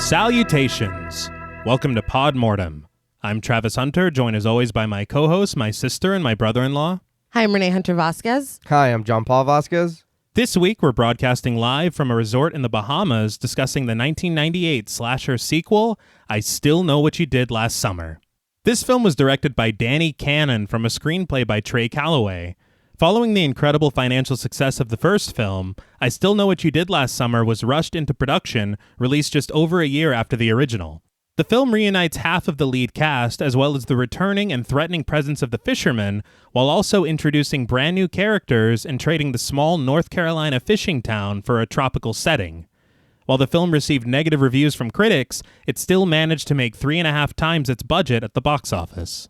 Salutations! Welcome to Pod Mortem. I'm Travis Hunter, joined as always by my co-host, my sister, and my brother-in-law. Hi, I'm Reneé Hunter Vasquez. Hi, I'm John Paul Vasquez. This week, we're broadcasting live from a resort in the Bahamas discussing the 1998 slasher sequel, I Still Know What You Did Last Summer. This film was directed by Danny Cannon from a screenplay by Trey Calloway. Following the incredible financial success of the first film, I Still Know What You Did Last Summer was rushed into production, released just over a year after the original. The film reunites half of the lead cast, as well as the returning and threatening presence of the fishermen, while also introducing brand new characters and trading the small North Carolina fishing town for a tropical setting. While the film received negative reviews from critics, it still managed to make 3.5 times its budget at the box office.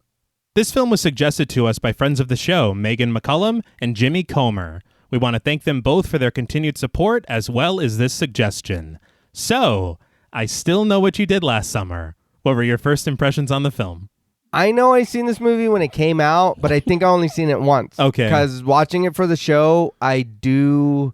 This film was suggested to us by friends of the show, Megan McCullum and Jimmy Comer. We want to thank them both for their continued support, as well as this suggestion. So, I Still Know What You Did Last Summer. What were your first impressions on the film? I know I seen this movie when it came out, but I think I only seen it once. Okay. Because watching it for the show, I did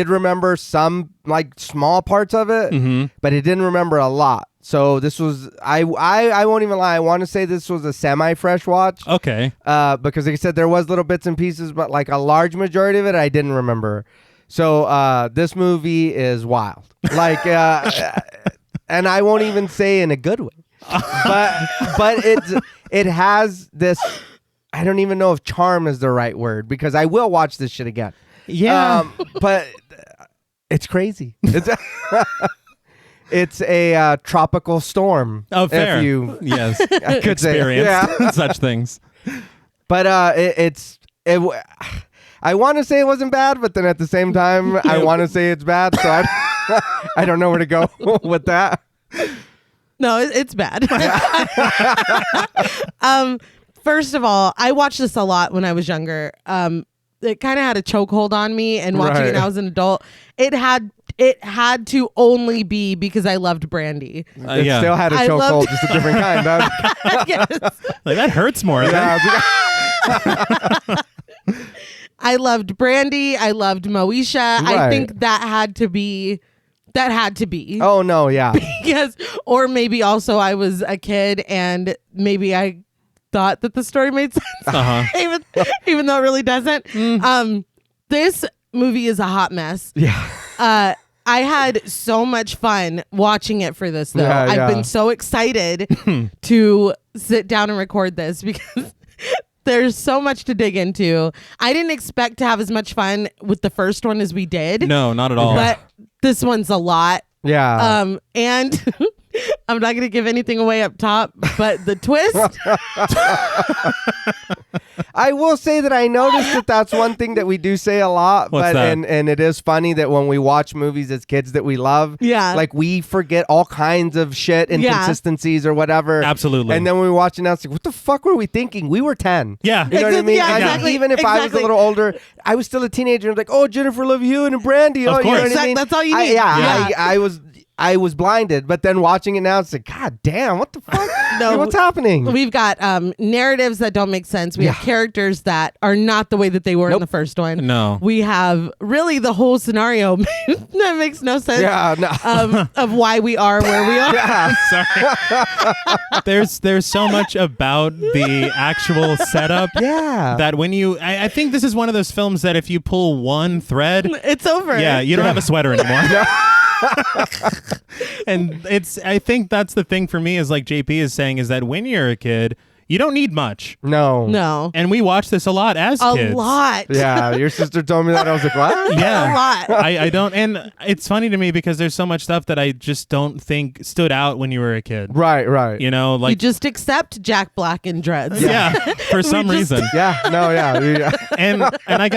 remember some like small parts of it, but I didn't remember a lot. So this was, I won't even lie, I want to say this was a semi-fresh watch. Okay. Because like I said, there was little bits and pieces, but like a large majority of it, I didn't remember. So this movie is wild. Like, and I won't even say in a good way. But it has this, I don't even know if charm is the right word, because I will watch this shit again. Yeah. But it's crazy. It's a tropical storm. Oh, fair. If you yes. I could say. Experienced such things. But I want to say it wasn't bad, but then at the same time, I want to say it's bad. So I don't know where to go with that. No, it's bad. First of all, I watched this a lot when I was younger. It kind of had a chokehold on me, and watching it now as an adult, it had to only be because I loved Brandy. It still had a chokehold, just a different kind. Yes. Like, that hurts more. I loved Brandy. I loved Moesha. Right. I think that had to be. Oh, no, yeah. Yes. Or maybe also I was a kid and maybe I thought that the story made sense. even though it really doesn't. This movie is a hot mess. Yeah. I had so much fun watching it for this, though. Yeah, I've been so excited to sit down and record this because there's so much to dig into. I didn't expect to have as much fun with the first one as we did. No, not at all. But this one's a lot. Yeah. And I'm not going to give anything away up top, but the twist. I will say that I noticed that that's one thing that we do say a lot. What's that? And it is funny that when we watch movies as kids that we love, like we forget all kinds of shit, inconsistencies or whatever. Absolutely. And then when we watch it now, it's like, what the fuck were we thinking? We were 10. Yeah. You know what I mean? Yeah, And exactly. even if I was a little older, I was still a teenager. And like, oh, Jennifer Love Hewitt and Brandy. Of Oh, you know course. what I mean? That's all you need. I was blinded, but then watching it now, it's like, God damn, what the fuck? No, what's happening? We've got narratives that don't make sense. We have characters that are not the way that they were in the first one. No. We have really the whole scenario that makes no sense. Yeah, no. Of why we are where we are. Sorry. There's so much about the actual setup that when I think this is one of those films that if you pull one thread, it's over. Yeah, you don't have a sweater anymore. And I think that's the thing for me is like JP is saying is that when you're a kid, you don't need much. No. And we watch this a lot as kids. A lot. Yeah, your sister told me that. I was like, what? Yeah. A lot. I don't, and it's funny to me because there's so much stuff that I just don't think stood out when you were a kid. Right. You know, like you just accept Jack Black and dreads. Yeah, for some reason. Yeah, no, yeah. And I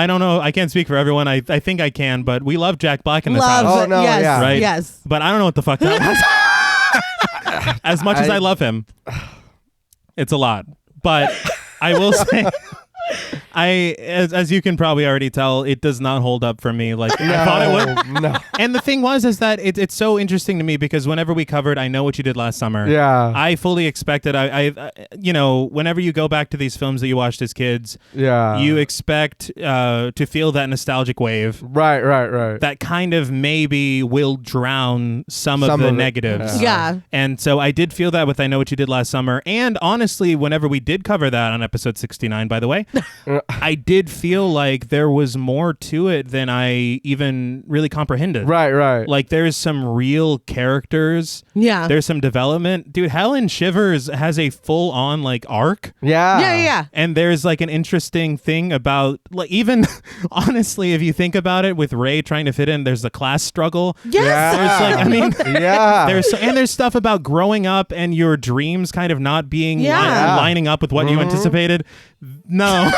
don't know, I can't speak for everyone. I think I can, but we love Jack Black in this house. Oh, no, yes, yeah. Right? Yes. But I don't know what the fuck that was. As much as I love him, it's a lot. But I will say As you can probably already tell, it does not hold up for me like I thought it would. No. And the thing is that it's so interesting to me because whenever we covered I Know What You Did Last Summer, I fully expected, whenever you go back to these films that you watched as kids, you expect to feel that nostalgic wave. Right. That kind of maybe will drown some of the negatives. Yeah. And so I did feel that with I Know What You Did Last Summer. And honestly, whenever we did cover that on episode 69, by the way, I did feel like there was more to it than I even really comprehended. Right. Like there's some real characters. Yeah. There's some development. Dude, Helen Shivers has a full on like arc. Yeah. And there's like an interesting thing about like even honestly, if you think about it with Ray trying to fit in, there's the class struggle. Yes. There's like, I mean, yeah. There's stuff about growing up and your dreams kind of not being lining up with what you anticipated. No.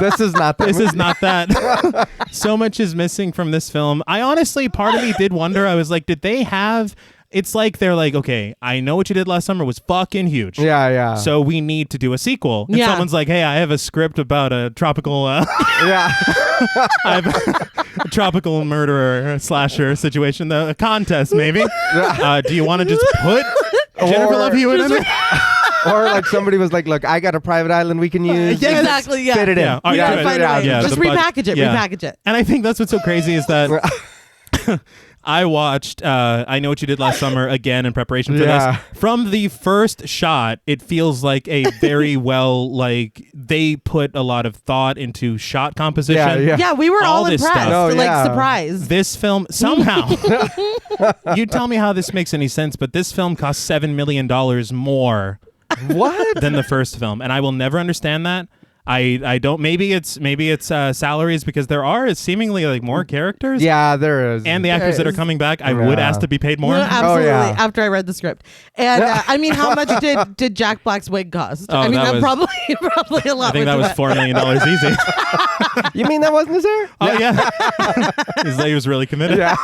This is not that. This is not that. So much is missing from this film. I honestly, part of me did wonder, I was like, did they have... It's like they're like, okay, I Know What You Did Last Summer was fucking huge. Yeah. So we need to do a sequel. And someone's like, hey, I have a script about a tropical... I have a tropical murderer slasher situation, a contest maybe. Do you want to just put Jennifer Love Hewitt in it? Or like somebody was like, look, I got a private island we can use. Yeah, exactly. Yeah. Fit it in. Yeah. You gotta find a way. Just repackage it. Yeah. Repackage it. And I think that's what's so crazy is that I watched I Know What You Did Last Summer again in preparation for this. From the first shot, it feels like a very well, like they put a lot of thought into shot composition. Yeah, we were all this impressed. stuff. Like surprised. This film, somehow, you tell me how this makes any sense, but this film cost $7 million more than the first film. And I will never understand that. I don't. Maybe it's salaries because there are seemingly like more characters. Yeah, there is. And the actors that are coming back, I would ask to be paid more. No, absolutely. Oh, yeah. After I read the script, and I mean, how much did Jack Black's wig cost? Oh, I mean, that was, probably a lot. I think that was $4 million easy. You mean that wasn't his hair? Oh yeah, he was really committed. Yeah.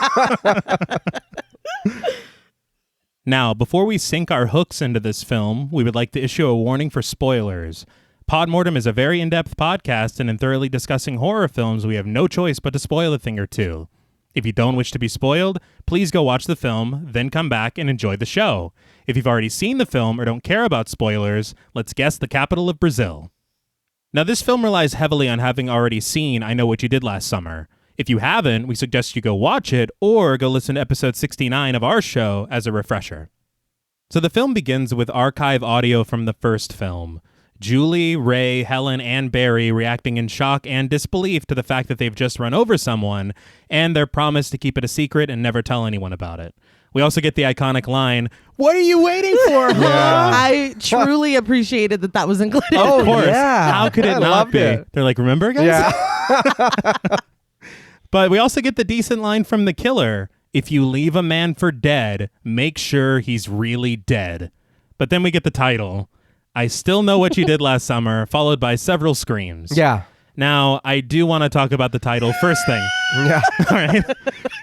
Now, before we sink our hooks into this film, we would like to issue a warning for spoilers. Podmortem is a very in-depth podcast, and in thoroughly discussing horror films, we have no choice but to spoil a thing or two. If you don't wish to be spoiled, please go watch the film, then come back and enjoy the show. If you've already seen the film or don't care about spoilers, let's guess the capital of Brazil. Now, this film relies heavily on having already seen I Know What You Did Last Summer. If you haven't, we suggest you go watch it or go listen to episode 69 of our show as a refresher. So the film begins with archive audio from the first film. Julie, Ray, Helen, and Barry reacting in shock and disbelief to the fact that they've just run over someone, and their promise to keep it a secret and never tell anyone about it. We also get the iconic line, "What are you waiting for, huh?" I truly appreciated that was included. Oh, of course. Yeah. How could it I not loved be? it. They're like, remember, guys? Yeah. But we also get the decent line from the killer. If you leave a man for dead, make sure he's really dead. But then we get the title, I Still Know What You Did Last Summer, followed by several screams. Yeah. Now, I do want to talk about the title first thing. Yeah. All right.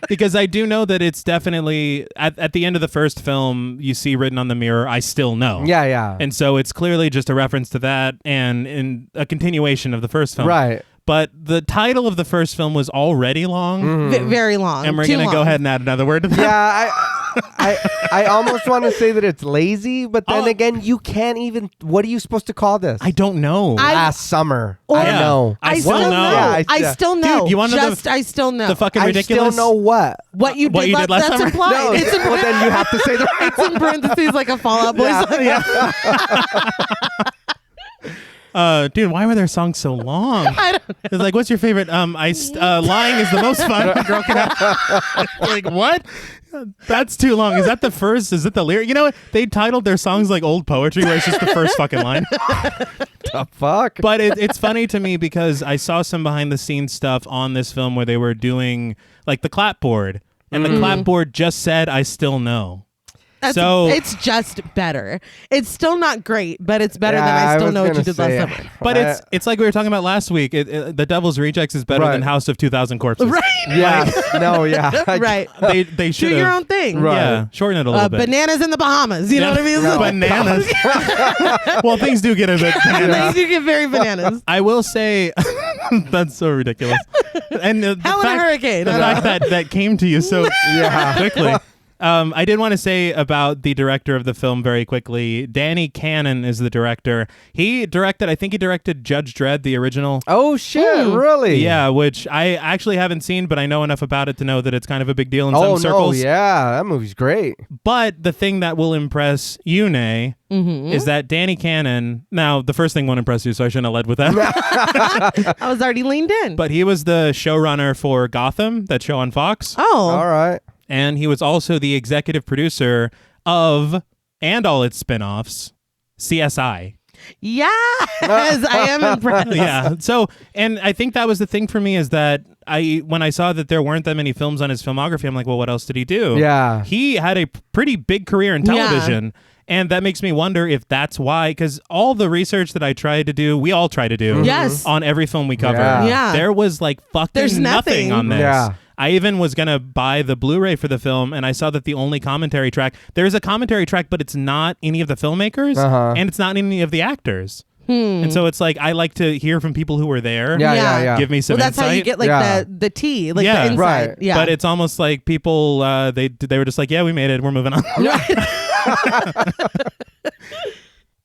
Because I do know that it's definitely, at the end of the first film, you see written on the mirror, I still know. Yeah. And so it's clearly just a reference to that and in a continuation of the first film. Right. But the title of the first film was already long. Very long. And we're Too going to long. go ahead and add another word to that. Yeah, I almost want to say that it's lazy, but then again, you can't even. What are you supposed to call this? I don't know. Last summer. Or- I Yeah. know. I I still still know. know. Yeah, I still know. Dude, you wanna know Just I still know. the fucking I ridiculous. still know what. what you what did, you did last that's summer? implied. No, It's in well, then you have to say the it's in parentheses like a Fall Out Boy Yeah. song. Dude, why were their songs so long? I don't know. It's like, what's your favorite? Lying is the most fun. Girl can have. Like, what? That's too long. Is that the first? Is it the lyric? You know what? They titled their songs like old poetry, where it's just the first fucking line. The fuck? But it's funny to me because I saw some behind the scenes stuff on this film where they were doing like the clapboard, and the clapboard just said, "I still know." It's just better. It's still not great, but it's better than I Still Know What You Did Last Summer. But it's like we were talking about last week. The Devil's Rejects is better than House of 2,000 Corpses. Right. Yes. No, yeah. Right. They should do your own thing. Right. Yeah, shorten it a little bit. Bananas in the Bahamas. You know what I mean? No. Bananas. Well, things do get a bit bananas. Things do get very bananas. I will say, that's so ridiculous. And the hurricane. The fact that came to you so quickly. I did want to say about the director of the film very quickly. Danny Cannon is the director. I think he directed Judge Dredd, the original. Oh, shit, really? Yeah, which I actually haven't seen, but I know enough about it to know that it's kind of a big deal in some circles. Oh, yeah, that movie's great. But the thing that will impress you, Reneé, is that Danny Cannon, now the first thing won't impress you, so I shouldn't have led with that. I was already leaned in. But he was the showrunner for Gotham, that show on Fox. Oh. All right. And he was also the executive producer of, and all its spinoffs, CSI. Yes, I am impressed. Yeah. So, and I think that was the thing for me is that when I saw that there weren't that many films on his filmography, I'm like, well, what else did he do? Yeah. He had a pretty big career in television. Yeah. And that makes me wonder if that's why, because all the research that I tried to do, we all try to do on every film we cover. Yeah. There was like fucking nothing on this. Yeah. I even was going to buy the Blu-ray for the film, and I saw that the only commentary track, there's a commentary track, but it's not any of the filmmakers, and it's not any of the actors. And so it's like, I like to hear from people who were there. Yeah. Give me some that's insight. how you get like the tea, like the inside. Right. Yeah. But it's almost like people, they were just like, yeah, we made it. We're moving on.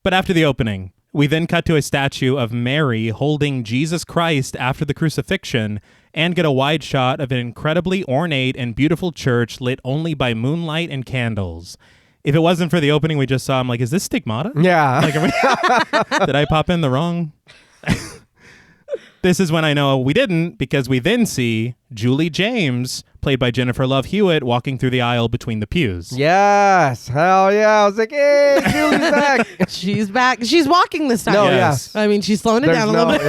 But after the opening, we then cut to a statue of Mary holding Jesus Christ after the crucifixion and get a wide shot of an incredibly ornate and beautiful church lit only by moonlight and candles. If it wasn't for the opening we just saw, I'm like, is this Stigmata? Yeah. Like, did I pop in the wrong? This is when I know we didn't, because we then see Julie James, played by Jennifer Love Hewitt, walking through the aisle between the pews. Yes. Hell yeah. I was like, hey, Julie's back. She's back. She's walking this time. No, yes. I mean, she's slowing it down a little bit,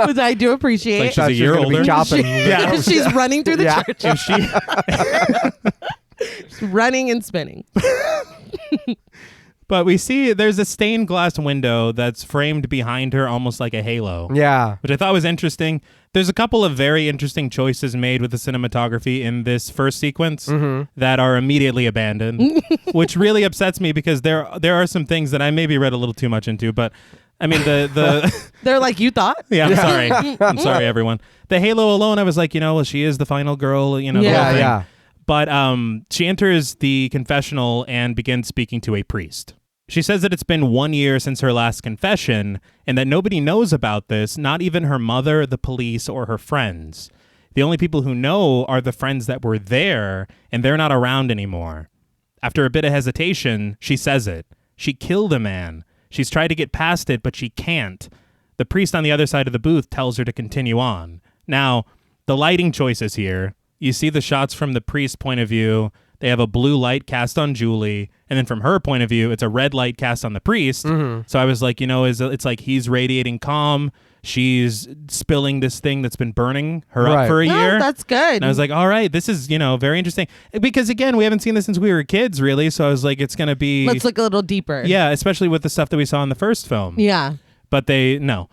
which I do appreciate. Like she's a year older. She's running through the church. If She's running and spinning. But we see there's a stained glass window that's framed behind her almost like a halo. Yeah. Which I thought was interesting. There's a couple of very interesting choices made with the cinematography in this first sequence that are immediately abandoned, which really upsets me because there are some things that I maybe read a little too much into, but I mean the They're like, you thought? Yeah, I'm sorry. I'm sorry, everyone. The halo alone, I was like, well, she is the final girl, the whole thing. Yeah. But she enters the confessional and begins speaking to a priest. She says that it's been 1 year since her last confession and that nobody knows about this, not even her mother, the police, or her friends. The only people who know are the friends that were there, and they're not around anymore. After a bit of hesitation, she says it. She killed a man. She's tried to get past it, but she can't. The priest on the other side of the booth tells her to continue on. Now, the lighting choices here. You see the shots from the priest's point of view. They have a blue light cast on Julie, and then from her point of view, it's a red light cast on the priest. So I was like, it's like he's radiating calm. She's spilling this thing that's been burning her up for a year. Oh, that's good. And I was like, all right, this is, very interesting. Because again, we haven't seen this since we were kids, really. So I was like, it's going to be... Let's look a little deeper. Yeah, especially with the stuff that we saw in the first film. Yeah. But no.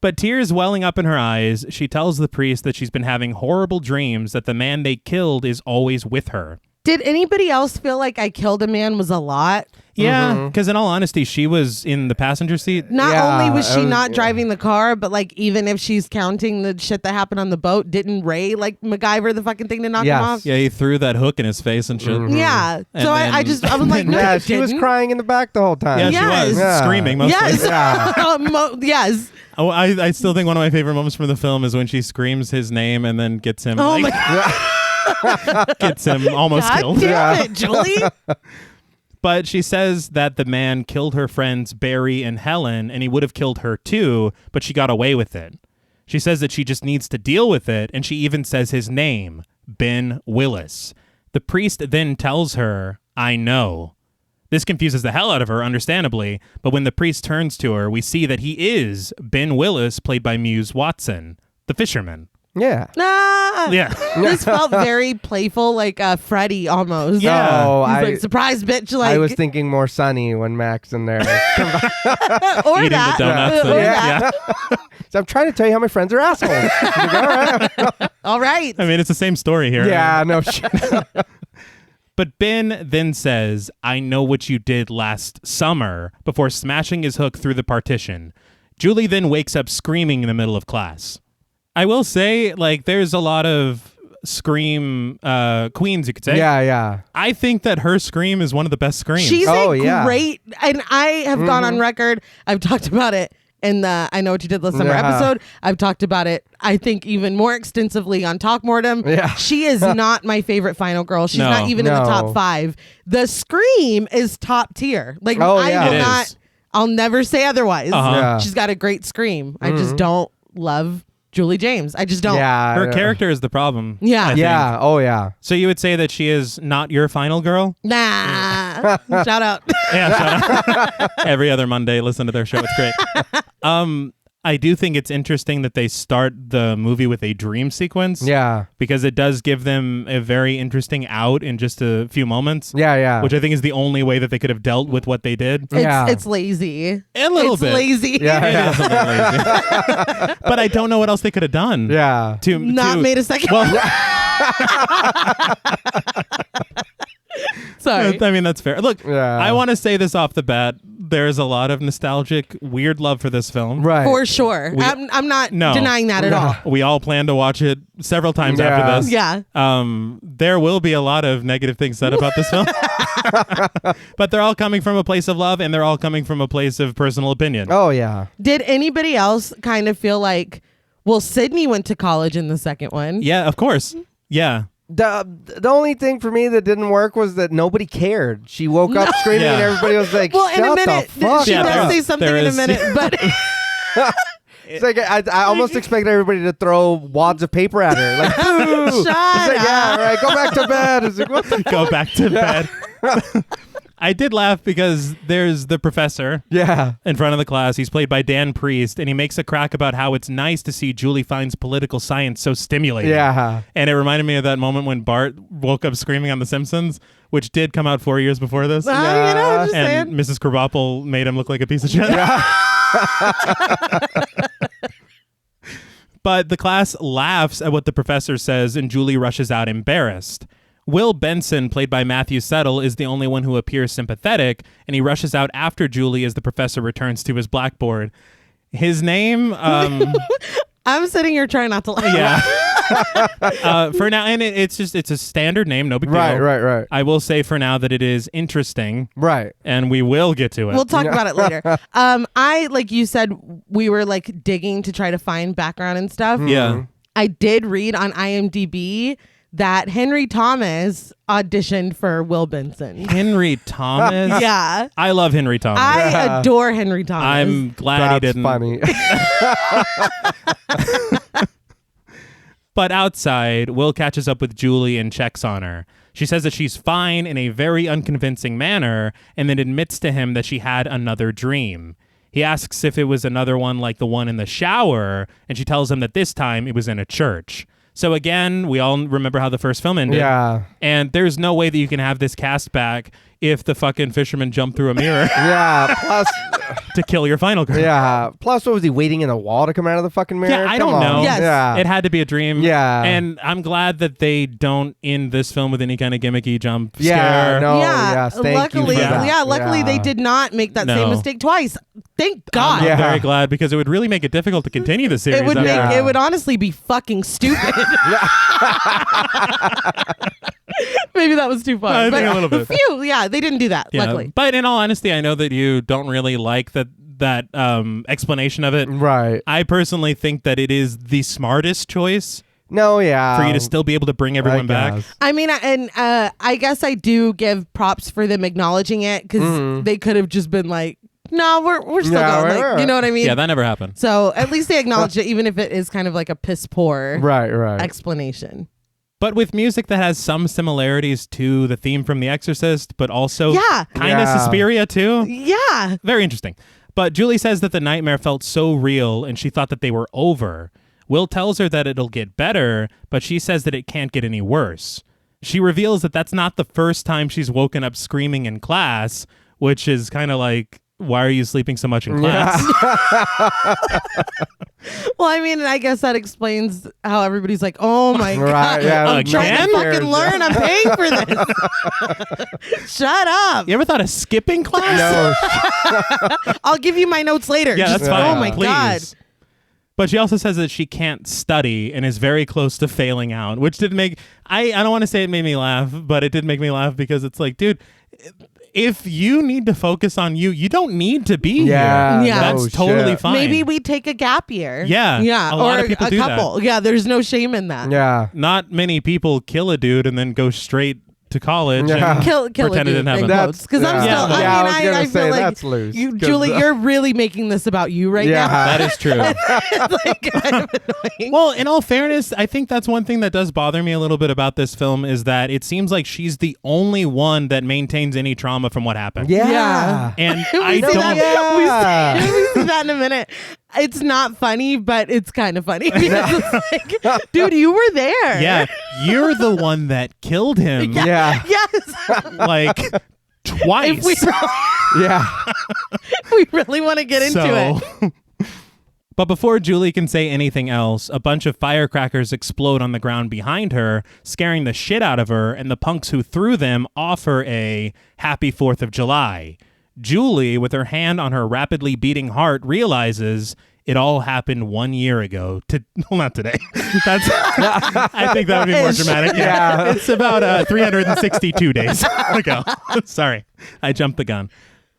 But tears welling up in her eyes, she tells the priest that she's been having horrible dreams that the man they killed is always with her. Did anybody else feel like I killed a man was a lot? Yeah, because in all honesty, she was in the passenger seat. Not only was she not driving the car, but like even if she's counting the shit that happened on the boat, didn't Ray like MacGyver the fucking thing to knock him off? Yeah, he threw that hook in his face and shit. Yeah. And so then- I was like, no, She was crying in the back the whole time. Yeah, Yes. she was Yeah. screaming mostly. Yes. Yes. Oh, I still think one of my favorite moments from the film is when she screams his name and then gets him. Oh like, gets him almost God killed. damn it, Julie. But she says that the man killed her friends Barry and Helen, and he would have killed her too, but she got away with it. She says that she just needs to deal with it, and she even says his name, Ben Willis. The priest then tells her, I know. This confuses the hell out of her, understandably, but when the priest turns to her, we see that he is Ben Willis, played by Muse Watson, the fisherman. Yeah. Nah. Yeah. This felt very playful, like Freddy almost. Yeah. Oh, He's like, surprise, bitch. Like, I was thinking more Sunny when Mac's in there. or Eating that. the donuts. Or Yeah. that. So I'm trying to tell you how my friends are assholes. Like, all right. All right. I mean, it's the same story here. Yeah, no shit. But Ben then says, I know what you did last summer, before smashing his hook through the partition. Julie then wakes up screaming in the middle of class. I will say, like, there's a lot of scream queens, you could say. Yeah, yeah. I think that her scream is one of the best screams. She's Oh, a yeah. great, and I have gone on record. I've talked about it in the I Know What You Did Last Summer Yeah. episode. I've talked about it, I think, even more extensively on Talk Mortem. Yeah. She is not my favorite final girl. She's No. not even in the No. top 5. The scream is top tier. Like, Oh, I yeah. will It not, is. I'll never say otherwise. Uh-huh. Yeah. She's got a great scream. I just don't love Julie James. I just don't. Yeah. Her character is the problem. Yeah. I think. Yeah. Oh, yeah. So you would say that she is not your final girl? Nah. Shout out. Yeah, shout out. Every other Monday, listen to their show. It's great. I do think it's interesting that they start the movie with a dream sequence. Yeah. Because it does give them a very interesting out in just a few moments. Yeah, yeah. Which I think is the only way that they could have dealt with what they did. Yeah. It's lazy. A little It's bit. lazy. Yeah, It yeah. is a little lazy. But I don't know what else they could have done. Yeah. Not made a second. Well, Sorry. I mean, that's fair. Look, Yeah. I want to say this off the bat. There's a lot of nostalgic, weird love for this film. Right. For sure. I'm not No. denying that at all. We all plan to watch it several times Yeah. after this. Yeah. There will be a lot of negative things said about this film. But they're all coming from a place of love, and they're all coming from a place of personal opinion. Oh, yeah. Did anybody else kind of feel like, well, Sydney went to college in the second one? Yeah, of course. Yeah. The only thing for me that didn't work was that nobody cared. She woke up screaming Yeah. and everybody was like, Well, shut in a minute, the fuck she Yeah, does up. say something there in a is- minute, but It's like I almost expected everybody to throw wads of paper at her. Like, boo! Shut It's like, yeah, up. all right, go back to bed. It's like, what the? Go back to bed. I did laugh because there's the professor Yeah. in front of the class. He's played by Dan Priest, and he makes a crack about how it's nice to see Julie finds political science so stimulating. Yeah. And it reminded me of that moment when Bart woke up screaming on The Simpsons, which did come out 4 years before this. you know, just And saying. Mrs. Krabappel made him look like a piece of shit. But the class laughs at what the professor says, and Julie rushes out embarrassed. Will Benson, played by Matthew Settle, is the only one who appears sympathetic, and he rushes out after Julie as the professor returns to his blackboard. His name, I'm sitting here trying not to laugh. yeah. For now, and it's a standard name, no big deal. Right. I will say for now that it is interesting, Right. and we will get to it. We'll talk about it later. I, like you said, we were like digging to try to find background and stuff. yeah. I did read on IMDb that Henry Thomas auditioned for Will Benson. Henry Thomas? Yeah. I love Henry Thomas. I adore Henry Thomas. I'm glad he That's didn't. funny. But outside, Will catches up with Julie and checks on her. She says that she's fine in a very unconvincing manner, and then admits to him that she had another dream. He asks if it was another one like the one in the shower, and she tells him that this time it was in a church. So again, we all remember how the first film ended. Yeah. And there's no way that you can have this cast back if the fucking fisherman jumped through a mirror Yeah. Plus, to kill your final girl. yeah. Plus, what was he waiting in the wall to come out of the fucking mirror? Yeah, I Come don't know. on. Yes. Yeah. It had to be a dream. Yeah. And I'm glad that they don't end this film with any kind of gimmicky jump Yeah, scare. no. yeah, yes, thank you luckily, for that. luckily they Yeah. did not make that No. same mistake twice. Thank God. I'm Yeah. very glad because it would really make it difficult to continue the series. It would after make Yeah. it would honestly be fucking stupid. Maybe that was too far. I but think a little bit. Phew, yeah, they didn't do that. Yeah. Luckily. But in all honesty, I know that you don't really like that explanation of it. Right. I personally think that it is the smartest choice No, yeah. for you to still be able to bring everyone back. I mean, I guess I do give props for them acknowledging it because they could have just been like, no, we're still Yeah, going. we're- Like, you know what I mean? Yeah, that never happened. So at least they acknowledged it, even if it is kind of like a piss poor Right. explanation. But with music that has some similarities to the theme from The Exorcist, but also Yeah. kind of Yeah. Suspiria too. Yeah. Very interesting. But Julie says that the nightmare felt so real and she thought that they were over. Will tells her that it'll get better, but she says that it can't get any worse. She reveals that that's not the first time she's woken up screaming in class, which is kind of like, why are you sleeping so much in class? Well, I mean, I guess that explains how everybody's like, oh my God, I'm trying to fucking learn. I'm paying for this. Shut up. You ever thought of skipping class? No. I'll give you my notes later. Yeah, that's fine. Oh my Please. God. But she also says that she can't study and is very close to failing out, which did make, I don't want to say it made me laugh, but it did make me laugh because it's like, dude, if you need to focus on you don't need to be here. Yeah. That's totally fine. Maybe we take a gap year. Yeah. Yeah. A lot of people a do couple. that. Yeah. There's no shame in that. Yeah. Not many people kill a dude and then go straight to college Yeah. and Kill pretend a it dude didn't happen. in quotes. Because I'm still, I was I gonna feel say like that's loose. Julie, you're really making this about you right Yeah. now. That is true. It's like kind of annoying. Well, in all fairness, I think that's one thing that does bother me a little bit about this film is that it seems like she's the only one that maintains any trauma from what happened. Yeah. And We I see don't. that- we see that in a minute. It's not funny, but it's kind of funny because it's like, dude, you were there. Yeah, you're the one that killed him. Yeah. Yes. Like twice. Yeah. We really want to get into it. But before Julie can say anything else, a bunch of firecrackers explode on the ground behind her, scaring the shit out of her, and the punks who threw them offer a happy 4th of July. Julie, with her hand on her rapidly beating heart, realizes it all happened 1 year ago. Well, not today. That's. I think that would be more dramatic. Yeah. It's about 362 days ago. Sorry, I jumped the gun.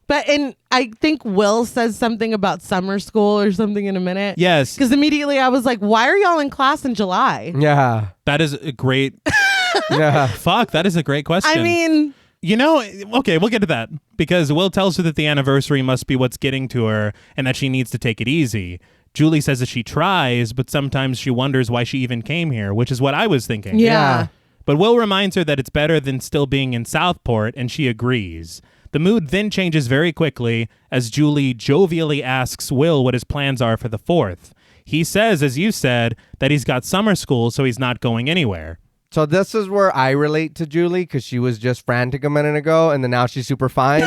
But I think Will says something about summer school or something in a minute. Yes. Because immediately I was like, why are y'all in class in July? Yeah. That is a great. Yeah. Fuck, that is a great question. I mean, You know, okay, we'll get to that because Will tells her that the anniversary must be what's getting to her and that she needs to take it easy. Julie says that she tries, but sometimes she wonders why she even came here, which is what I was thinking. yeah. But Will reminds her that it's better than still being in Southport, and she agrees. The mood then changes very quickly as Julie jovially asks Will what his plans are for the 4th. He says, as you said, that he's got summer school, so he's not going anywhere. So this is where I relate to Julie because she was just frantic a minute ago, and then now she's super fine.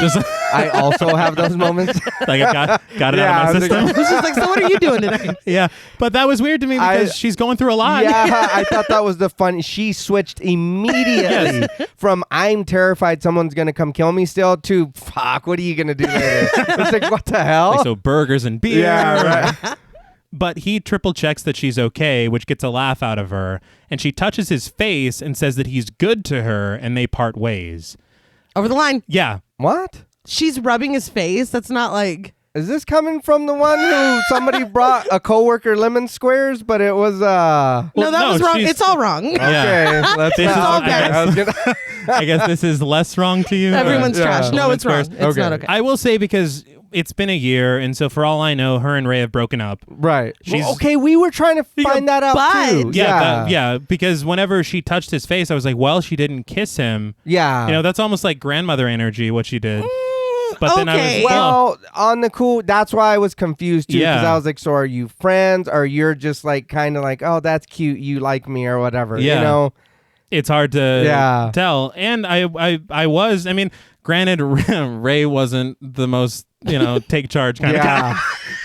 I also have those moments. Like, I got it out of my system. It's just like, so what are you doing today? Yeah, but that was weird to me because she's going through a lot. Yeah, I thought that was the fun. She switched immediately from I'm terrified someone's going to come kill me still to fuck, what are you going to do later? It's like, what the hell? Like, so burgers and beer. Yeah, right. But he triple checks that she's okay, which gets a laugh out of her. And she touches his face and says that he's good to her, and they part ways. Over the line. Yeah. What? She's rubbing his face. That's not like... Is this coming from the one who somebody brought a coworker lemon squares, but it was Well, no, that was wrong. she's- It's all wrong. okay. Let's This is not. all Okay, bad. I was gonna- I guess this is less wrong to you. Everyone's Yeah. trash. No, it's wrong. Squares. It's Okay. not okay. I will say because it's been a year, and so for all I know, her and Ray have broken up. Right. She's- Well, okay, we were trying to find that out but- too. Yeah, because whenever she touched his face, I was like, well, she didn't kiss him. Yeah. You know, that's almost like grandmother energy, what she did. But then I okay. was, Well, on the cool, that's why I was confused too. Because Yeah. I was like, so are you friends or you're just like kind of like, oh, that's cute, you like me or whatever. Yeah. You know? it's hard to Yeah. tell. And I mean, granted, Ray wasn't the most, take charge kind Yeah.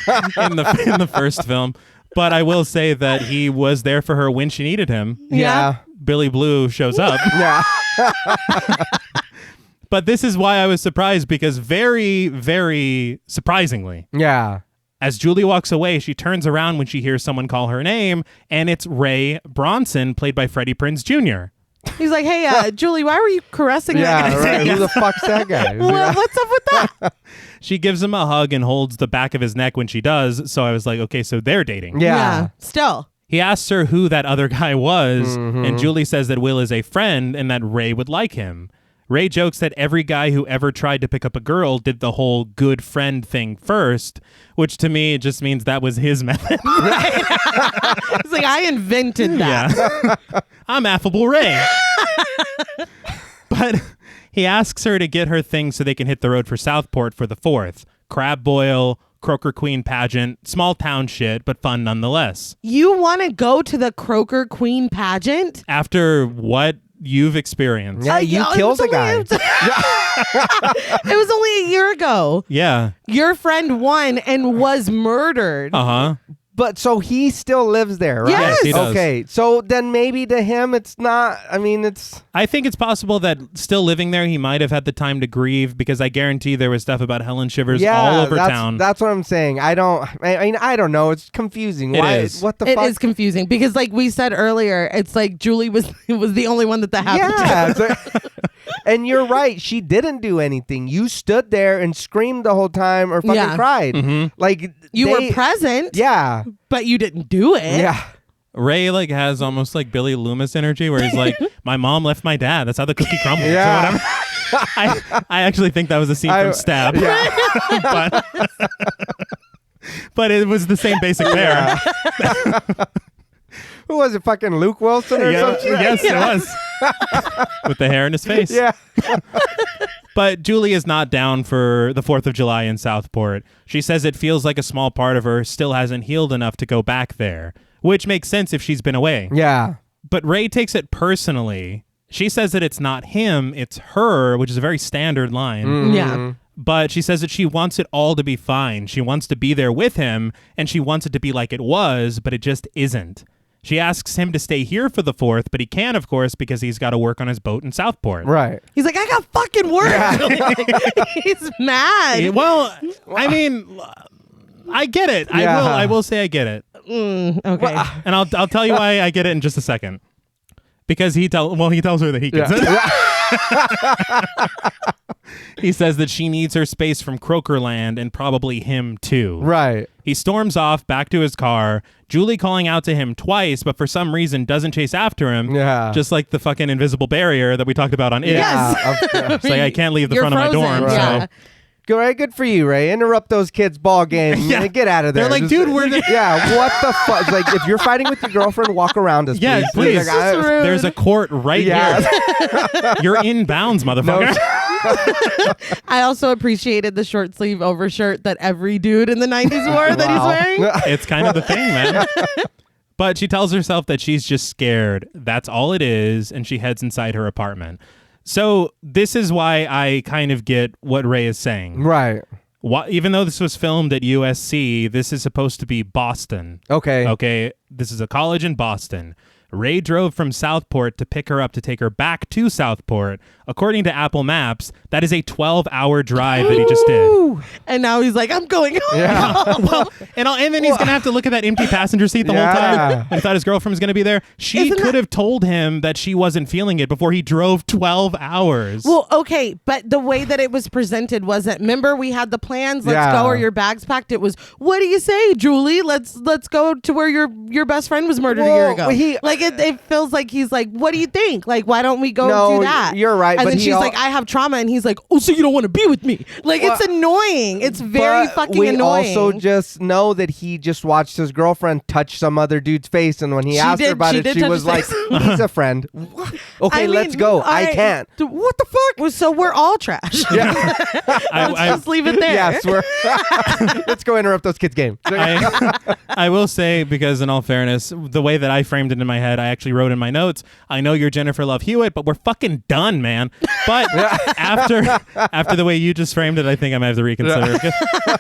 of guy in the first film. But I will say that he was there for her when she needed him. Yeah. Billy Blue shows up. Yeah. But this is why I was surprised because very, very surprisingly, Yeah. as Julie walks away, she turns around when she hears someone call her name, and it's Ray Bronson, played by Freddie Prinze Jr. He's like, hey, Julie, why were you caressing that Yeah. guy? Right. Who the fuck's that guy? Well, what's up with that? She gives him a hug and holds the back of his neck when she does, so I was like, okay, so they're dating. Yeah. Still. He asks her who that other guy was, and Julie says that Will is a friend and that Ray would like him. Ray jokes that every guy who ever tried to pick up a girl did the whole good friend thing first, which to me just means that was his method. It's like, I invented that. Yeah. I'm affable Ray. But he asks her to get her things so they can hit the road for Southport for the 4th. Crab boil, Croaker Queen pageant. Small town shit, but fun nonetheless. You want to go to the Croaker Queen pageant? After what you've experienced. Yeah, you killed a guy. It was only a year ago. Yeah. Your friend won and was murdered. Uh-huh. But so he still lives there, right? Yes, he does. Okay, so then maybe to him it's not. I mean, it's. I think it's possible that still living there, he might have had the time to grieve because I guarantee there was stuff about Helen Shivers all over town. That's what I'm saying. I don't know. It's confusing. It Why? is. What the It fuck? is confusing because, like we said earlier, it's like Julie was the only one that happened to. Yeah. And you're right. She didn't do anything. You stood there and screamed the whole time or fucking cried. Mm-hmm. Like You were present, Yeah. but you didn't do it. Yeah. Ray like has almost like Billy Loomis energy where he's like, my mom left my dad. That's how the cookie crumbles Yeah. or whatever. I actually think that was a scene from Stab. Yeah. but it was the same basic bear. Who was it? Fucking Luke Wilson or something? Yes, it was. With the hair in his face. Yeah. But Julie is not down for the 4th of July in Southport. She says it feels like a small part of her still hasn't healed enough to go back there, which makes sense if she's been away. Yeah. But Ray takes it personally. She says that it's not him, it's her, which is a very standard line. Mm-hmm. Yeah. But she says that she wants it all to be fine. She wants to be there with him, and she wants it to be like it was, but it just isn't. She asks him to stay here for the 4th, but he can't, of course, because he's got to work on his boat in Southport. Right. He's like, I got fucking work. He's mad. Well, I mean, I get it. Yeah. I will say I get it. Okay. And I'll tell you why I get it in just a second. Because he tells her that he gets it. He says that she needs her space from Croakerland and probably him too. Right. He storms off back to his car, Julie calling out to him twice, but for some reason doesn't chase after him. Yeah. Just like the fucking invisible barrier that we talked about on It. Yes. It's like I can't leave the You're front frozen. of my dorm. Yeah. So Good for you, Ray. Interrupt those kids' ball game. Yeah. Get out of there. They're like, Just- dude, we're Yeah, what the fuck? It's like, if you're fighting with your girlfriend, walk around us, Yeah, please. Like, I- rude. There's a court right Yeah. here. You're in bounds, motherfucker. I also appreciated the short sleeve overshirt that every dude in the 90s wore that he's Wow. wearing. It's kind of the thing, man. But she tells herself that she's just scared. That's all it is. And she heads inside her apartment. So this is why I kind of get what Ray is saying. Right. Even though this was filmed at USC, this is supposed to be Boston. Okay. Okay. This is a college in Boston. Ray drove from Southport to pick her up to take her back to Southport. According to Apple Maps, that is a 12-hour drive that he just did. And now he's like, I'm going home. Yeah. Well, and then he's going to have to look at that empty passenger seat the whole Yeah. time. I thought his girlfriend was going to be there. She Isn't could that- have told him that she wasn't feeling it before he drove 12 hours. Well, okay, but the way that it was presented wasn't. Remember, we had the plans. Let's Yeah. go. Or your bags packed. It was. What do you say, Julie? Let's go to where your best friend was murdered a year Well, ago. It feels like he's like, what do you think? Like, why don't we go No, do that? you're right, And but then he she's al- like, I have trauma, and he's like, oh, so you don't want to be with me? Like, it's annoying. It's very But fucking we annoying. also just know that he just watched his girlfriend touch some other dudede's face, and when he She asked her did- about she it, did she touch was his like, face. "He's a friend." Okay, I let's mean, go. all I right. can't. What the fuck? Well, so we're all trash. Let's just leave it there. Yes, let's go interrupt those kids' game. I will say, because in all fairness, the way that I framed it in my head, I actually wrote in my notes, I know you're Jennifer Love Hewitt, but we're fucking done, man. But after the way you just framed it, I think I might have to reconsider. Because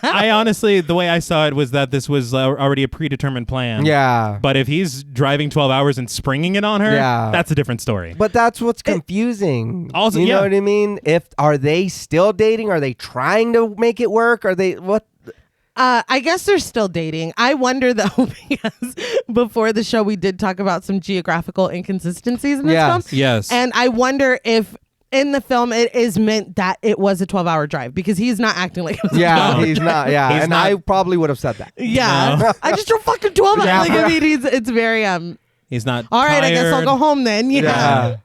I honestly, the way I saw it was that this was already a predetermined plan. Yeah. But if he's driving 12 hours and springing it on her, Yeah. that's a different story. But that's what's confusing. Also, you yeah. know what I mean? Are they still dating? Are they trying to make it work? Are they what? I guess they're still dating. I wonder though, because before the show we did talk about some geographical inconsistencies in this Yes. film. Yes. And I wonder if in the film it is meant that it was a 12-hour drive, because he's not acting like it was a Yeah, 12-hour he's not. Yeah, He's and not- I probably would have said that. Yeah. No. I just drove fucking 12 hours. Yeah. Like, I mean, it's very He's not all right, I guess I'll tired. go home then. Yeah. Yeah.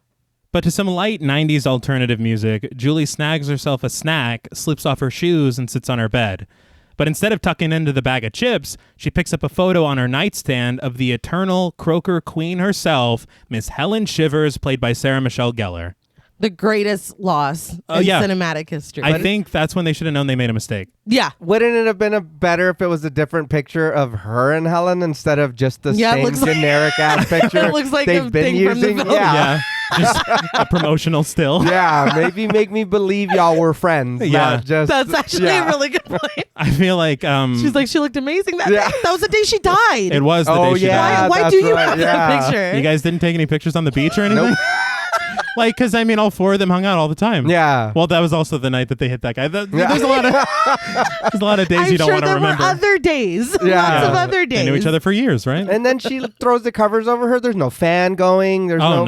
But to some light 90s alternative music, Julie snags herself a snack, slips off her shoes, and sits on her bed. But instead of tucking into the bag of chips, she picks up a photo on her nightstand of the eternal Croaker Queen herself, Miss Helen Shivers, played by Sarah Michelle Gellar. the greatest loss in cinematic history. I think that's when they should have known they made a mistake. Yeah. Wouldn't it have been better if it was a different picture of her and Helen instead of just the same generic ass picture it looks like they've been using? From the film. Yeah. Just a promotional still. Yeah, maybe make me believe y'all were friends. Yeah. Not just, That's actually a really good point. I feel like she's like, she looked amazing that day. That was the day she died. It was the day she died. Why do you have that picture? You guys didn't take any pictures on the beach or anything? Nope. Like, because I mean, all four of them hung out all the time. Yeah. Well, that was also the night that they hit that guy. There's a lot of days you don't want to remember. I'm sure there were other days. Yeah. Lots of other days. They knew each other for years, right? And then she throws the covers over her. There's no fan going. There's no.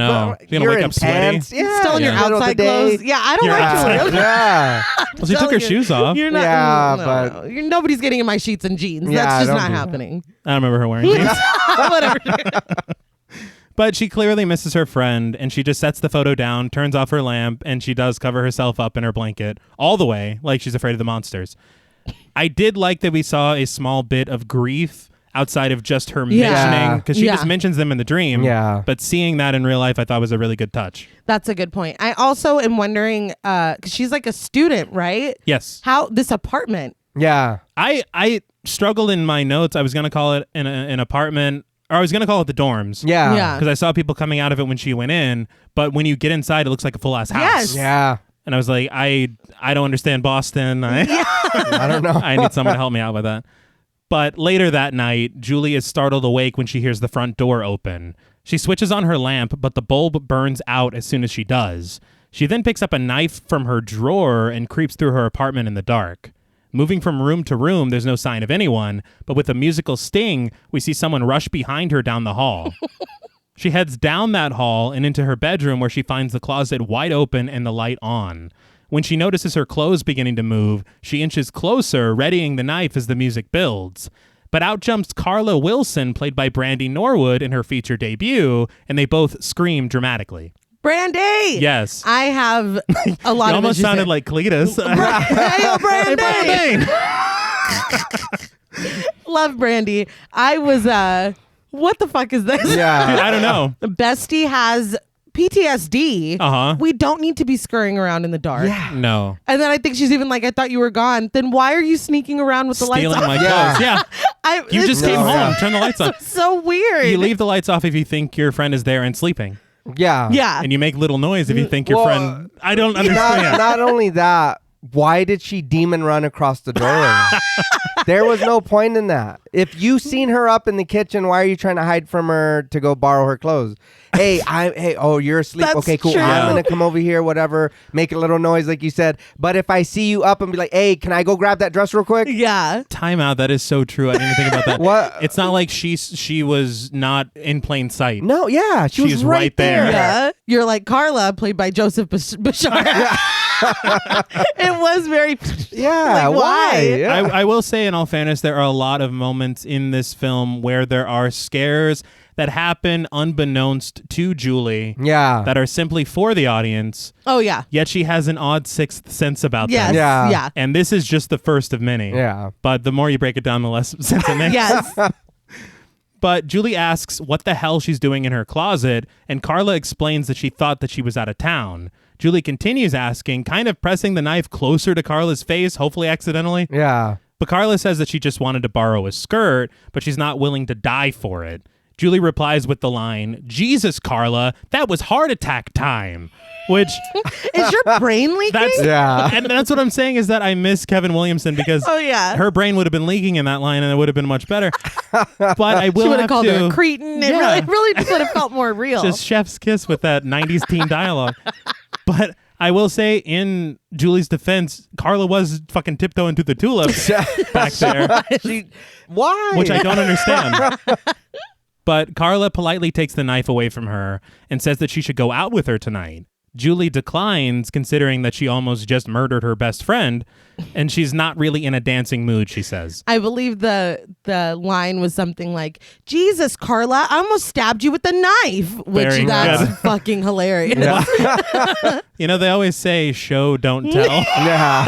You're gonna wake in up sweaty? pants. Yeah. Still in your outside clothes. Yeah, I don't like Julia. Yeah. Well, she took her shoes off. You're not, but nobody's getting in my sheets and jeans. Yeah, That's just not don't do happening. I don't remember her wearing jeans. Whatever. But she clearly misses her friend, and she just sets the photo down, turns off her lamp, and she does cover herself up in her blanket all the way, like she's afraid of the monsters. I did like that we saw a small bit of grief outside of just her mentioning, because she just mentions them in the dream. Yeah. But seeing that in real life, I thought was a really good touch. That's a good point. I also am wondering, because she's like a student, right? Yes. How this apartment. Yeah. I struggled in my notes. I was going to call it an apartment, or I was going to call it the dorms. Yeah. Because I saw people coming out of it when she went in, but when you get inside, it looks like a full-ass house. Yes. Yeah. And I was like, I don't understand Boston. I don't know. I need someone to help me out with that. But later that night, Julie is startled awake when she hears the front door open. She switches on her lamp, but the bulb burns out as soon as she does. She then picks up a knife from her drawer and creeps through her apartment in the dark. Moving from room to room, there's no sign of anyone, but with a musical sting, we see someone rush behind her down the hall. She heads down that hall and into her bedroom, where she finds the closet wide open and the light on. When she notices her clothes beginning to move, she inches closer, readying the knife as the music builds. But out jumps Carla Wilson, played by Brandy Norwood in her feature debut, and they both scream dramatically. Brandy! Yes. I have a lot You of almost sounded like Cletus. Hey, Brandy! Hey, Brandy! Love Brandy. I was, what the fuck is this? Yeah. Dude, I don't know. Bestie has PTSD. Uh-huh. We don't need to be scurrying around in the dark. Yeah. No. And then I think she's even like, I thought you were gone. Then why are you sneaking around with the lights Stealing off? my Yeah. clothes. Yeah. You just came home. Turn the lights off. So weird. You leave the lights off if you think your friend is there and sleeping. Yeah. Yeah. And you make little noise if you think your Well, friend... I don't understand. Not only that, why did she demon run across the doorway? There was no point in that. If you seen her up in the kitchen, why are you trying to hide from her to go borrow her clothes? Hey, you're asleep. That's Okay, cool. true. I'm gonna come over here, whatever. Make a little noise, like you said. But if I see you up and be like, hey, can I go grab that dress real quick? Yeah. Time out. That is so true. I didn't even think about that. What? It's not like she was not in plain sight. No, yeah, she was She's right right there. there. Yeah. You're like Carla, played by Joseph Bashar. It was very... Yeah, Like, why? Yeah. I will say, in all fairness, there are a lot of moments in this film where there are scares that happen unbeknownst to Julie Yeah. that are simply for the audience, Oh, yeah. yet she has an odd sixth sense about Yes. them. Yeah. Yeah. And this is just the first of many. Yeah. But the more you break it down, the less sense it makes. Yes. But Julie asks what the hell she's doing in her closet, and Carla explains that she thought that she was out of town. Julie continues asking, kind of pressing the knife closer to Carla's face, hopefully accidentally. Yeah. But Carla says that she just wanted to borrow a skirt, but she's not willing to die for it. Julie replies with the line, "Jesus, Carla, that was heart attack time." Which Is your brain leaking? Yeah. and that's what I'm saying is that I miss Kevin Williamson because Oh, yeah. her brain would have been leaking in that line and it would have been much better. But I will She would have have called to her a cretin. It Yeah. really just would have felt more real. just chef's kiss with that 90s teen dialogue. But I will say, in Julie's defense, Carla was fucking tiptoeing through the tulips back there, Why? which I don't understand. But Carla politely takes the knife away from her and says that she should go out with her tonight. Julie declines, considering that she almost just murdered her best friend, and she's not really in a dancing mood, she says. I believe the line was something like, "Jesus, Carla, I almost stabbed you with a knife," which Very that's good. fucking hilarious. Yeah. You know, they always say show, don't tell. Yeah.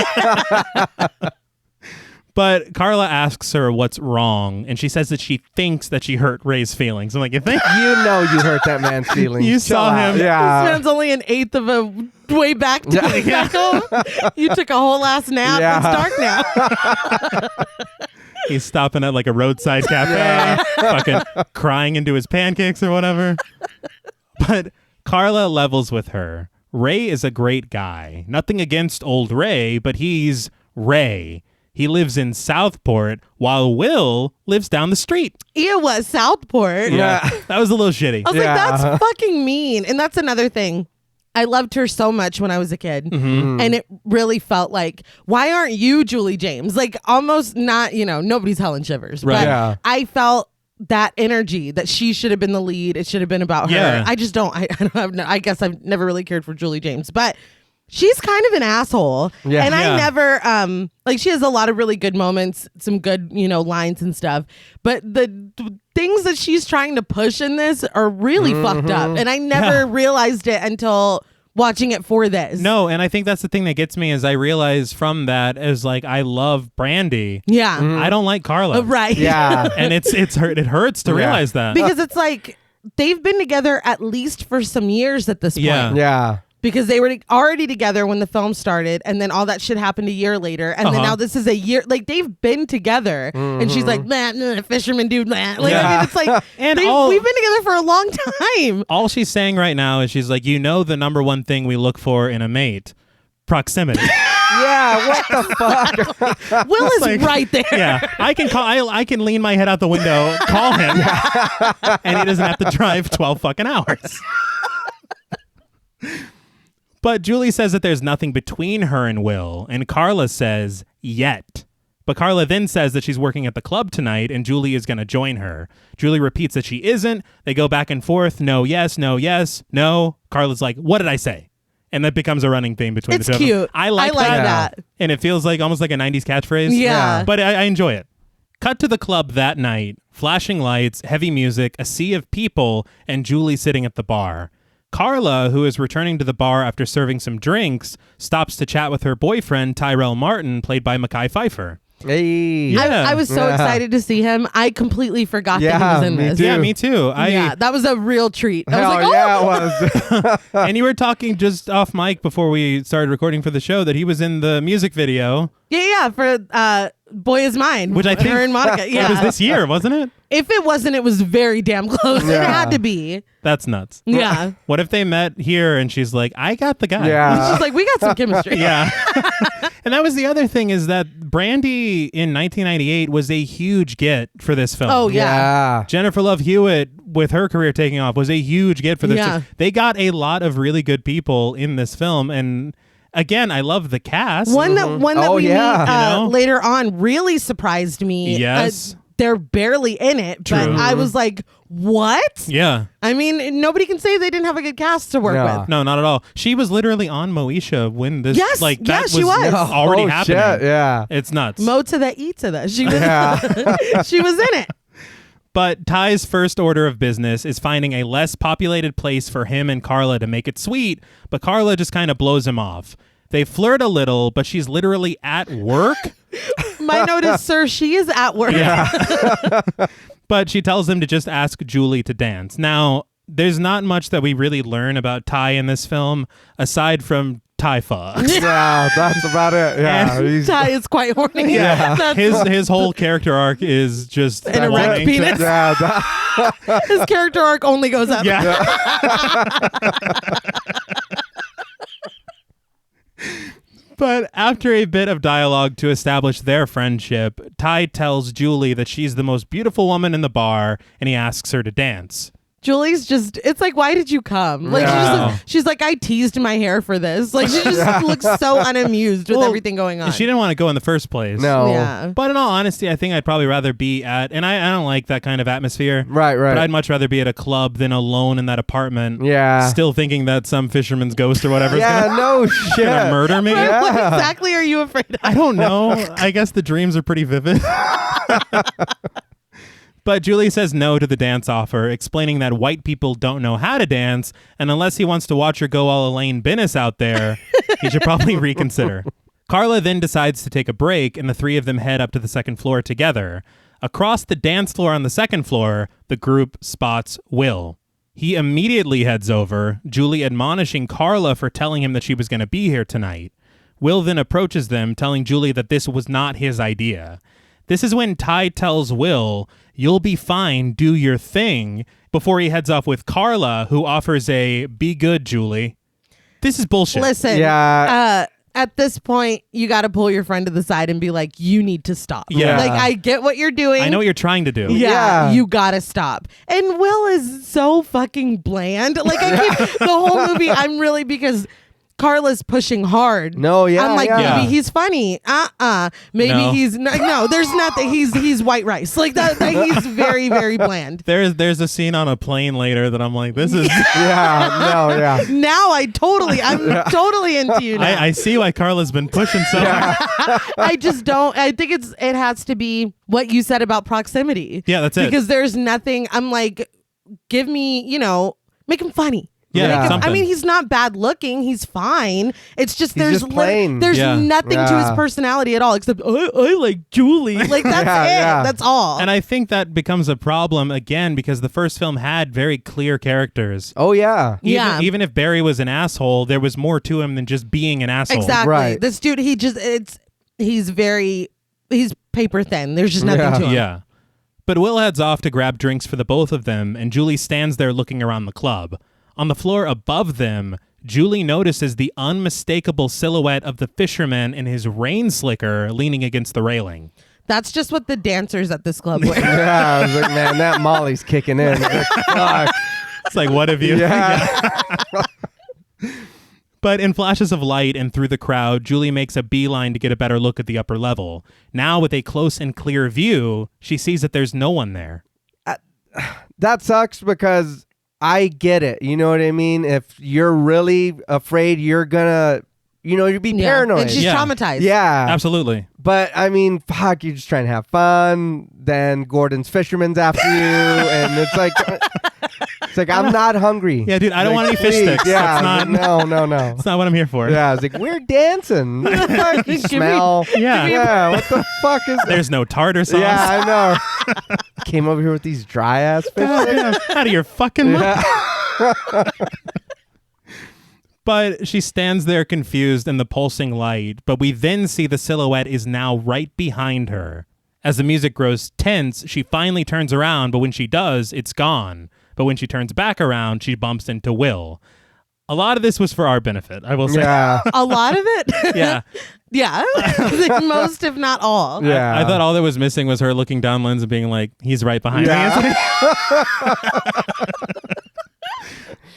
But Carla asks her what's wrong, and she says that she thinks that she hurt Ray's feelings. I'm like, you think? You know you hurt that man's feelings. You Chill saw out. him. This Yeah. man's only an eighth of a way back to getting back home. You took a whole ass nap. Yeah. It's dark now. He's stopping at like a roadside cafe, fucking crying into his pancakes or whatever. But Carla levels with her. Ray is a great guy. Nothing against old Ray, but he's Ray. He lives in Southport while Will lives down the street. It was Southport. Yeah. That was a little shitty. I was like, that's fucking mean. And that's another thing. I loved her so much when I was a kid. Mm-hmm. And it really felt like, why aren't you Julie James? Like almost not, nobody's Helen Shivers. Right. But Yeah. I felt that energy that she should have been the lead. It should have been about Yeah. her. I just don't. I guess I've never really cared for Julie James. But she's kind of an asshole. Yeah. And Yeah. I never, she has a lot of really good moments, some good, lines and stuff. But the things that she's trying to push in this are really fucked up. And I never realized it until watching it for this. No, and I think that's the thing that gets me is I realize from that is like I love Brandy. Yeah. I don't like Carla. Right. Yeah. And it hurts to realize that. Because it's like they've been together at least for some years at this point. Yeah. Yeah. Because they were already together when the film started, and then all that shit happened a year later, and then now this is a year. Like they've been together, and she's like, "Man, fisherman dude, man." Like I mean, it's like, And we've been together for a long time. all she's saying right now is she's like, the number one thing we look for in a mate, proximity. Yeah. What the fuck? Will is like- right there. Yeah, I can lean my head out the window, call him, and he doesn't have to drive 12 fucking hours. But Julie says that there's nothing between her and Will, and Carla says, yet. But Carla then says that she's working at the club tonight, and Julie is going to join her. Julie repeats that she isn't. They go back and forth. No, yes, no, yes, no. Carla's like, what did I say? And that becomes a running theme between It's the two of them. cute. I like that. that. And it feels like almost like a 90s catchphrase. Yeah. But I enjoy it. Cut to the club that night. Flashing lights, heavy music, a sea of people, and Julie sitting at the bar. Carla, who is returning to the bar after serving some drinks, stops to chat with her boyfriend, Tyrell Martin, played by Mekhi Phifer. Hey. Yeah. I was so excited to see him. I completely forgot that he was in me this. too. Yeah, me too. Yeah, that was a real treat. I Hell was like, yeah, oh. it was. And you were talking just off mic before we started recording for the show that he was in the music video. Yeah, for Boy Is Mine. Which I think- her and Monica. Yeah. It was this year, wasn't it? If it wasn't, it was very damn close. It Yeah. had to be. That's nuts. Yeah. What if they met here and she's like, I got the guy. Yeah. She's like, we got some chemistry. Yeah. And that was the other thing is that Brandy in 1998 was a huge get for this film. Oh, yeah. Yeah. Jennifer Love Hewitt, with her career taking off, was a huge get for this. Yeah. They got a lot of really good people in this film. And again, I love the cast. One that Oh, we yeah. meet You know? later on really surprised me. Yes. They're barely in it, but True. I was like, what? Yeah. I mean, nobody can say they didn't have a good cast to work No. with. No, not at all. She was literally on Moesha when this, Yes, like, that yes, she was. already Oh, happening. shit, yeah. It's nuts. Mo to the E to the. She was, Yeah. she was in it. But Ty's first order of business is finding a less populated place for him and Carla to make it sweet, but Carla just kind of blows him off. They flirt a little, but she's literally at work. My note is, sir, she is at work. But she tells him to just ask Julie to dance. Now, there's not much that we really learn about Ty in this film, aside from Ty fucks. Yeah, that's about it. Yeah. he's- Ty is quite horny. Yeah. That's His whole character arc is just An erect wanting to- penis. yeah, that- his character arc only goes up. Yeah. But after a bit of dialogue to establish their friendship, Ty tells Julie that she's the most beautiful woman in the bar, and he asks her to dance. Julie's just, it's like, why did you come? Like, Yeah. she's like, I teased my hair for this. Like, she just looks so unamused with Well, everything going on. She didn't want to go in the first place. No. Yeah. But in all honesty, I think I'd probably rather be at, and I don't like that kind of atmosphere. Right, right. But I'd much rather be at a club than alone in that apartment. Yeah. Still thinking that some fisherman's ghost or whatever is Yeah, gonna, no shit. gonna murder me. Yeah. What exactly are you afraid of? I don't know. I guess the dreams are pretty vivid. But Julie says no to the dance offer, explaining that white people don't know how to dance, and unless he wants to watch her go all Elaine Bennis out there, he should probably reconsider. Carla then decides to take a break, and the three of them head up to the second floor together. Across the dance floor on the second floor, the group spots Will. He immediately heads over, Julie admonishing Carla for telling him that she was going to be here tonight. Will then approaches them, telling Julie that this was not his idea. This is when Ty tells Will, "You'll be fine, do your thing," before he heads off with Carla, who offers a "be good, Julie." This is bullshit. Listen, at this point, you got to pull your friend to the side and be like, you need to stop. Yeah. Like, I get what you're doing. I know what you're trying to do. Yeah, you gotta stop. And Will is so fucking bland. Like, the whole movie, I'm really, because Carla's pushing hard. No, yeah, I'm like, yeah. maybe he's funny. Maybe No. he's no. There's nothing. He's white rice. Like that he's very, very bland. There's a scene on a plane later that I'm like, this is. Now I'm totally into you now. I see why Carla's been pushing so hard. I just don't. I think it has to be what you said about proximity. Yeah, that's it. Because there's nothing. I'm like, give me, make him funny. Yeah, something. I mean, he's not bad looking. He's fine. It's just He's just plain. there's Yeah. nothing to his personality at all except I like Julie. Like that's it. Yeah. That's all. And I think that becomes a problem again because the first film had very clear characters. Oh, yeah. Even if Barry was an asshole, there was more to him than just being an asshole. Exactly. Right. This dude, he's paper thin. There's just nothing to him. Yeah. But Will heads off to grab drinks for the both of them, and Julie stands there looking around the club. On the floor above them, Julie notices the unmistakable silhouette of the fisherman in his rain slicker leaning against the railing. That's just what the dancers at this club wear. Yeah, I was like, man, that Molly's kicking in. Like, fuck. It's like, what have you? Yeah. But in flashes of light and through the crowd, Julie makes a beeline to get a better look at the upper level. Now, with a close and clear view, she sees that there's no one there. That sucks because I get it. You know what I mean? If you're really afraid, you're gonna, you'd be paranoid. And she's Yeah. traumatized. Yeah. Absolutely. But I mean, fuck, you're just trying to have fun. Then Gordon's fisherman's after you. And it's like, I'm not hungry. Yeah, dude, I don't want any fish please. sticks. Yeah. That's not, No. that's not what I'm here for. Yeah. I was like, we're dancing. What the fuck? You Give me- smell. Yeah. Yeah. What the fuck is that? There's no tartar sauce. Yeah, I know. Came over here with these dry ass fish. Out of your fucking mind. Yeah. But she stands there confused in the pulsing light, but we then see the silhouette is now right behind her. As the music grows tense, she finally turns around, but when she does, it's gone. But when she turns back around, she bumps into Will. A lot of this was for our benefit, I will say. Yeah. A lot of it? Yeah. Yeah. Like most, if not all. Yeah. I thought all that was missing was her looking down Lens and being like, he's right behind me. Isn't he?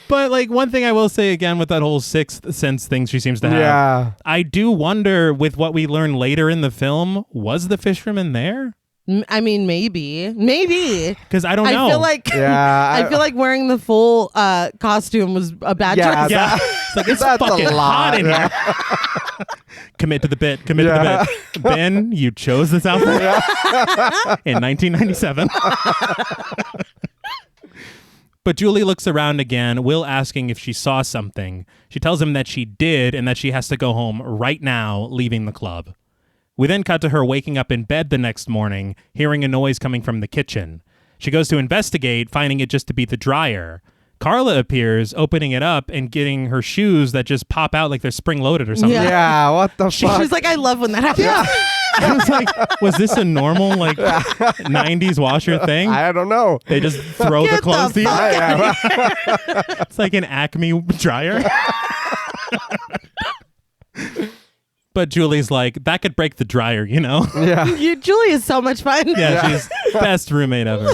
But like one thing I will say again with that whole sixth sense thing she seems to have, Yeah. I do wonder with what we learn later in the film, was the fisherman there? I mean, maybe. Because I don't know. I feel like Yeah, I feel like wearing the full costume was a bad Yeah, choice. Yeah. It's like, it's That's a fucking lot. hot in here. Commit to the bit. Commit to the bit. Ben, you chose this outfit in 1997. But Julie looks around again, Will asking if she saw something. She tells him that she did and that she has to go home right now, leaving the club. We then cut to her waking up in bed the next morning, hearing a noise coming from the kitchen. She goes to investigate, finding it just to be the dryer. Carla appears, opening it up and getting her shoes that just pop out like they're spring-loaded or something. Yeah. Yeah, what the fuck? She's like, I love when that happens. Yeah. I was like, was this a normal 90s washer thing? I don't know. They just throw the Get clothes the to you. fuck It's like an Acme dryer. But Julie's like, that could break the dryer, Yeah. Julie is so much fun. Yeah, she's best roommate ever.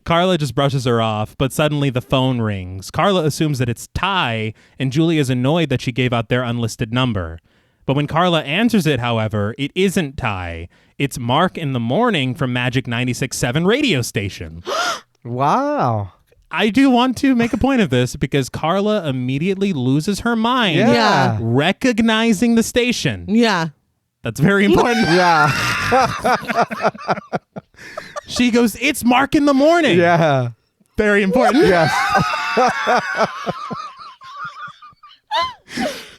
Carla just brushes her off, but suddenly the phone rings. Carla assumes that it's Ty, and Julie is annoyed that she gave out their unlisted number. But when Carla answers it, however, it isn't Ty. It's Mark in the Morning from Magic 96.7 radio station. Wow. I do want to make a point of this because Carla immediately loses her mind, Yeah. recognizing the station. Yeah. That's very important. Yeah. She goes, it's Mark in the Morning. Yeah. Very important. Yes.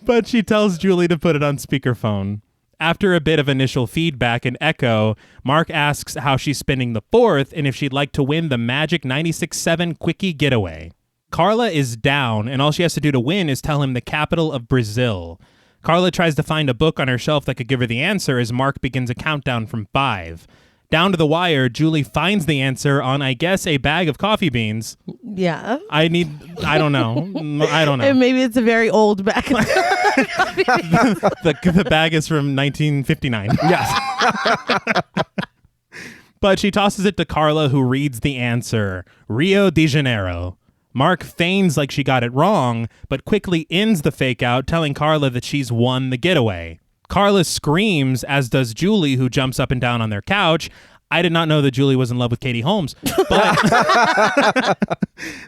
But she tells Julie to put it on speakerphone. After a bit of initial feedback and echo, Mark asks how she's spending the 4th and if she'd like to win the magic 96.7 quickie getaway. Carla is down, and all she has to do to win is tell him the capital of Brazil. Carla tries to find a book on her shelf that could give her the answer as Mark begins a countdown from 5. Down to the wire, Julie finds the answer on, I guess, a bag of coffee beans. Yeah. I don't know. And maybe it's a very old bag. The bag is from 1959. Yes. But she tosses it to Carla, who reads the answer. Rio de Janeiro. Mark feigns like she got it wrong, but quickly ends the fake out, telling Carla that she's won the getaway. Carla screams, as does Julie, who jumps up and down on their couch. I did not know that Julie was in love with Katie Holmes, but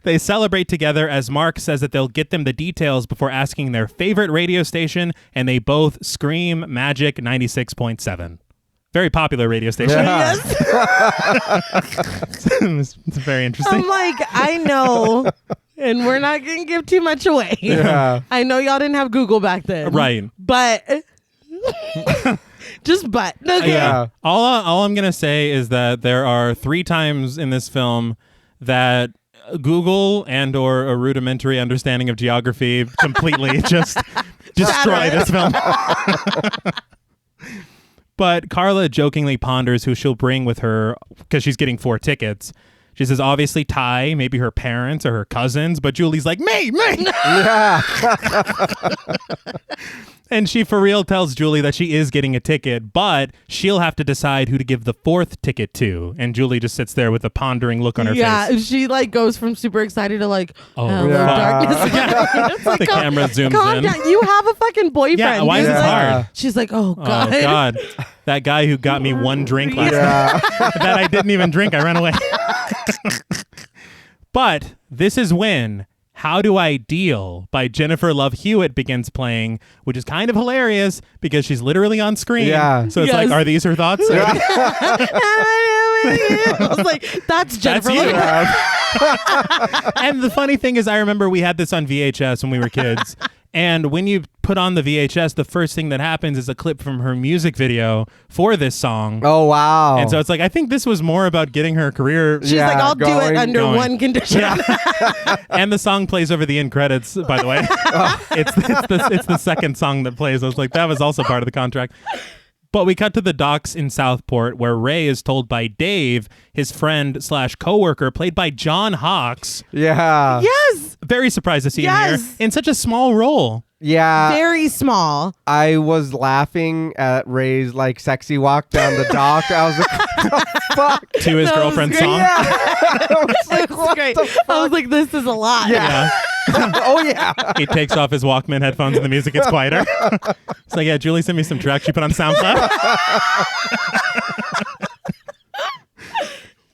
they celebrate together as Mark says that they'll get them the details before asking their favorite radio station, and they both scream Magic 96.7. Very popular radio station. Yeah. It's very interesting. I'm like, I know, and we're not going to give too much away. Yeah. I know y'all didn't have Google back then. Right. But... Just but. Okay. Yeah. All I'm going to say is that there are 3 times in this film that Google and or a rudimentary understanding of geography completely just destroy this film. But Carla jokingly ponders who she'll bring with her because she's getting 4 tickets. She says, obviously Ty, maybe her parents or her cousins, but Julie's like, me. Yeah. And she for real tells Julie that she is getting a ticket, but she'll have to decide who to give the 4th ticket to. And Julie just sits there with a pondering look on her face. Yeah, she like goes from super excited to like, hello, yeah. darkness. It's like, The camera zooms calm in. down. You have a fucking boyfriend. Yeah, why is He's this like- hard? She's like, oh God. Oh, God. That guy who got me 1 drink last Yeah. night that I didn't even drink. I ran away. But this is when How Do I Deal by Jennifer Love Hewitt begins playing, which is kind of hilarious because she's literally on screen. Yeah. So it's Yes. like, are these her thoughts? I was like, that's Jennifer you. Love. And the funny thing is, I remember we had this on VHS when we were kids. And when you put on the VHS, the first thing that happens is a clip from her music video for this song. Oh, wow. And so it's like, I think this was more about getting her career. She's Yeah, like, I'll do it under going. one condition. And the song plays over the end credits, by the way. It's the second song that plays. I was like, that was also part of the contract. But we cut to the docks in Southport where Ray is told by Dave, his friend / coworker, played by John Hawkes. Yeah. Yes. Very surprised to see him Yes. here in such a small role. Yeah. Very small. I was laughing at Ray's like sexy walk down the dock. I was like, what the fuck? To his That was girlfriend's great. song. Yeah. I was like, That's what great. the fuck? I was like, this is a lot. Yeah. Oh, yeah. He takes off his Walkman headphones and the music gets quieter. It's like, yeah, Julie sent me some tracks she put on SoundCloud.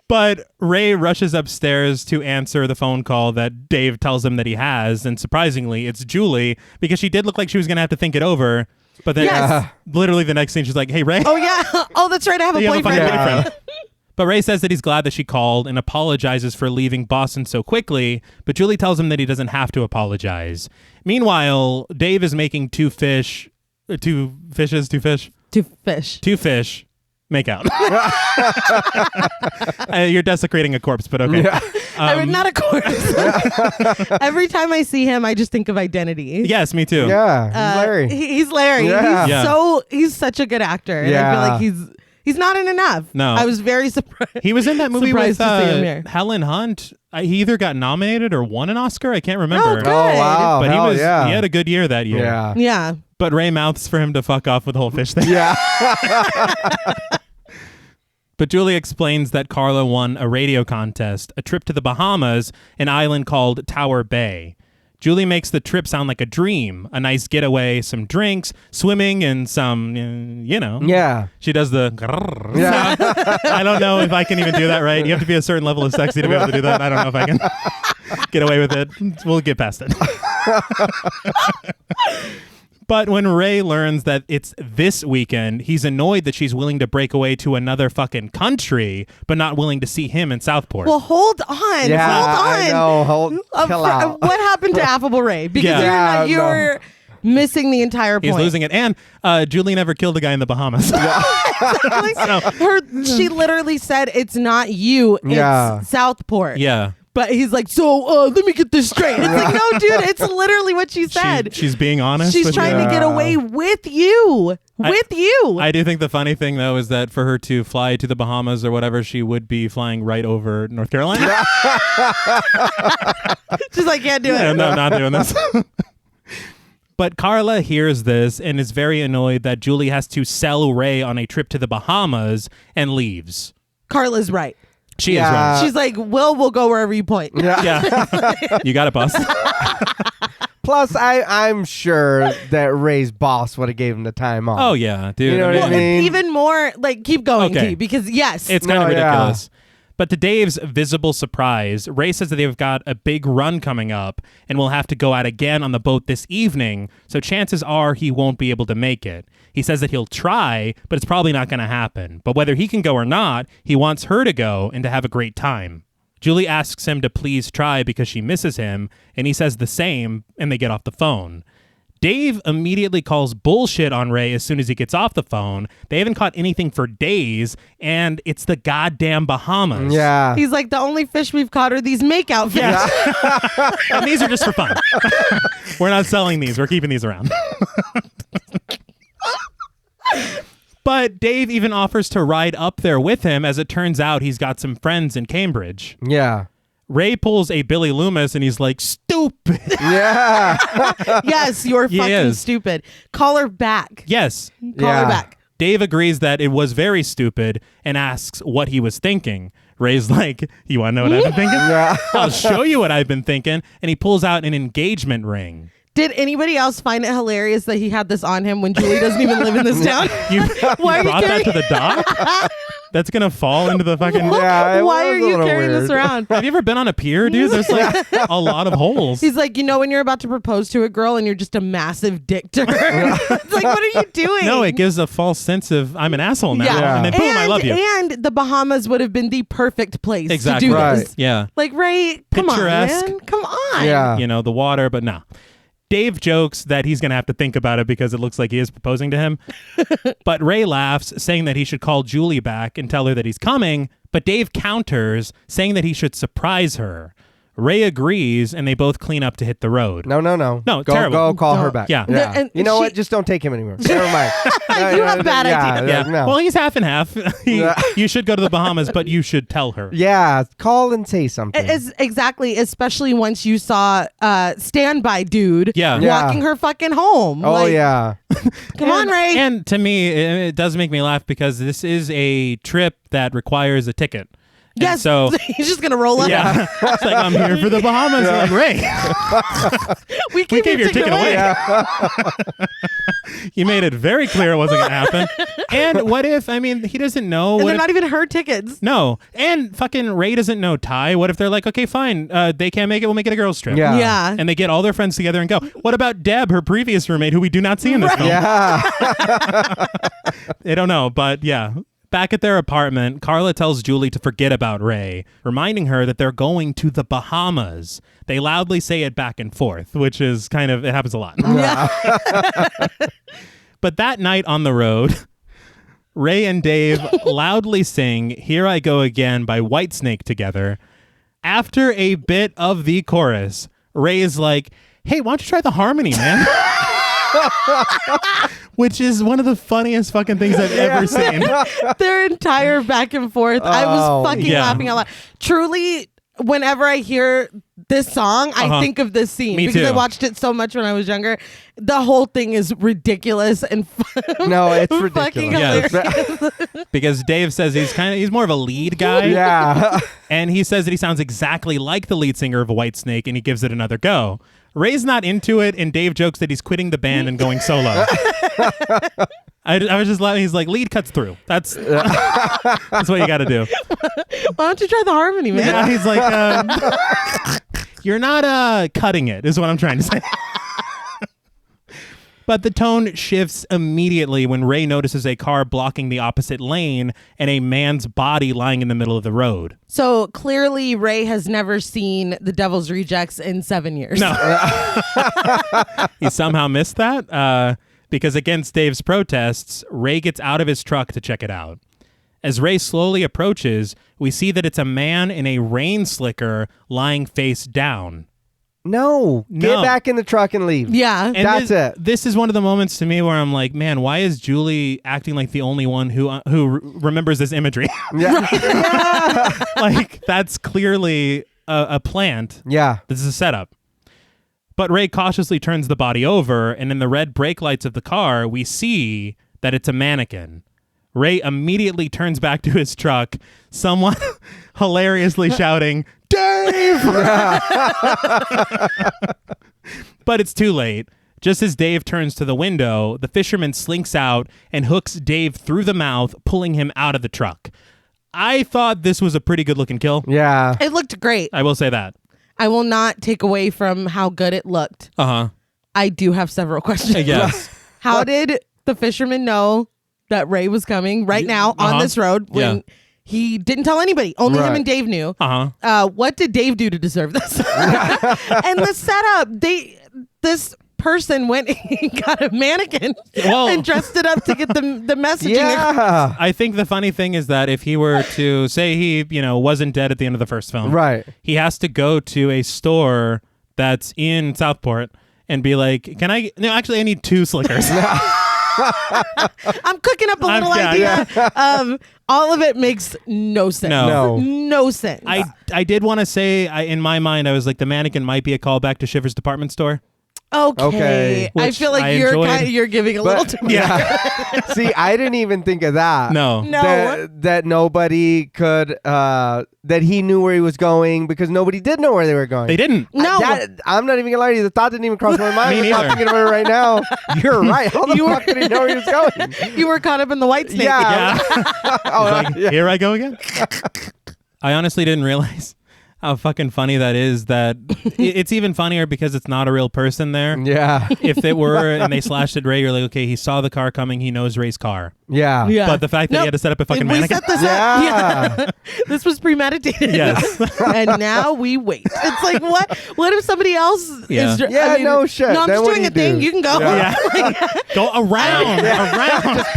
But Ray rushes upstairs to answer the phone call that Dave tells him that he has. And surprisingly, it's Julie because she did look like she was going to have to think it over. But then Yes. literally the next scene, she's like, hey, Ray. Oh, yeah. Oh, that's right. I have a You have a boyfriend. fucking Yeah. boyfriend. But Ray says that he's glad that she called and apologizes for leaving Boston so quickly, but Julie tells him that he doesn't have to apologize. Meanwhile, Dave is making two fish make out. You're desecrating a corpse, but okay. Yeah. I mean, not a corpse. Every time I see him, I just think of Identity. Yes, me too. Yeah. He's Larry. He's Larry. Yeah. Yeah. He's such a good actor. And I Yeah. feel like he's not in enough. No. I was very surprised. He was in that movie with Surprised to see him here. Helen Hunt. He either got nominated or won an Oscar. I can't remember. good. Oh, wow. But Hell he yeah. had a good year that year. Yeah. Yeah. But Ray mouths for him to fuck off with the whole fish thing. Yeah. But Julie explains that Carla won a radio contest, a trip to the Bahamas, an island called Tower Bay. Julie makes the trip sound like a dream, a nice getaway, some drinks, swimming, and some, Yeah. She does the Yeah. sound. I don't know if I can even do that right. You have to be a certain level of sexy to be able to do that. I don't know if I can get away with it. We'll get past it. But when Ray learns that it's this weekend, he's annoyed that she's willing to break away to another fucking country, but not willing to see him in Southport. Well, hold on. Yeah. Hold on. I know. Chill out. What happened to Affable Ray? Because Yeah. you're Missing the entire point. He's losing it. And Julie never killed a guy in the Bahamas. She literally said, it's not you, it's Southport. Yeah. But he's like, so let me get this straight. It's like, no, dude, it's literally what she said. She's being honest. She's trying to get away with you. I do think the funny thing, though, is that for her to fly to the Bahamas or whatever, she would be flying right over North Carolina. She's like, can't do it. No, not doing this. But Carla hears this and is very annoyed that Julie has to sell Ray on a trip to the Bahamas and leaves. Carla's right. She is right. She's like, we'll go wherever you point. Yeah. You got it, boss. Plus, I'm sure that Ray's boss would have gave him the time off. Oh, yeah, dude. You know what I mean? Even more, like, keep going, Okay. T, because yes. It's kind of ridiculous. But to Dave's visible surprise, Ray says that they've got a big run coming up and will have to go out again on the boat this evening, so chances are he won't be able to make it. He says that he'll try, but it's probably not going to happen. But whether he can go or not, he wants her to go and to have a great time. Julie asks him to please try because she misses him, and he says the same, and they get off the phone. Dave immediately calls bullshit on Ray as soon as he gets off the phone. They haven't caught anything for days, and it's the goddamn Bahamas. Yeah. He's like, the only fish we've caught are these makeout fish. Yeah. And these are just for fun. We're not selling these. We're keeping these around. But Dave even offers to ride up there with him. As it turns out, he's got some friends in Cambridge. Yeah. Ray pulls a Billy Loomis and he's like, stupid. Yeah. Yes, you're fucking stupid. Call her back. Yes. Call her back. Dave agrees that it was very stupid and asks what he was thinking. Ray's like, you want to know what I've been thinking? Yeah. I'll show you what I've been thinking. And he pulls out an engagement ring. Did anybody else find it hilarious that he had this on him when Julie doesn't even live in this town? You Why brought that to the dock? That's going to fall into the fucking... Yeah, why are you carrying this around? Have you ever been on a pier, dude? There's like a lot of holes. He's like, you know when you're about to propose to a girl and you're just a massive dick to her? It's like, what are you doing? No, it gives a false sense of I'm an asshole now. Yeah. And then boom, I love you. And the Bahamas would have been the perfect place Exactly. to do Right. this. Yeah. Like, Ray, come on, Picturesque. man. Come on. Yeah. You know, the water, but no. Dave jokes that he's going to have to think about it because it looks like he is proposing to him. But Ray laughs, saying that he should call Julie back and tell her that he's coming. But Dave counters, saying that he should surprise her. Ray agrees, and they both clean up to hit the road. No. No, Go terrible. call her back. Yeah. And you know she- what? Just don't take him anymore. Never mind. You have bad ideas. Yeah. No. Well, he's half and half. You should go to the Bahamas, but you should tell her. Yeah. Call and say something. Exactly, especially once you saw standby dude Yeah. walking her fucking home. Oh, Like, yeah. Come on, Ray. And to me, it does make me laugh because this is a trip that requires a ticket. And Yes, so he's just gonna roll up. yeah, it's like I'm here for the Bahamas. Like, Ray, we gave your ticket away. You made it very clear it wasn't going to happen. And what if, I mean, he doesn't know. And What they're if, not even her tickets. no. And fucking Ray doesn't know Ty. What if they're like, okay, fine. They can't make it. We'll make it a girls' trip. Yeah. Yeah. And they get all their friends together and go. What about Deb, her previous roommate, who we do not see in this film? Yeah. They don't know, but yeah. Back at their apartment, Carla tells Julie to forget about Ray, reminding her that they're going to the Bahamas. They loudly say it back and forth, which is kind of, it happens a lot. But that night on the road, Ray and Dave loudly sing Here I Go Again by Whitesnake together. After a bit of the chorus, Ray is like, hey, why don't you try the harmony, man? Which is one of the funniest fucking things I've ever seen. Their entire back and forth. I Oh, was fucking yeah. laughing out loud. Truly, whenever I hear this song, I think of this scene Me because I too. watched it so much when I was younger. The whole thing is ridiculous and No, it's fucking ridiculous. hilarious. Because Dave says he's more of a lead guy. Yeah. And he says that he sounds exactly like the lead singer of Whitesnake, and he gives it another go. Ray's not into it, and Dave jokes that he's quitting the band and going solo. I was just laughing. He's like, lead cuts through. That's what you got to do. Why don't you try the harmony, man? Yeah, he's like, you're not cutting it, is what I'm trying to say. But the tone shifts immediately when Ray notices a car blocking the opposite lane and a man's body lying in the middle of the road. So clearly Ray has never seen The Devil's Rejects in 7 years. No. He somehow missed that because against Dave's protests, Ray gets out of his truck to check it out. As Ray slowly approaches, we see that it's a man in a rain slicker lying face down. No. Get back in the truck and leave. Yeah. And That's it. This is one of the moments to me where I'm like, man, why is Julie acting like the only one who remembers this imagery? Yeah. Like, that's clearly a plant. Yeah. This is a setup. But Ray cautiously turns the body over, and in the red brake lights of the car, we see that it's a mannequin. Ray immediately turns back to his truck, someone hilariously shouting, Dave! But it's too late. Just as Dave turns to the window, the fisherman slinks out and hooks Dave through the mouth, pulling him out of the truck. I thought this was a pretty good-looking kill. Yeah. It looked great. I will say that. I will not take away from how good it looked. Uh-huh. I do have several questions. Yes. How did the fisherman know that Ray was coming right now on this road when he didn't tell anybody? Only him and Dave knew. Uh-huh. What did Dave do to deserve this? And the setup, this person went and got a mannequin and dressed it up to get the messaging. Yeah. I think the funny thing is that if he were to say he, wasn't dead at the end of the first film, Right. he has to go to a store that's in Southport and be like, I need 2 slickers. I'm cooking up a little idea. All of it makes no sense. No sense. I did want to say, in my mind, I was like, the mannequin might be a callback to Shiver's department store. Okay. I feel like you're giving a little too much. Yeah. See, I didn't even think of that. No. That nobody could, that he knew where he was going because nobody did know where they were going. They didn't. No. I'm not even going to lie to you. The thought didn't even cross my mind. Me I'm neither. thinking about it right now. You're right. How the fuck did he know where he was going? You were caught up in the white snake. Yeah. Here I go again. I honestly didn't realize how fucking funny that is. That it's even funnier because it's not a real person there. Yeah. If it were and they slashed at Ray, you're like, okay, he saw the car coming. He knows Ray's car. Yeah. But the fact that he had to set up a fucking mannequin. We set this up. Yeah. This was premeditated. Yes. And now we wait. It's like, what if somebody else is... no shit. No, I'm Then just what doing do a thing. do? You can go. Yeah. Go around. Just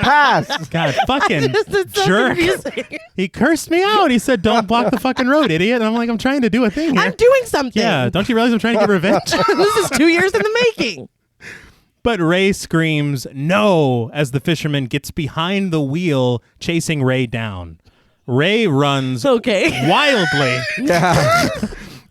pass. God, fucking It's so jerk. confusing. He cursed me out. He said, don't block the fucking road, idiot. And I'm like, I'm trying to do a thing here. I'm doing something. Yeah, don't you realize I'm trying to get revenge? This is 2 years in the making. But Ray screams no as the fisherman gets behind the wheel, chasing Ray down. Ray runs wildly Yeah.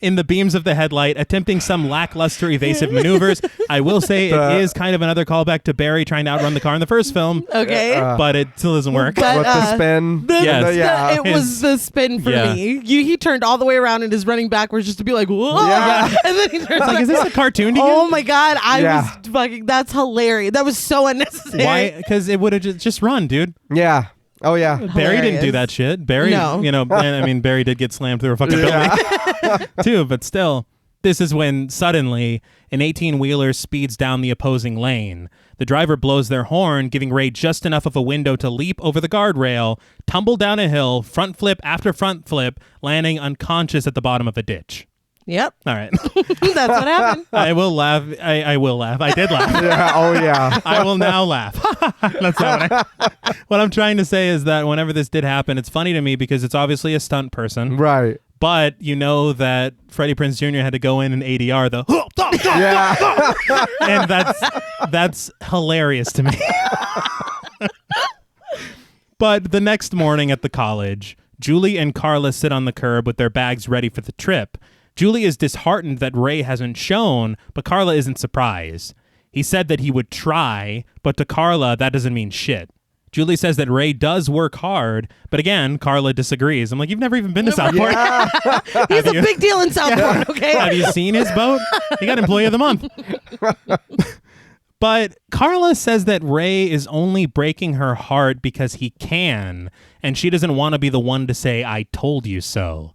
in the beams of the headlight, attempting some lackluster evasive maneuvers. I will say it is kind of another callback to Barry trying to outrun the car in the first film. Okay. But it still doesn't work. But, With the spin. Yes. It was the spin for me. He turned all the way around and is running backwards just to be like, whoa. Yeah. And then he turns Like, is this a cartoon to you? Oh my God. I was fucking, that's hilarious. That was so unnecessary. Why? Because it would have just run, dude. Yeah. Oh, yeah. Barry didn't do that shit. Barry, Barry did get slammed through a fucking building too, but still. This is when, suddenly, an 18-wheeler speeds down the opposing lane. The driver blows their horn, giving Ray just enough of a window to leap over the guardrail, tumble down a hill, front flip after front flip, landing unconscious at the bottom of a ditch. Yep. All right. That's what happened. I will laugh. I will laugh. I did laugh. Yeah. Oh, yeah. I will now laugh. That's not what I'm trying to say is that whenever this did happen, it's funny to me because it's obviously a stunt person. Right. But you know that Freddie Prinze Jr. had to go in and ADR the Yeah. and that's hilarious to me. But the next morning at the college, Julie and Carla sit on the curb with their bags ready for the trip. Julie is disheartened that Ray hasn't shown, but Carla isn't surprised. He said that he would try, but to Carla, that doesn't mean shit. Julie says that Ray does work hard, but again, Carla disagrees. I'm like, you've never even been to Southport. Yeah. He's a big deal in Southport, okay? Have you seen his boat? He got Employee of the Month. But Carla says that Ray is only breaking her heart because he can, and she doesn't want to be the one to say, I told you so.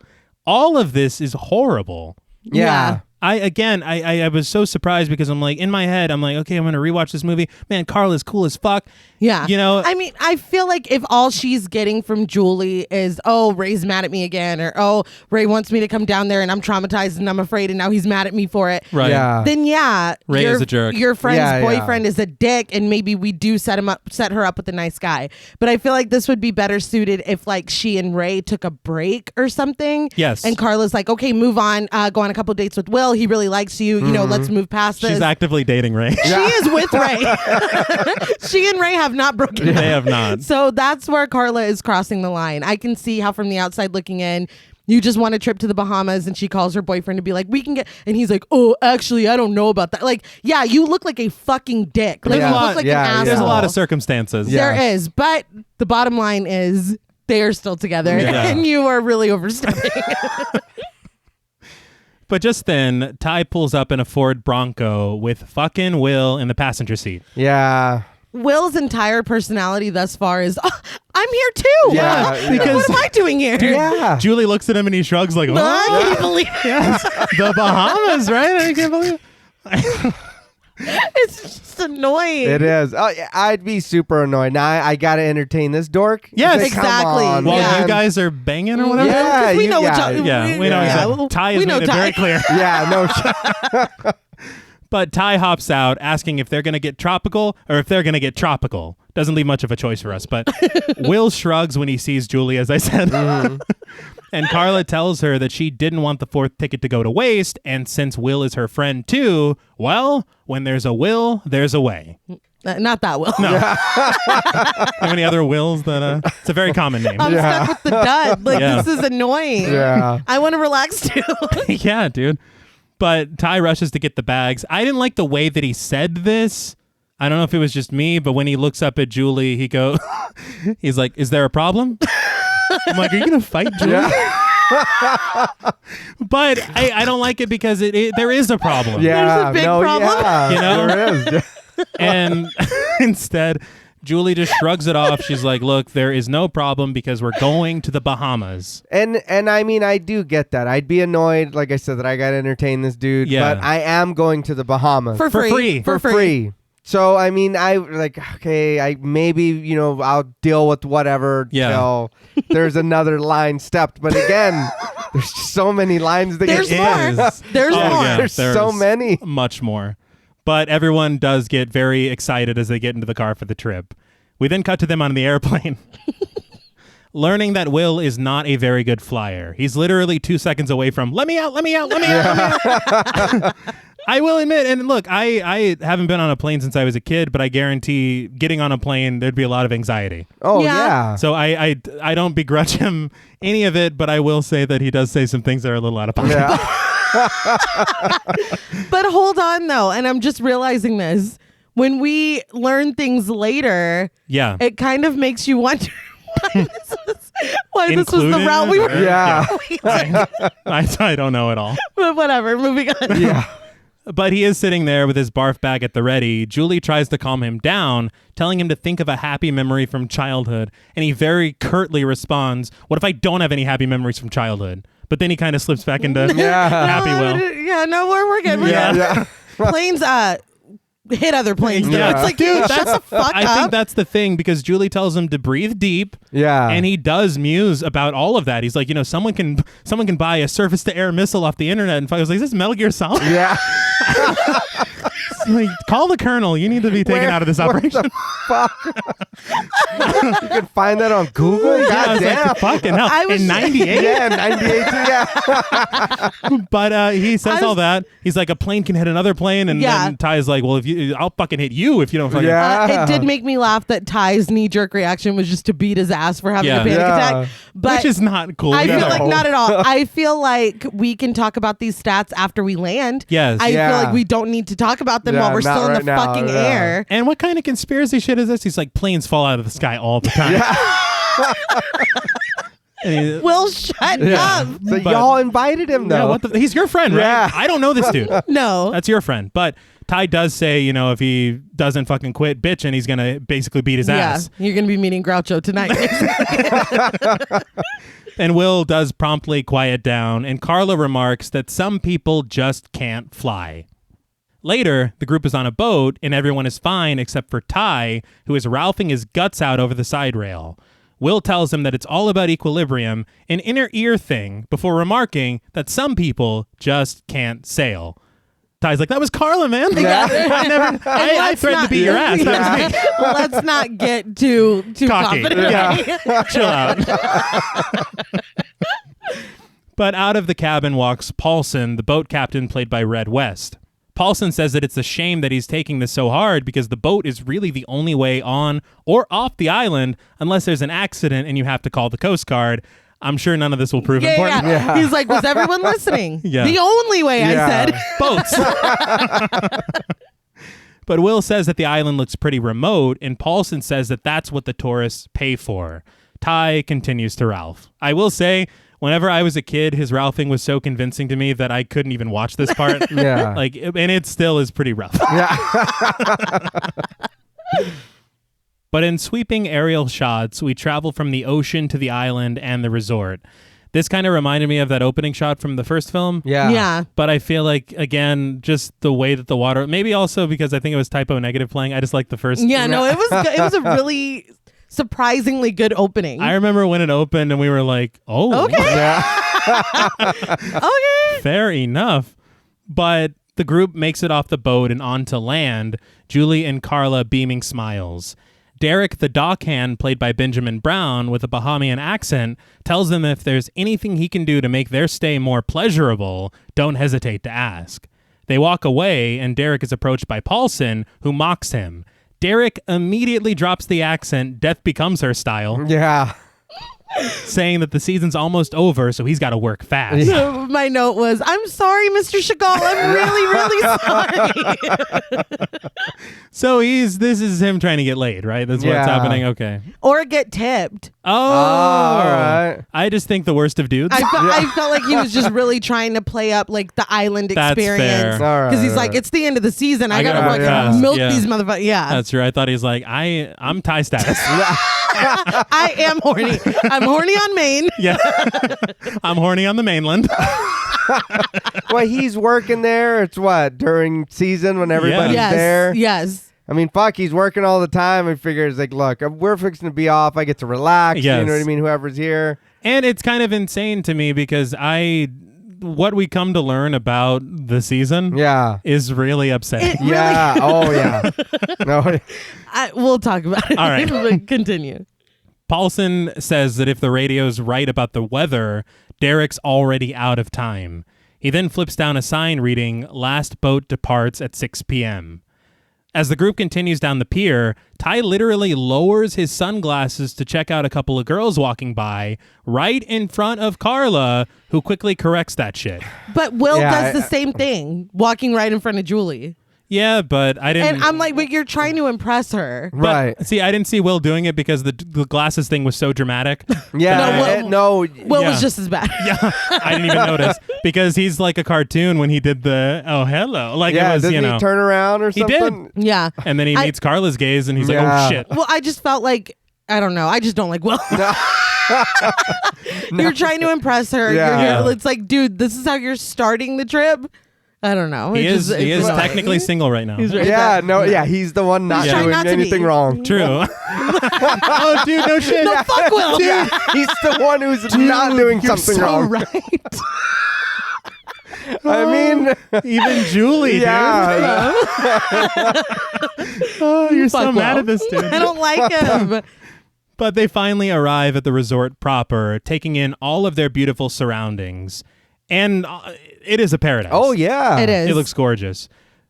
All of this is horrible. Yeah. I was so surprised because I'm like, in my head, I'm like, okay, I'm going to rewatch this movie. Man, Carla's cool as fuck. Yeah. You know? I mean, I feel like if all she's getting from Julie is, oh, Ray's mad at me again, or, oh, Ray wants me to come down there and I'm traumatized and I'm afraid and now he's mad at me for it. Right. Yeah. Then Ray is a jerk. Your friend's boyfriend is a dick and maybe we do set her up with a nice guy. But I feel like this would be better suited if like she and Ray took a break or something. Yes. And Carla's like, okay, move on, go on a couple dates with Will. He really likes you. You know, let's move past this. She's actively dating Ray. She is with Ray. She and Ray have not broken up. They have not. So that's where Carla is crossing the line. I can see how from the outside looking in, you just want a trip to the Bahamas and she calls her boyfriend to be like, we can get, and he's like, oh, actually, I don't know about that. Like, yeah, you look like a fucking dick. Like, you look like an asshole. There's a lot of circumstances. There is. But the bottom line is they are still together and you are really overstepping. But just then, Ty pulls up in a Ford Bronco with fucking Will in the passenger seat. Yeah. Will's entire personality thus far is, oh, I'm here too. Yeah, because what am I doing here? Yeah. Julie looks at him and he shrugs like, I can't believe it. Yes, the Bahamas, right? I can't believe it. It's just annoying. It is. Oh, yeah, I'd be super annoyed. Now I got to entertain this dork. Yes, It's like, come exactly. on, While man. you guys are banging or whatever. Yeah, we you know got what it. Yeah, we know exactly. Ty has made it very clear. Yeah, no. But Ty hops out asking if they're going to get tropical or if they're going to get tropical. Doesn't leave much of a choice for us. But Will shrugs when he sees Julie, as I said. And Carla tells her that she didn't want the fourth ticket to go to waste. And since Will is her friend too, well, when there's a will, there's a way. Not that Will. No. How many other Wills that it's a very common name. I'm stuck with the dud. Like, this is annoying. Yeah. I want to relax too. Yeah, dude. But Ty rushes to get the bags. I didn't like the way that he said this. I don't know if it was just me, but when he looks up at Julie, he's like, is there a problem? I'm like, are you going to fight Julie? Yeah. But I don't like it because there is a problem. Yeah. There's a big problem. Yeah, You know? there is. And instead, Julie just shrugs it off. She's like, look, there is no problem because we're going to the Bahamas. And I mean, I do get that. I'd be annoyed, like I said, that I got to entertain this dude. Yeah. But I am going to the Bahamas. For free. For free. So, I mean, I like, okay, I maybe, I'll deal with whatever till there's another line stepped. But again, there's so many lines that There's get more. stepped. There's more. Yeah, There's so many. Much more. But everyone does get very excited as they get into the car for the trip. We then cut to them on the airplane. Learning that Will is not a very good flyer. He's literally 2 seconds away from, let me out. I will admit, and look, I haven't been on a plane since I was a kid, but I guarantee getting on a plane, there'd be a lot of anxiety. Oh, Yeah. yeah. So I don't begrudge him any of it, but I will say that he does say some things that are a little out of pocket. Yeah. But hold on, though. And I'm just realizing this. When we learn things later, Yeah. it kind of makes you wonder why this was the Included route we were or- Yeah. I don't know at all. But whatever, moving on. Yeah. But he is sitting there with his barf bag at the ready. Julie tries to calm him down, telling him to think of a happy memory from childhood. And he very curtly responds, what if I don't have any happy memories from childhood? But then he kind of slips back into happy Will. Yeah, no, we're good. We're Yeah. good. Yeah. Planes hit other planes. Yeah. It's like, dude, shut the fuck I up. think that's the thing because Julie tells him to breathe deep. Yeah. And he does muse about all of that. He's like, someone can buy a surface-to-air missile off the internet. And I was like, is this Metal Gear Solid? Yeah. Like, call the colonel. You need to be taken out of this operation. What the fuck? You can find that on Google? Yeah, I God was damn. like, fucking hell. I was- In 98? Yeah, 98 too, yeah. But he says all that. He's like, a plane can hit another plane. And Yeah. then Ty's like, well, I'll fucking hit you if you don't fucking... Yeah. It did make me laugh that Ty's knee-jerk reaction was just to beat his ass for having Yeah. a panic Yeah. attack. But Which is not cool. I feel either. like not at all. I feel like we can talk about these stats after we land. Yes. I Yeah. feel like we don't need to talk about them Yeah, while we're not still in right the now, fucking yeah. air. And what kind of conspiracy shit is this? He's like, planes fall out of the sky all the time. And he- Will, shut up. So But- y'all invited him, though. yeah, he's your friend, right? Yeah. I don't know this dude. No. That's your friend. But Ty does say, if he doesn't fucking quit bitching, he's going to basically beat his ass. You're going to be meeting Groucho tonight. And Will does promptly quiet down, and Carla remarks that some people just can't fly. Later, the group is on a boat, and everyone is fine except for Ty, who is ralphing his guts out over the side rail. Will tells him that it's all about equilibrium, an inner ear thing, before remarking that some people just can't sail. Ty's like, that was Carla, man. Yeah. I threatened to beat your ass. That was me. Let's not get too Cocky. confident. Yeah. Chill out. But out of the cabin walks Paulson, the boat captain played by Red West. Paulson says that it's a shame that he's taking this so hard because the boat is really the only way on or off the island unless there's an accident and you have to call the Coast Guard. I'm sure none of this will prove important. Yeah. He's like, was everyone listening? Yeah. The only way, I said. Boats. But Will says that the island looks pretty remote, and Paulson says that that's what the tourists pay for. Ty continues to Ralph. I will say, whenever I was a kid, his Ralphing was so convincing to me that I couldn't even watch this part. Yeah. And it still is pretty rough. Yeah. But in sweeping aerial shots, we travel from the ocean to the island and the resort. This kind of reminded me of that opening shot from the first film. Yeah. Yeah. But I feel like, again, just the way that the water, maybe also because I think it was Typo Negative playing. I just like the first. Yeah, no, it was a really surprisingly good opening. I remember when it opened and we were like, oh, Okay. Yeah. Okay. fair enough. But the group makes it off the boat and onto land, Julie and Carla beaming smiles. Derek, the dockhand, played by Benjamin Brown, with a Bahamian accent, tells them if there's anything he can do to make their stay more pleasurable, don't hesitate to ask. They walk away, and Derek is approached by Paulson, who mocks him. Derek immediately drops the accent, Death Becomes Her style, Yeah. saying that the season's almost over, so he's got to work fast. So my note was, I'm sorry, Mr. Chagall. I'm really, really sorry. So this is him trying to get laid, right? That's what's Yeah. happening? Okay. Or get tipped. Oh, all right. I just think the worst of dudes. I felt like he was just really trying to play up like the island That's experience. fair. All right. Because he's like, it's the end of the season. I gotta gotta like fast. milk Yeah. these motherfuckers. Yeah. That's true. I thought he's like, I'm Thai status. I am horny. I'm horny on Maine. Yeah. I'm horny on the mainland. Well, he's working there. It's what, during season when everybody's Yes. there? Yes. I mean, fuck, he's working all the time and figures like, look, we're fixing to be off. I get to relax. Yes. You know what I mean? Whoever's here. And it's kind of insane to me because what we come to learn about the season Yeah. is really upsetting. It really- Yeah. Oh, yeah. No. We'll talk about it. All right. But continue. Paulson says that if the radio's right about the weather, Derek's already out of time. He then flips down a sign reading, Last boat departs at 6 p.m. As the group continues down the pier, Ty literally lowers his sunglasses to check out a couple of girls walking by right in front of Carla, who quickly corrects that shit. But Will Yeah, does the same thing, walking right in front of Julie. Yeah, but I didn't... And I'm like, but you're trying to impress her. but, Right. See, I didn't see Will doing it because the glasses thing was so dramatic. Yeah. No, No. Will Yeah. was just as bad. Yeah, I didn't even notice because he's like a cartoon when he did the hello, like Yeah. it was, Doesn't he turn around or He did. something? Yeah. and then he meets Carla's gaze and he's like, Yeah. oh shit. Well, I just felt like, I don't know. I just don't like Will. You're trying to impress her. Yeah. It's like, dude, this is how you're starting the trip. I don't know. He is it's technically single right now. He's right Yeah. back. No. Yeah. He's the one not He's trying doing not to be. anything wrong. True. Oh, dude, no shit. No, fuck Will. Yeah. He's the one who's not doing You're something so wrong. right. I mean, Even Julie, yeah. dude. Oh, you're so Fuck mad Will. at this dude. I don't like him. But they finally arrive at the resort proper, taking in all of their beautiful surroundings. And it is a paradise. Oh, yeah. It is. It looks gorgeous.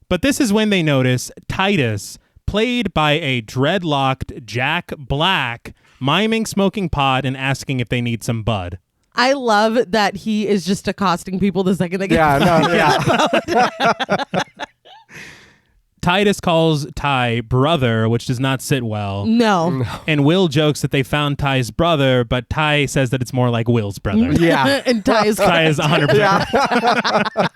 But this is when they notice Titus, played by a dreadlocked Jack Black, miming smoking pot and asking if they need some bud. I love that he is just accosting people the second they get Yeah. No. Yeah. Titus calls Ty brother, which does not sit well. No. And Will jokes that they found Ty's brother, but Ty says that it's more like Will's brother. Yeah. And Ty is Ty is 100%.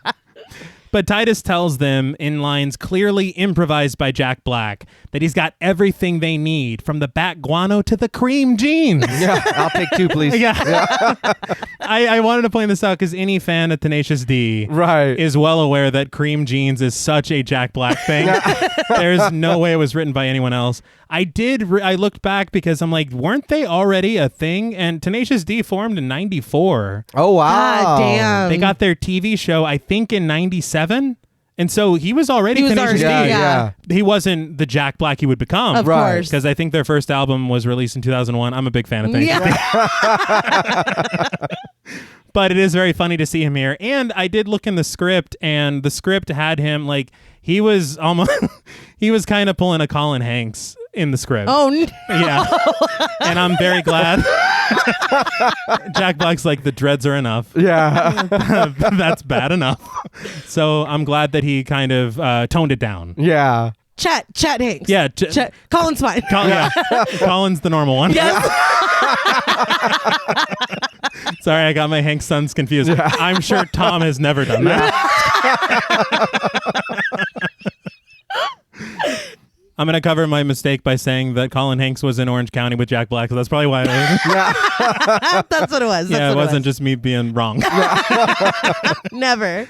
But Titus tells them in lines clearly improvised by Jack Black that he's got everything they need, from the bat guano to the cream jeans. Yeah, I'll take 2, please. Yeah. I wanted to point this out because any fan of Tenacious D Right. is well aware that cream jeans is such a Jack Black thing. There's no way it was written by anyone else. I looked back because I'm like, weren't they already a thing? And Tenacious D formed in 94. Oh, wow. God damn. They got their TV show, I think, in 97. And so he was already Tenacious D. Yeah. He wasn't the Jack Black he would become. Of Right. course. Because I think their first album was released in 2001. I'm a big fan of Tenacious D. Yeah. But it is very funny to see him here. And I did look in the script, and the script had him like, he was almost, he was kind of pulling a Colin Hanks in the script. Oh, no. Yeah. And I'm very glad. Jack Black's like, the dreads are enough. Yeah. That's bad enough. So I'm glad that he kind of toned it down. Yeah. Chet Hanks. Yeah. Chet. Colin's fine. Colin's the normal one. Yes. Sorry, I got my Hank sons confused. Yeah. I'm sure Tom has never done that. I'm going to cover my mistake by saying that Colin Hanks was in Orange County with Jack Black, so that's probably why. That's what it was. It wasn't just me being wrong. Never.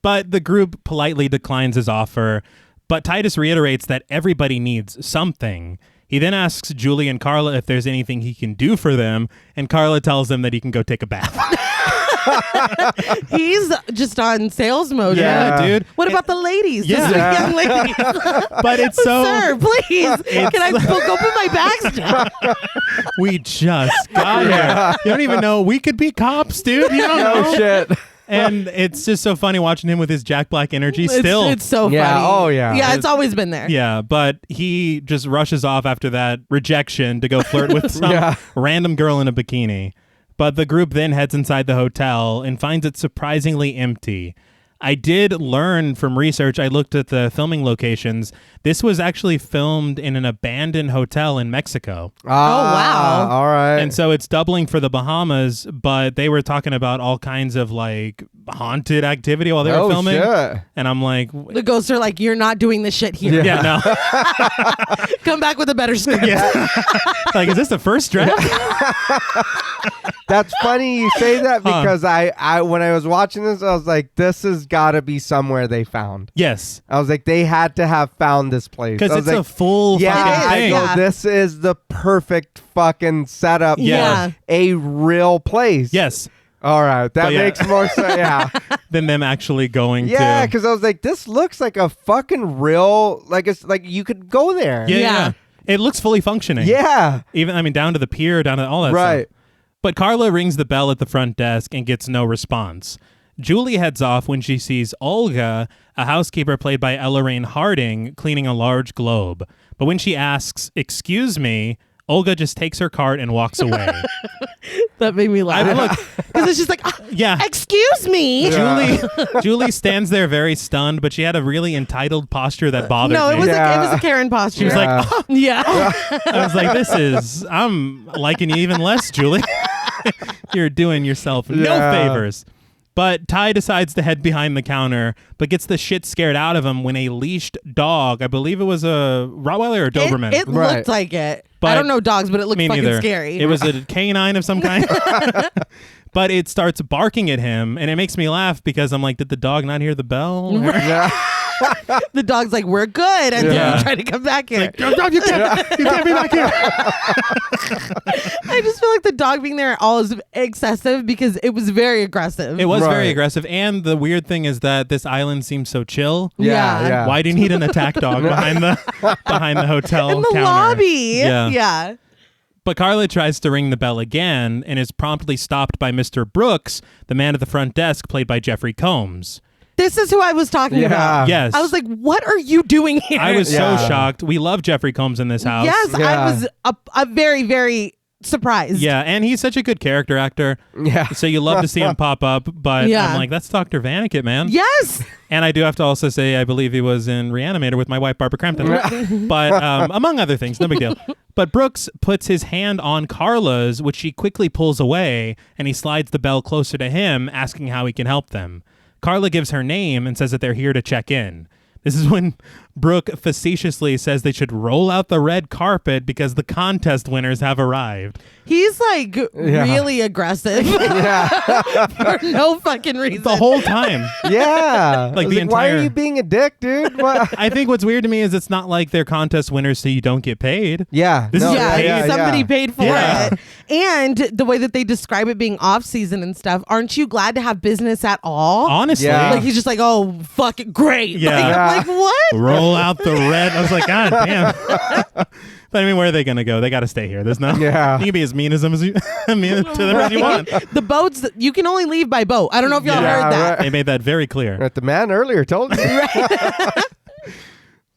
But the group politely declines his offer, but Titus reiterates that everybody needs something. He then asks Julie and Carla if there's anything he can do for them, and Carla tells him that he can go take a bath. He's just on sales mode. Yeah, man. dude. What about the ladies? Yeah. The sweet young ladies. But it's so... Sir, please. Can I go put my bags down? We just got here. You don't even know. We could be cops, dude. You don't know. Oh, shit. And it's just so funny watching him with his Jack Black energy still. It's so funny. Yeah, oh, yeah. Yeah, it's always been there. Yeah, but he just rushes off after that rejection to go flirt with some random girl in a bikini. But the group then heads inside the hotel and finds it surprisingly empty. I did learn from research, I looked at the filming locations. This was actually filmed in an abandoned hotel in Mexico. wow. All right. And so it's doubling for the Bahamas, but they were talking about all kinds of like haunted activity while they were filming. Shit. And I'm like, The ghosts are like, you're not doing this shit here. yeah, no. Come back with a better script. Yeah. Like, is this the first draft? That's funny you say that because I when I was watching this, I was like, this has got to be somewhere they found. Yes. I was like, they had to have found this place. Because it's like, a full fucking I thing. go, Yeah. this is the perfect fucking setup Yeah. for a real place. Yes. All right. That But yeah. makes more sense. Yeah. Than them actually going Yeah, to. because I was like, this looks like a fucking real, like it's like you could go there. Yeah, Yeah. yeah. It looks fully functioning. Yeah. Even, I mean, down to the pier, down to all that Right. stuff. But Carla rings the bell at the front desk and gets no response. Julie heads off when she sees Olga, a housekeeper played by Ella Rain Harding, cleaning a large globe. But when she asks, "Excuse me," Olga just takes her cart and walks away. That made me laugh. Because it's just like, Yeah. excuse me. Julie stands there very stunned, but she had a really entitled posture that bothered No, me. it was Yeah. a Karen posture. She was like, "Oh." yeah. I was like, I'm liking you even less, Julie. You're doing yourself no Yeah. favors. But Ty decides to head behind the counter, but gets the shit scared out of him when a leashed dog, I believe it was a Rottweiler or Doberman. It Right. looked like it. But- I don't know dogs, but it looked Me fucking neither. scary. It was a canine of some kind. But it starts barking at him, and it makes me laugh because I'm like, did the dog not hear the bell? Yeah. The dog's like, we're good until Yeah. you try to come back here. You can't be back here. I just feel like the dog being there all is excessive because it was very aggressive. It was very Right. aggressive, and the weird thing is that this island seems so chill. Yeah. Yeah. Why do you need an attack dog behind the hotel in the counter? lobby. Yeah. Yeah. But Carla tries to ring the bell again and is promptly stopped by Mr. Brooks, the man at the front desk, played by Jeffrey Combs. This is who I was talking Yeah. about. Yes. I was like, what are you doing here? I was Yeah. so shocked. We love Jeffrey Combs in this house. Yes, Yeah. I was a very, very surprised. Yeah, and he's such a good character actor. Yeah. So you love to see him pop up, but Yeah. I'm like, that's Dr. Vaniket, man. Yes. And I do have to also say, I believe he was in Reanimator with my wife, Barbara Crampton. But among other things, no big deal. But Brooks puts his hand on Carla's, which she quickly pulls away, and he slides the bell closer to him, asking how he can help them. Carla gives her name and says that they're here to check in. This is when Brooke facetiously says they should roll out the red carpet because the contest winners have arrived. He's like really aggressive for no fucking reason. The whole time. Yeah. Like the why entire... are you being a dick, dude? What? I think what's weird to me is it's not like they're contest winners so you don't get paid. Yeah. This is somebody paid for Yeah. it. And the way that they describe it being off season and stuff, aren't you glad to have business at all? Honestly. Yeah. Like he's just like, oh, fuck it, great. Yeah. Like, I'm like, what? Roll out the red. I was like, God damn. But I mean, where are they going to go? They got to stay here. There's no... Yeah. You can be as mean as them as you, mean to them as you want. The boats, you can only leave by boat. I don't know if y'all heard that. They made that very clear. The man earlier told you.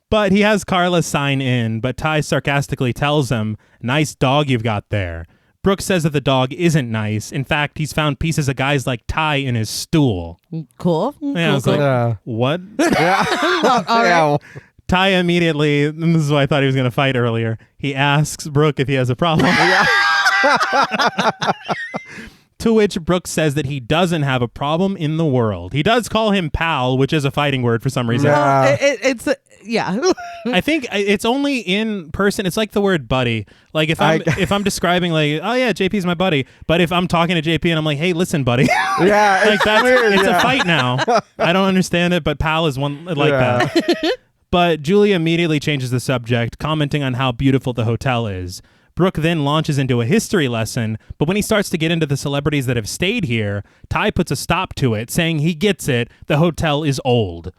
But he has Carla sign in, but Ty sarcastically tells him, nice dog you've got there. Brooke says that the dog isn't nice. In fact, he's found pieces of guys like Ty in his stool. Cool. Yeah, I was like, what? Yeah. Ty immediately, and this is why I thought he was going to fight earlier, he asks Brooke if he has a problem. To which Brooke says that he doesn't have a problem in the world. He does call him pal, which is a fighting word for some reason. Yeah. It's I think it's only in person. It's like the word buddy. Like if I'm describing like, oh yeah, JP's my buddy. But if I'm talking to JP and I'm like, hey, listen, buddy. Yeah. Like that's weird. it's a fight now. I don't understand it, but pal is one like that. But Julia immediately changes the subject, commenting on how beautiful the hotel is. Brooke then launches into a history lesson, but when he starts to get into the celebrities that have stayed here, Ty puts a stop to it, saying he gets it, the hotel is old.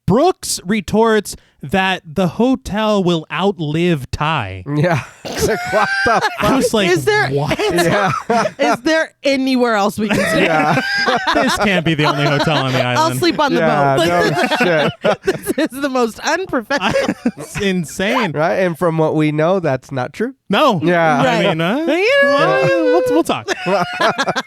Brooks retorts that the hotel will outlive Ty. Yeah. Like, what the fuck? I was like, is there what? is there anywhere else we can stay? Yeah. This can't be the only hotel on the island. I'll sleep on the Yeah, boat. no shit. This is the most unprofessional. It's insane. Right? And from what we know, that's not true. No. Yeah. I mean, well, we'll talk.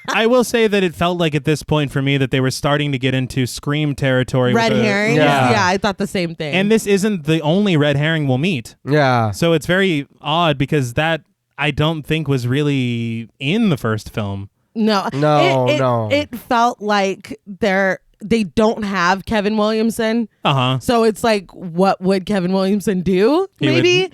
I will say that it felt like at this point for me that they were starting to get into Scream territory. Red with herrings? Yeah. Yeah, I thought the same thing. And this isn't the only red herring we'll meet. Yeah. So it's very odd because that I don't think was really in the first film. No. It felt like they don't have Kevin Williamson. Uh-huh. So it's like, what would Kevin Williamson do? Maybe.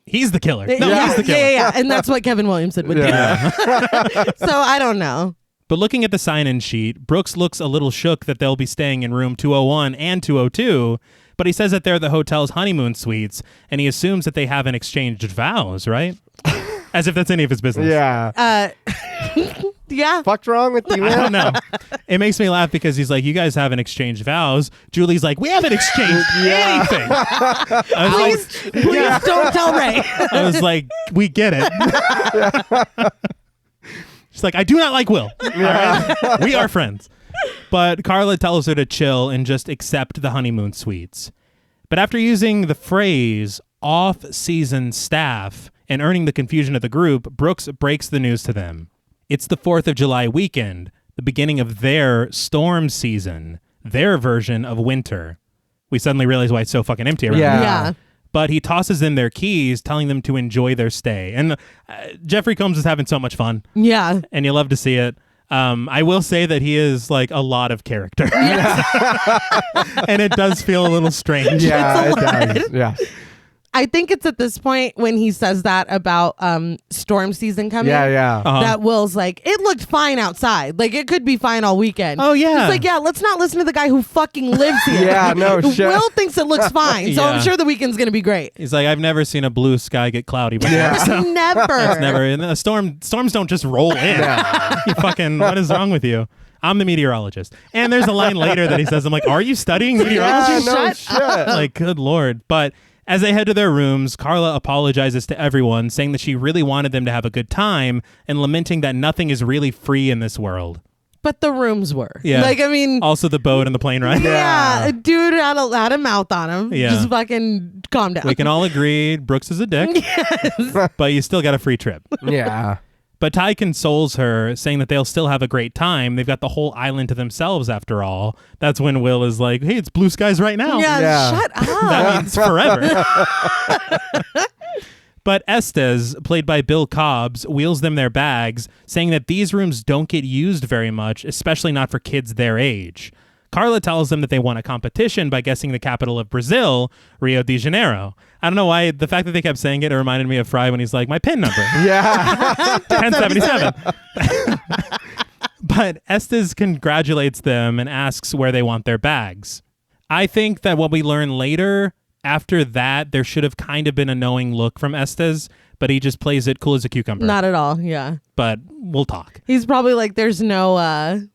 He's the killer. No, yeah, he's the killer. Yeah. And that's what Kevin Williamson would do. So I don't know. But looking at the sign-in sheet, Brooks looks a little shook that they'll be staying in room 201 and 202, but he says that they're the hotel's honeymoon suites, and he assumes that they haven't exchanged vows, right? As if that's any of his business. Yeah. Yeah. Fuck's wrong with you, I man? don't know. It makes me laugh because he's like, you guys haven't exchanged vows. Julie's like, we haven't exchanged anything. Please don't tell Ray. I was like, we get it. She's like, I do not like Will. All right? We are friends. But Carla tells her to chill and just accept the honeymoon suites. But after using the phrase off-season staff and earning the confusion of the group, Brooks breaks the news to them. It's the 4th of July weekend, the beginning of their storm season, their version of winter. We suddenly realize why it's so fucking empty around here. Yeah. But he tosses them their keys, telling them to enjoy their stay. And Jeffrey Combs is having so much fun. Yeah. And you love to see it. I will say that he is like a lot of character. And it does feel a little strange. Yeah, it does. Yeah. I think it's at this point when he says that about storm season coming. Yeah. Uh-huh. That Will's like, it looked fine outside. Like, it could be fine all weekend. Oh, yeah. It's like, yeah, let's not listen to the guy who fucking lives here. Yeah, no shit. Will thinks it looks fine, so Yeah. I'm sure the weekend's going to be great. He's like, I've never seen a blue sky get cloudy before. Yeah. So Never. it's never. And a storms don't just roll in. You fucking, what is wrong with you? I'm the meteorologist. And there's a line later that he says, I'm like, are you studying meteorology? Yeah, no Shut shit. Like, good Lord. But as they head to their rooms, Carla apologizes to everyone, saying that she really wanted them to have a good time and lamenting that nothing is really free in this world. But the rooms were. Yeah. Like, I mean. Also the boat and the plane ride. Yeah. Dude had a mouth on him. Yeah. Just fucking calm down. We can all agree Brooks is a dick. But you still got a free trip. Yeah. But Ty consoles her, saying that they'll still have a great time. They've got the whole island to themselves after all. That's when Will is like, hey, it's blue skies right now. Yeah, shut up. That means forever. But Estes, played by Bill Cobbs, wheels them their bags, saying that these rooms don't get used very much, especially not for kids their age. Carla tells them that they won a competition by guessing the capital of Brazil, Rio de Janeiro. I don't know why. The fact that they kept saying it reminded me of Fry when he's like, my PIN number. Yeah. 1077. But Estes congratulates them and asks where they want their bags. I think that what we learn later, after that, there should have kind of been a knowing look from Estes, but he just plays it cool as a cucumber. Not at all. Yeah. But we'll talk. He's probably like, there's no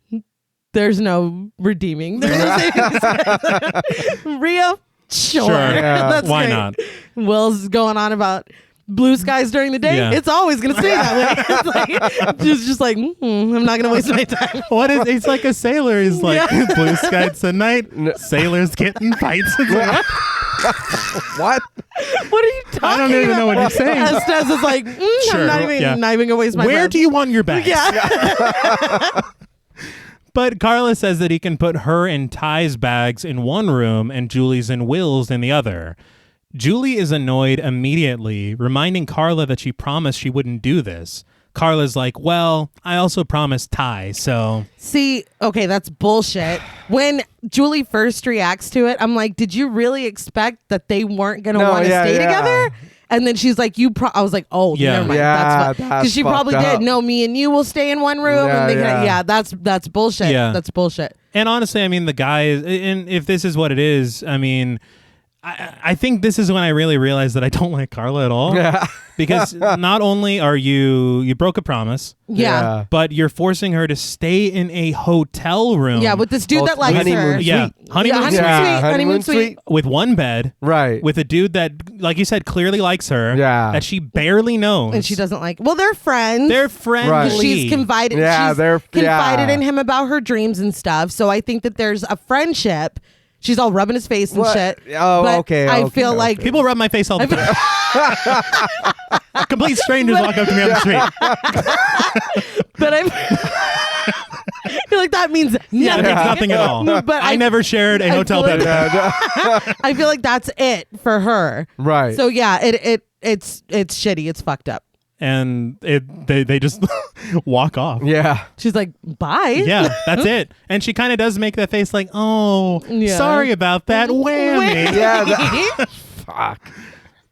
redeeming. There's no Rio. Sure. Yeah. That's Why great. not? Will's going on about blue skies during the day. Yeah. It's always going to stay that way. It's like, just like, I'm not going to waste my time. What is? He's like a sailor. He's like blue skies at night. Sailors getting fights. It's like, What? What are you talking about? I don't even know what you're saying. Estes is like, Sure, I'm not even going to waste my Where breath. do you want your bags? Yeah. But Carla says that he can put her and Ty's bags in one room and Julie's and Will's in the other. Julie is annoyed immediately, reminding Carla that she promised she wouldn't do this. Carla's like, well, I also promised Ty, so... See, okay, that's bullshit. When Julie first reacts to it, I'm like, did you really expect that they weren't going to want to stay together? And then she's like, I was like, oh, never mind. That's fine. Because she probably did. No, me and you will stay in one room. That's bullshit. Yeah. That's bullshit. And honestly, I mean, the guy is... And if this is what it is, I mean... I think this is when I really realized that I don't like Carla at all. Yeah. Because not only are you broke a promise, Yeah. but you're forcing her to stay in a hotel room. Yeah, with this dude that likes her. Yeah. Honeymoon suite. With one bed. Right. With a dude that, like you said, clearly likes her. Yeah. That she barely knows. And she doesn't like. Well, they're friends. They're friendly. Right. She's confided. Yeah, she's they're confided in him about her dreams and stuff. So I think that there's a friendship. She's all rubbing his face and shit. Oh, but okay. I feel like people rub my face all the time. Complete strangers walk up to me on the street. But I feel like that means nothing. Yeah, it means nothing at all. But I never shared a hotel bed. I feel like that's it for her. Right. So yeah, it's shitty. It's fucked up. And they just walk off. Yeah. She's like, bye. Yeah, that's it. And she kind of does make that face like, oh, Yeah. sorry about that. Whammy. Yeah. Fuck.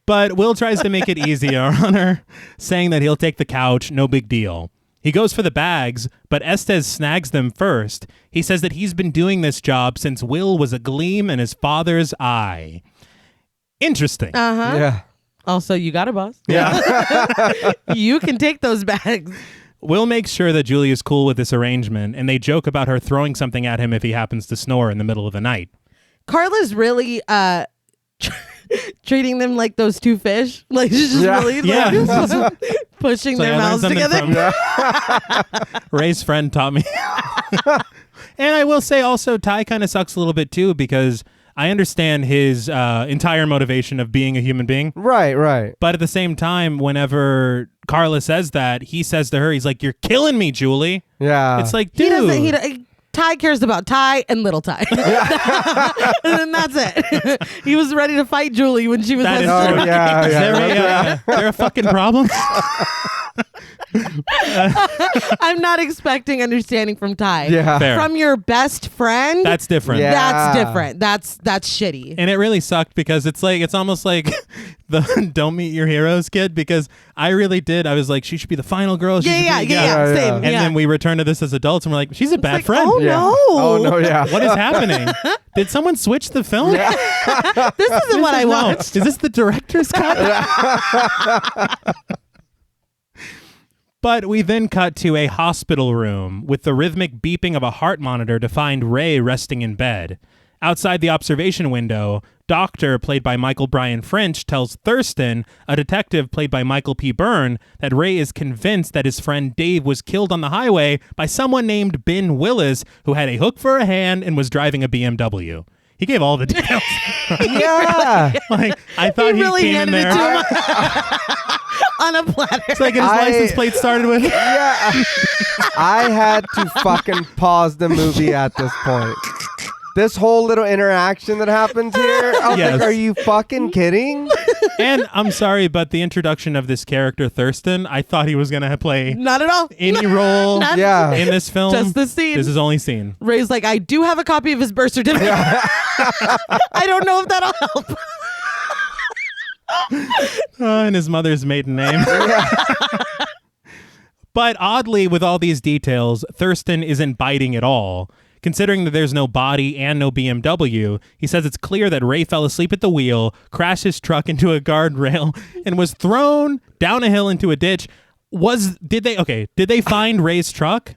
But Will tries to make it easier on her, saying that he'll take the couch, no big deal. He goes for the bags, but Estes snags them first. He says that he's been doing this job since Will was a gleam in his father's eye. Interesting. Uh-huh. Yeah. Also, you got a boss. Yeah. You can take those bags. Will makes sure that Julie is cool with this arrangement, and they joke about her throwing something at him if he happens to snore in the middle of the night. Carla's really treating them like those two fish. Like she's just really pushing So their I learned mouths together. Ray's friend taught me. And I will say also, Ty kind of sucks a little bit too, because I understand his entire motivation of being a human being. Right. But at the same time, whenever Carla says that, he says to her, he's like, you're killing me, Julie. Yeah. It's like, dude. Ty cares about Ty and little Ty. And then that's it. He was ready to fight Julie when she was That is listening. true. Yeah. Is there a fucking problem? I'm not expecting understanding from Ty. Yeah. Fair. From your best friend. That's different. Yeah. That's different. That's shitty. And it really sucked because it's almost like the Don't Meet Your Heroes kid, because I really did. I was like, she should be the final girl. She should be, Yeah. Same. And then we return to this as adults and we're like, she's a bad like, friend. oh, Yeah. no. Oh, no, yeah. What is happening? Did someone switch the film? This isn't what I No. watched. Is this the director's cut? But we then cut to a hospital room with the rhythmic beeping of a heart monitor to find Ray resting in bed. Outside the observation window, Doctor, played by Michael Bryan French, tells Thurston, a detective played by Michael P. Byrne, that Ray is convinced that his friend Dave was killed on the highway by someone named Ben Willis, who had a hook for a hand and was driving a BMW. He gave all the details. Yeah. Like, I thought he really came in handed it there. to him on a platter. It's like his license plate started with. Yeah. I had to fucking pause the movie at this point. this whole little interaction that happens here, I was Yes. like, are you fucking kidding? And I'm sorry, but the introduction of this character, Thurston, I thought he was going to play Not at all. any role Yeah. in this film. Just the scene. This is only scene. Ray's like, I do have a copy of his birth certificate. I don't know if that'll help. And his mother's maiden name. But oddly, with all these details, Thurston isn't biting at all. Considering that there's no body and no BMW, he says it's clear that Ray fell asleep at the wheel, crashed his truck into a guardrail, and was thrown down a hill into a ditch. Did they find Ray's truck?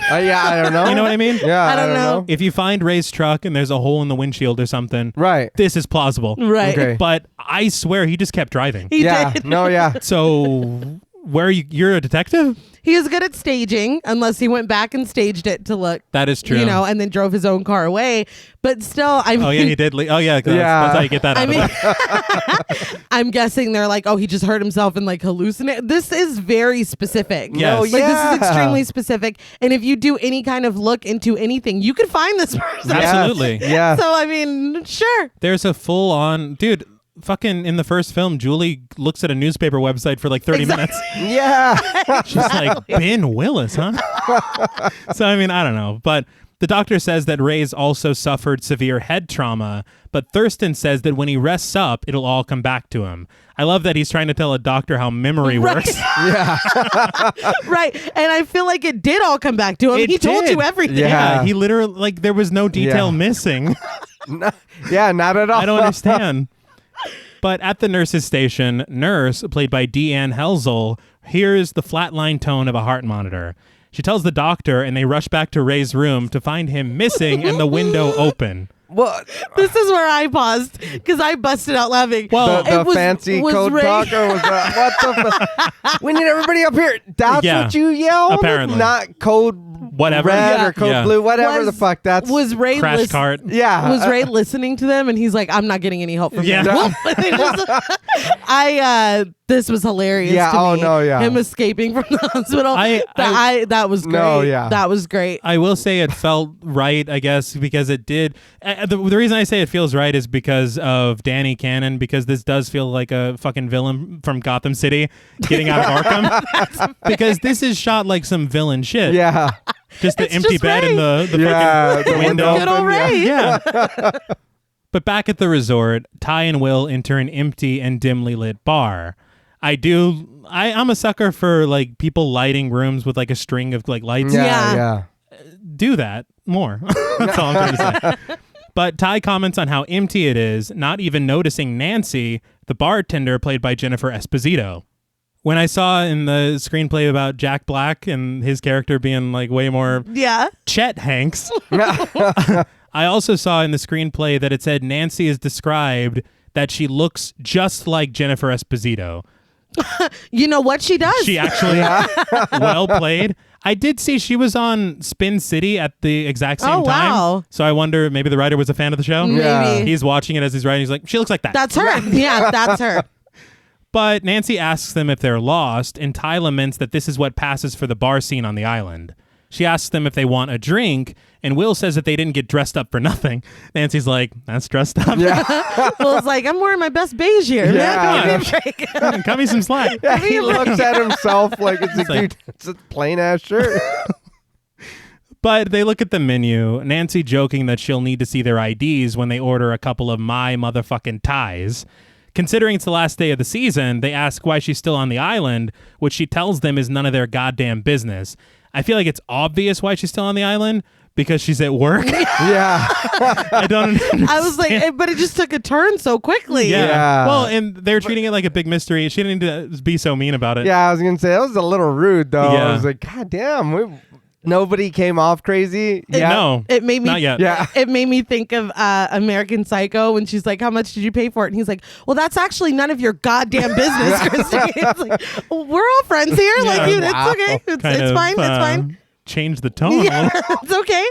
Yeah, I don't know. You know what I mean? Yeah, I don't know. If you find Ray's truck and there's a hole in the windshield or something, Right. this is plausible. Right. Okay. But I swear he just kept driving. He Yeah. did. No, yeah. So you're a detective? He is good at staging, unless he went back and staged it to look, That is true. and then drove his own car away. But still, I mean, Oh, yeah, he did. Oh, yeah. That's how you get that out I of mean, it. I'm guessing they're like, oh, he just hurt himself and like hallucinate. This is very specific. Yes. No, Like, this yeah. is extremely specific. And if you do any kind of look into anything, you could find this person. Yes. Absolutely. Yeah. So, I mean, sure. There's a full-on... Dude, fucking in the first film, Julie looks at a newspaper website for like 30 minutes. Yeah. She's like, Ben Willis, huh? So, I mean, I don't know. But the doctor says that Ray's also suffered severe head trauma, but Thurston says that when he rests up, it'll all come back to him. I love that he's trying to tell a doctor how memory Right. works. Yeah. Right. And I feel like it did all come back to him. It He told did. you everything. Yeah. He literally, like, there was no detail Yeah. missing. Yeah, not at all. I don't understand. But at the nurse's station, Nurse, played by Deanne Helzel, hears the flatline tone of a heart monitor. She tells the doctor, and they rush back to Ray's room to find him missing and the window open. Well, This is where I paused because I busted out laughing. Well, the It was- fancy was code Ray- talker was what the we need everybody up here. That's Yeah. what you yelled? Apparently. Not code Whatever. red Yeah. or code Yeah. blue, whatever Was- the fuck. That's Was Ray Crash lis- cart. yeah. Was Ray listening to them? And he's like, I'm not getting any help from Yeah. them. This was hilarious. Yeah, to oh, me. no, yeah. Him escaping from the hospital. I- That was great. No, yeah. That was great. I will say it felt right, I guess, because it did. The reason I say it feels right is because of Danny Cannon, because this does feel like a fucking villain from Gotham City getting out of Arkham. Because this is shot like some villain shit. yeah. Just the It's empty just bed Ray. and the Yeah, fucking the window. Good old Ray. Yeah. But back at the resort, Ty and Will enter an empty and dimly lit bar. I'm a sucker for like people lighting rooms with like a string of like lights. Yeah. Yeah. Do that more. That's all I'm trying to say. But Ty comments on how empty it is, not even noticing Nancy, the bartender played by Jennifer Esposito. When I saw in the screenplay about Jack Black and his character being like way more Yeah. Chet Hanks, I also saw in the screenplay that it said Nancy is described that she looks just like Jennifer Esposito. You know what she does? She actually well played. I did see she was on Spin City at the exact same Oh, time. wow. So I wonder maybe the writer was a fan of the show. Maybe. Yeah. He's watching it as he's writing. He's like, she looks like that. That's her. Yeah, that's her. But Nancy asks them if they're lost, and Ty laments that this is what passes for the bar scene on the island. She asks them if they want a drink, and Will says that they didn't get dressed up for nothing. Nancy's like, that's dressed up. Yeah. Will's like, I'm wearing my best beige here. Yeah. Man, give me a break. Cut me some slack. Yeah, he looks at himself like it's like, like- dude, it's a plain ass shirt. But they look at the menu, Nancy joking that she'll need to see their IDs when they order a couple of my motherfucking ties. Considering it's the last day of the season, they ask why she's still on the island, which she tells them is none of their goddamn business. I feel like it's obvious why she's still on the island, because she's at work. Yeah. I don't understand. I was like, but it just took a turn so quickly. Yeah. Yeah. Well, and they're treating it like a big mystery. She didn't need to be so mean about it. Yeah, I was gonna say that was a little rude though. Yeah. I was like, God damn, nobody came off crazy. Yeah. No. It made me Not yet. Yeah. It made me think of American Psycho when she's like, "How much did you pay for it?" And he's like, "Well, that's actually none of your goddamn business, Christy." It's like, well, we're all friends here. Like, Yeah. you, Wow. it's okay. It's Kind of, fine. It's fine. Change the tone a Yeah, little. it's okay.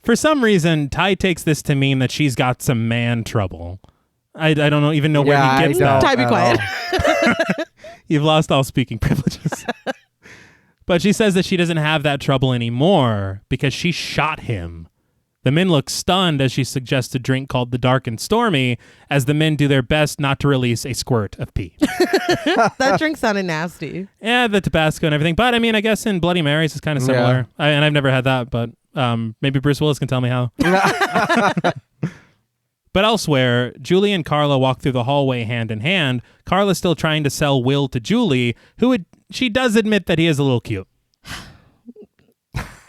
For some reason, Ty takes this to mean that she's got some man trouble. I don't even know where Yeah, he gets I that. don't Ty, be at quiet. all. You've lost all speaking privileges. But she says that she doesn't have that trouble anymore because she shot him. The men look stunned as she suggests a drink called the Dark and Stormy, as the men do their best not to release a squirt of pee. That drink sounded nasty. Yeah, the Tabasco and everything. But I mean, I guess in Bloody Marys it's kind of similar. And I've never had that, but maybe Bruce Willis can tell me how. But elsewhere, Julie and Carla walk through the hallway hand in hand. Carla's still trying to sell Will to Julie, she does admit that he is a little cute.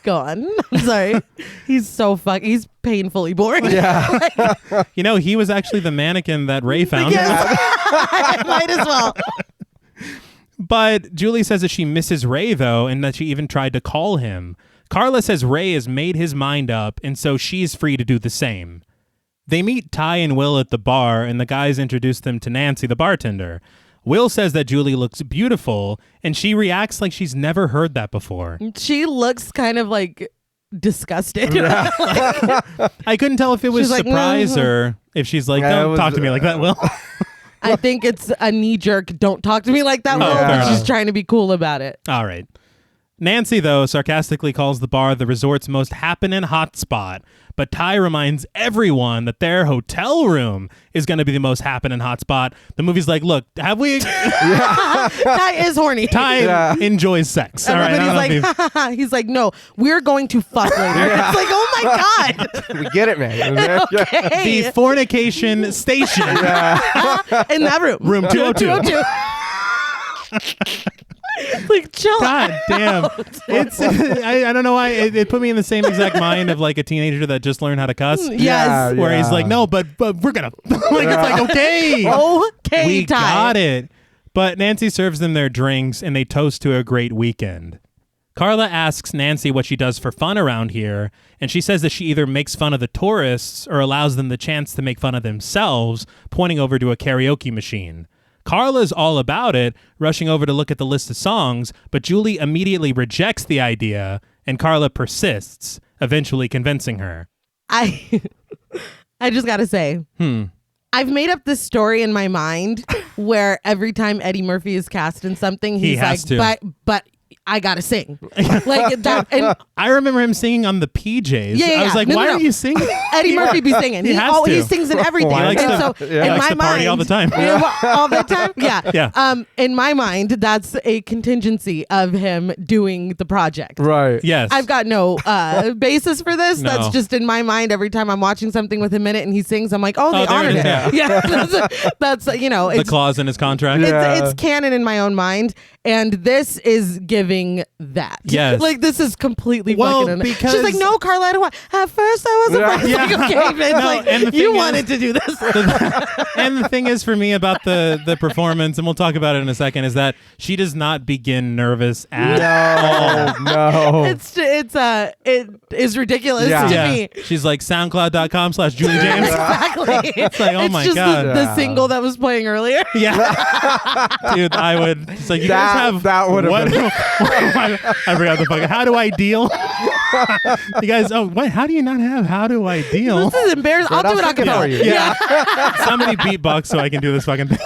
Go on. I'm sorry. He's painfully boring. Yeah. He was actually the mannequin that Ray found. Yes. Might as well. But Julie says that she misses Ray, though, and that she even tried to call him. Carla says Ray has made his mind up, and so she's free to do the same. They meet Ty and Will at the bar, and the guys introduce them to Nancy, the bartender. Will says that Julie looks beautiful, and she reacts like she's never heard that before. She looks kind of like disgusted. Yeah. I couldn't tell if it was She's like, surprise or if she's like, don't talk to me like that, Will. I think it's a knee-jerk, don't talk to me like that, Will, but she's trying to be cool about it. All right. Nancy, though, sarcastically calls the bar the resort's most happening hotspot, but Ty reminds everyone that their hotel room is going to be the most happening hotspot. The movie's like, look, have we... Ty is horny. Ty enjoys sex. All right, he's like, no, we're going to fuck later. It's like, oh my God. We get it, man. Okay. The fornication station. In that room. Room 202. Like, chill God out. damn. It's I don't know why it put me in the same exact mind of like a teenager that just learned how to cuss. Yes. Where he's like, no, but we're gonna like it's like okay. Okay, we Ty. got it. But Nancy serves them their drinks and they toast to a great weekend. Carla asks Nancy what she does for fun around here, and she says that she either makes fun of the tourists or allows them the chance to make fun of themselves, pointing over to a karaoke machine. Carla's all about it, rushing over to look at the list of songs, but Julie immediately rejects the idea, and Carla persists, eventually convincing her. I just gotta say, I've made up this story in my mind where every time Eddie Murphy is cast in something, he's like, but I gotta sing. Like that. And I remember him singing on the PJs. Yeah. I was like, why are you singing? Eddie Murphy be singing. He sings in everything. He likes to party all the time. All the time? Yeah. In my mind, that's a contingency of him doing the project. Right. Yes. I've got no basis for this. No. That's just in my mind. Every time I'm watching something with him in it and he sings, I'm like, oh, they honored it. Yeah. That's the clause in his contract. It's canon in my own mind. And this is giving that. Yes. Like, this is completely fucking... because... She's like, no, Carla, I don't want... At first, I wasn't... Like, okay, bitch. Like, you wanted to do this. And the thing is, for me, about the performance, and we'll talk about it in a second, is that she does not begin nervous at all. No. It is ridiculous to me. She's like, SoundCloud.com/Julie James. Exactly. It's like, oh it's my just God. The single that was playing earlier. Yeah. Dude, I would... It's like, you guys have... That would have been... I forgot the fucking... How do I deal? You guys... Oh, what? How do you not have How Do I Deal? This is embarrassing. I'll do it a cappella. Yeah. Somebody beatbox so I can do this fucking thing.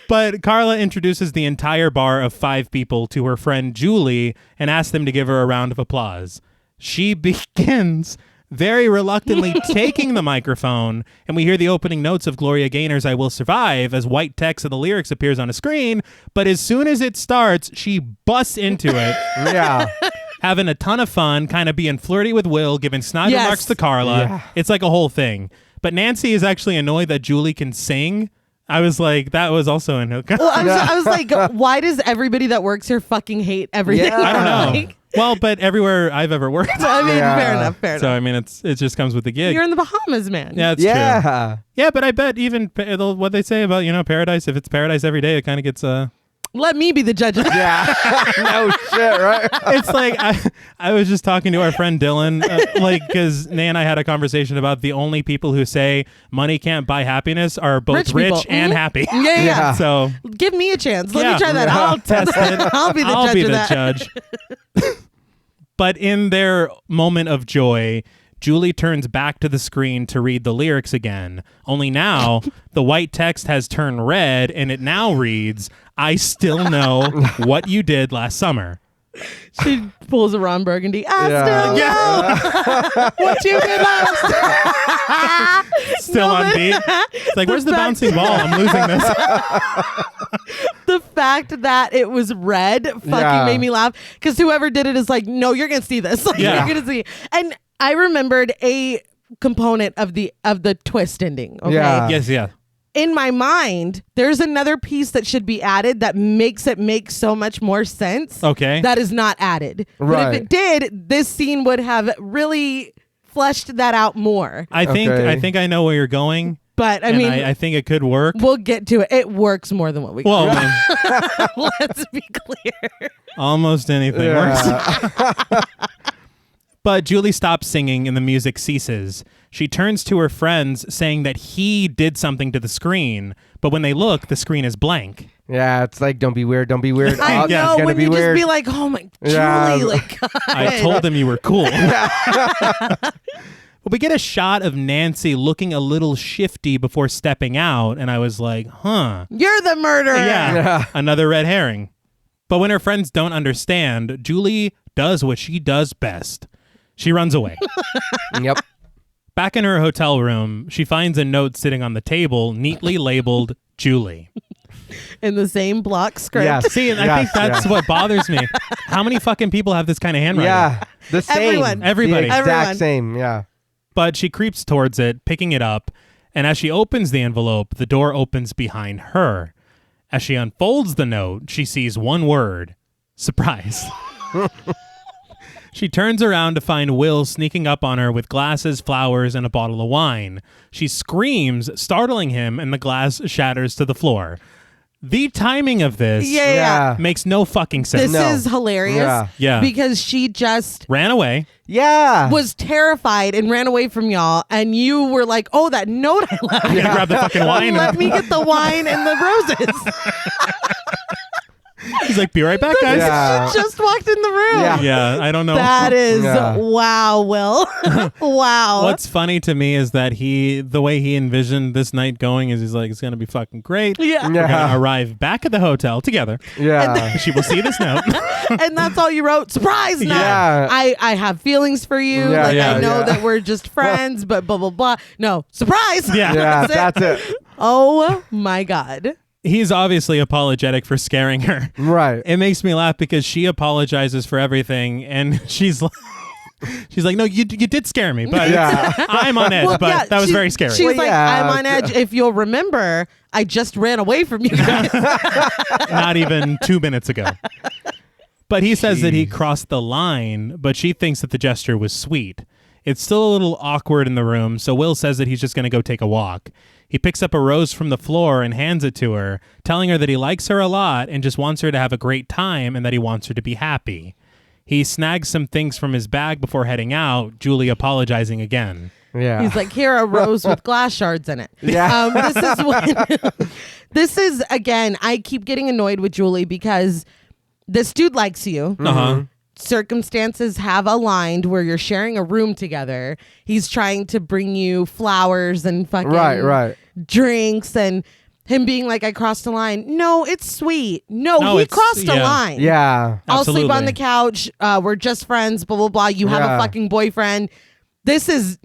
But Carla introduces the entire bar of 5 people to her friend Julie and asks them to give her a round of applause. She begins very reluctantly taking the microphone, and we hear the opening notes of Gloria Gaynor's I Will Survive as white text of the lyrics appears on a screen, but as soon as it starts, she busts into it. Yeah. Having a ton of fun, kind of being flirty with Will, giving snide remarks to Carla. Yeah. It's like a whole thing. But Nancy is actually annoyed that Julie can sing. I was like, that was also in Well, I was like, why does everybody that works here fucking hate everything? Yeah. I don't know. Like, Well, but everywhere I've ever worked. I mean, fair enough. So, I mean, it just comes with the gig. You're in the Bahamas, man. Yeah, it's true. Yeah, but I bet even what they say about, paradise, if it's paradise every day, it kind of gets... Let me be the judge of that. Yeah. No shit, right? It's like I was just talking to our friend Dylan, because Nay and I had a conversation about the only people who say money can't buy happiness are both rich and happy. Yeah. So give me a chance. Let me try that. I'll test it. I'll be the judge of that. But in their moment of joy, Julie turns back to the screen to read the lyrics again. Only now, the white text has turned red, and it now reads, I still know what you did last summer. She pulls a Ron Burgundy. Yeah. Still know what you did last. Still on beat. It's like, where's the bouncing ball? I'm losing this. The fact that it was red fucking made me laugh because whoever did it is like, no, you're gonna see this. Like, Yeah. you're gonna see. And I remembered a component of the twist ending. Okay. Yeah. Yes, yeah. In my mind, there's another piece that should be added that makes it make so much more sense. Okay. That is not added. But Right. if it did, this scene would have really fleshed that out more. I Okay. think I know where you're going. But I and mean, I think it could work. we'll get to it. It works more than what we Well, got. Let's be clear. almost anything works. Yeah. But Julie stops singing and the music ceases. She turns to her friends saying that he did something to the screen, but when they look, the screen is blank. Yeah, it's like, don't be weird, don't be weird. I Oh, it's know gonna when be you weird. just be like, oh my, Yeah. Julie, like, God. I told them you were cool. But we get a shot of Nancy looking a little shifty before stepping out, and I was like, huh. You're the murderer. Yeah, another red herring. But when her friends don't understand, Julie does what she does best. She runs away. Yep. Back in her hotel room, she finds a note sitting on the table, neatly labeled Julie. In the same block script. Yeah. See, and I think that's what bothers me. How many fucking people have this kind of handwriting? Yeah. The same. Everyone. Everybody. The exact Everyone. same. Yeah. But she creeps towards it, picking it up, and as she opens the envelope, the door opens behind her. As she unfolds the note, she sees one word: surprise. She turns around to find Will sneaking up on her with glasses, flowers, and a bottle of wine. She screams, startling him, and the glass shatters to the floor. The timing of this Yeah. makes no fucking sense. This No. is hilarious. Yeah. Yeah. Because she just Ran away. Yeah. was terrified and ran away from y'all. And you were like, oh, that note I left. I'm gonna grab the fucking wine. Let me get the wine and the roses. He's like, be right back, guys. Yeah. She just walked in the room. Yeah. Yeah, I don't know. That is Yeah. wow, Will. Wow. What's funny to me is that the way he envisioned this night going is he's like, it's going to be fucking great. Yeah. We're going to arrive back at the hotel together. Yeah. She will see this note. And that's all you wrote. Surprise! No, Yeah. I have feelings for you. Yeah, like yeah, I know yeah. that we're just friends, but blah blah blah. No, surprise! Yeah. Yeah. That's it. Oh my God. He's obviously apologetic for scaring her. Right. It makes me laugh because she apologizes for everything, and she's like, no, you did scare me, but Yeah. I'm on edge, but yeah, that was she- very scary. She's Well, like, yeah. I'm on edge. If you'll remember, I just ran away from you guys. Not even 2 minutes ago. But he says that he crossed the line, but she thinks that the gesture was sweet. It's still a little awkward in the room, so Will says that he's just going to go take a walk. He picks up a rose from the floor and hands it to her, telling her that he likes her a lot and just wants her to have a great time and that he wants her to be happy. He snags some things from his bag before heading out, Julie apologizing again. Yeah. He's like, here, a rose with glass shards in it. Yeah. This is when, this is, again, I keep getting annoyed with Julie because this dude likes you. Uh-huh. Circumstances have aligned where you're sharing a room together. He's trying to bring you flowers and fucking Right. drinks, and him being like, I crossed a line. No, it's sweet. No, No, he it's- crossed a yeah. line. Yeah. I'll sleep on Absolutely. the couch. We're just friends, blah, blah, blah. You have Yeah. a fucking boyfriend. This is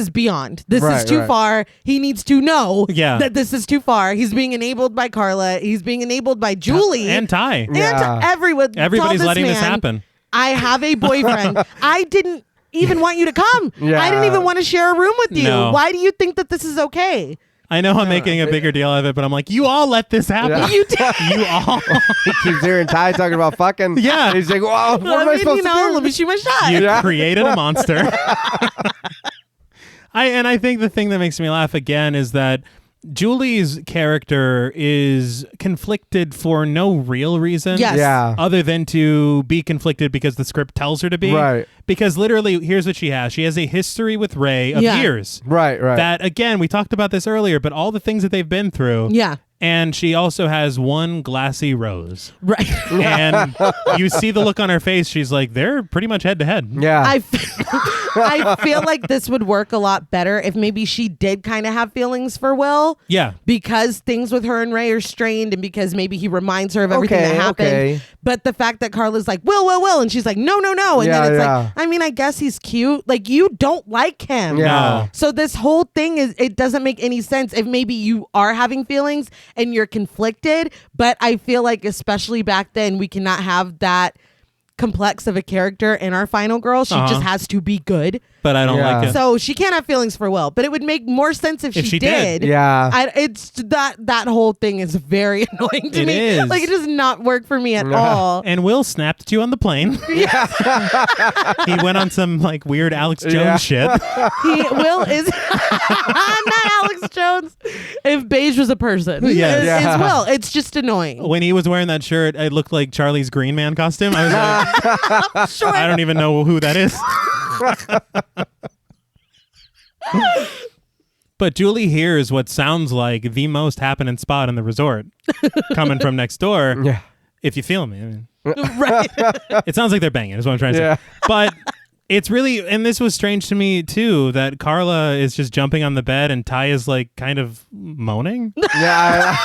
beyond. This is Right, too right. far. He needs to know Yeah. that this is too far. He's being enabled by Carla. He's being enabled by Julie. And Ty. Yeah. And everyone. Everybody's tell letting this man, happen. I have a boyfriend. I didn't even want you to come. Yeah. I didn't even want to share a room with you. No. Why do you think that this is okay? I know I'm making a bigger deal of it, but I'm like, you all let this happen. Yeah. You did. You all. He keeps hearing Ty talking about fucking. Yeah. He's like, well, what am I supposed to do? Let me shoot my shot. You Yeah. created a monster. I think the thing that makes me laugh again is that Julie's character is conflicted for no real reason. Yes. Yeah. Other than to be conflicted because the script tells her to be. Right. Because literally, here's what she has. She has a history with Ray of Yeah. years. Right. That, again, we talked about this earlier, but all the things that they've been through. Yeah. And she also has one glassy rose. Right. And you see the look on her face. She's like, they're pretty much head to head. Yeah. I feel like this would work a lot better if maybe she did kind of have feelings for Will. Yeah. Because things with her and Ray are strained and because maybe he reminds her of everything that happened. Okay. But the fact that Carla's like, Will, and she's like, no. And then it's like, I mean, I guess he's cute. Like, you don't like him. Yeah. No. So this whole thing it doesn't make any sense if maybe you are having feelings and you're conflicted. But I feel like especially back then, we cannot have that complex of a character in our final girl. She just has to be good. But I don't like it. So she can't have feelings for Will. But it would make more sense if she did. Yeah. It's that whole thing is very annoying to It me. is. Like, it does not work for me at all. And Will snapped at you on the plane. He went on some like weird Alex Jones shit. Will is not Alex Jones. If Beige was a person, is Will. It's just annoying. When he was wearing that shirt, it looked like Charlie's Green Man costume. I was like, Sure. I don't even know who that is. But Julie hears what sounds like the most happening spot in the resort coming from next door. Yeah. If you feel me. I mean, Right. it sounds like they're banging, is what I'm trying to say. But it's really, and this was strange to me too, that Carla is just jumping on the bed and Ty is like kind of moaning. Yeah.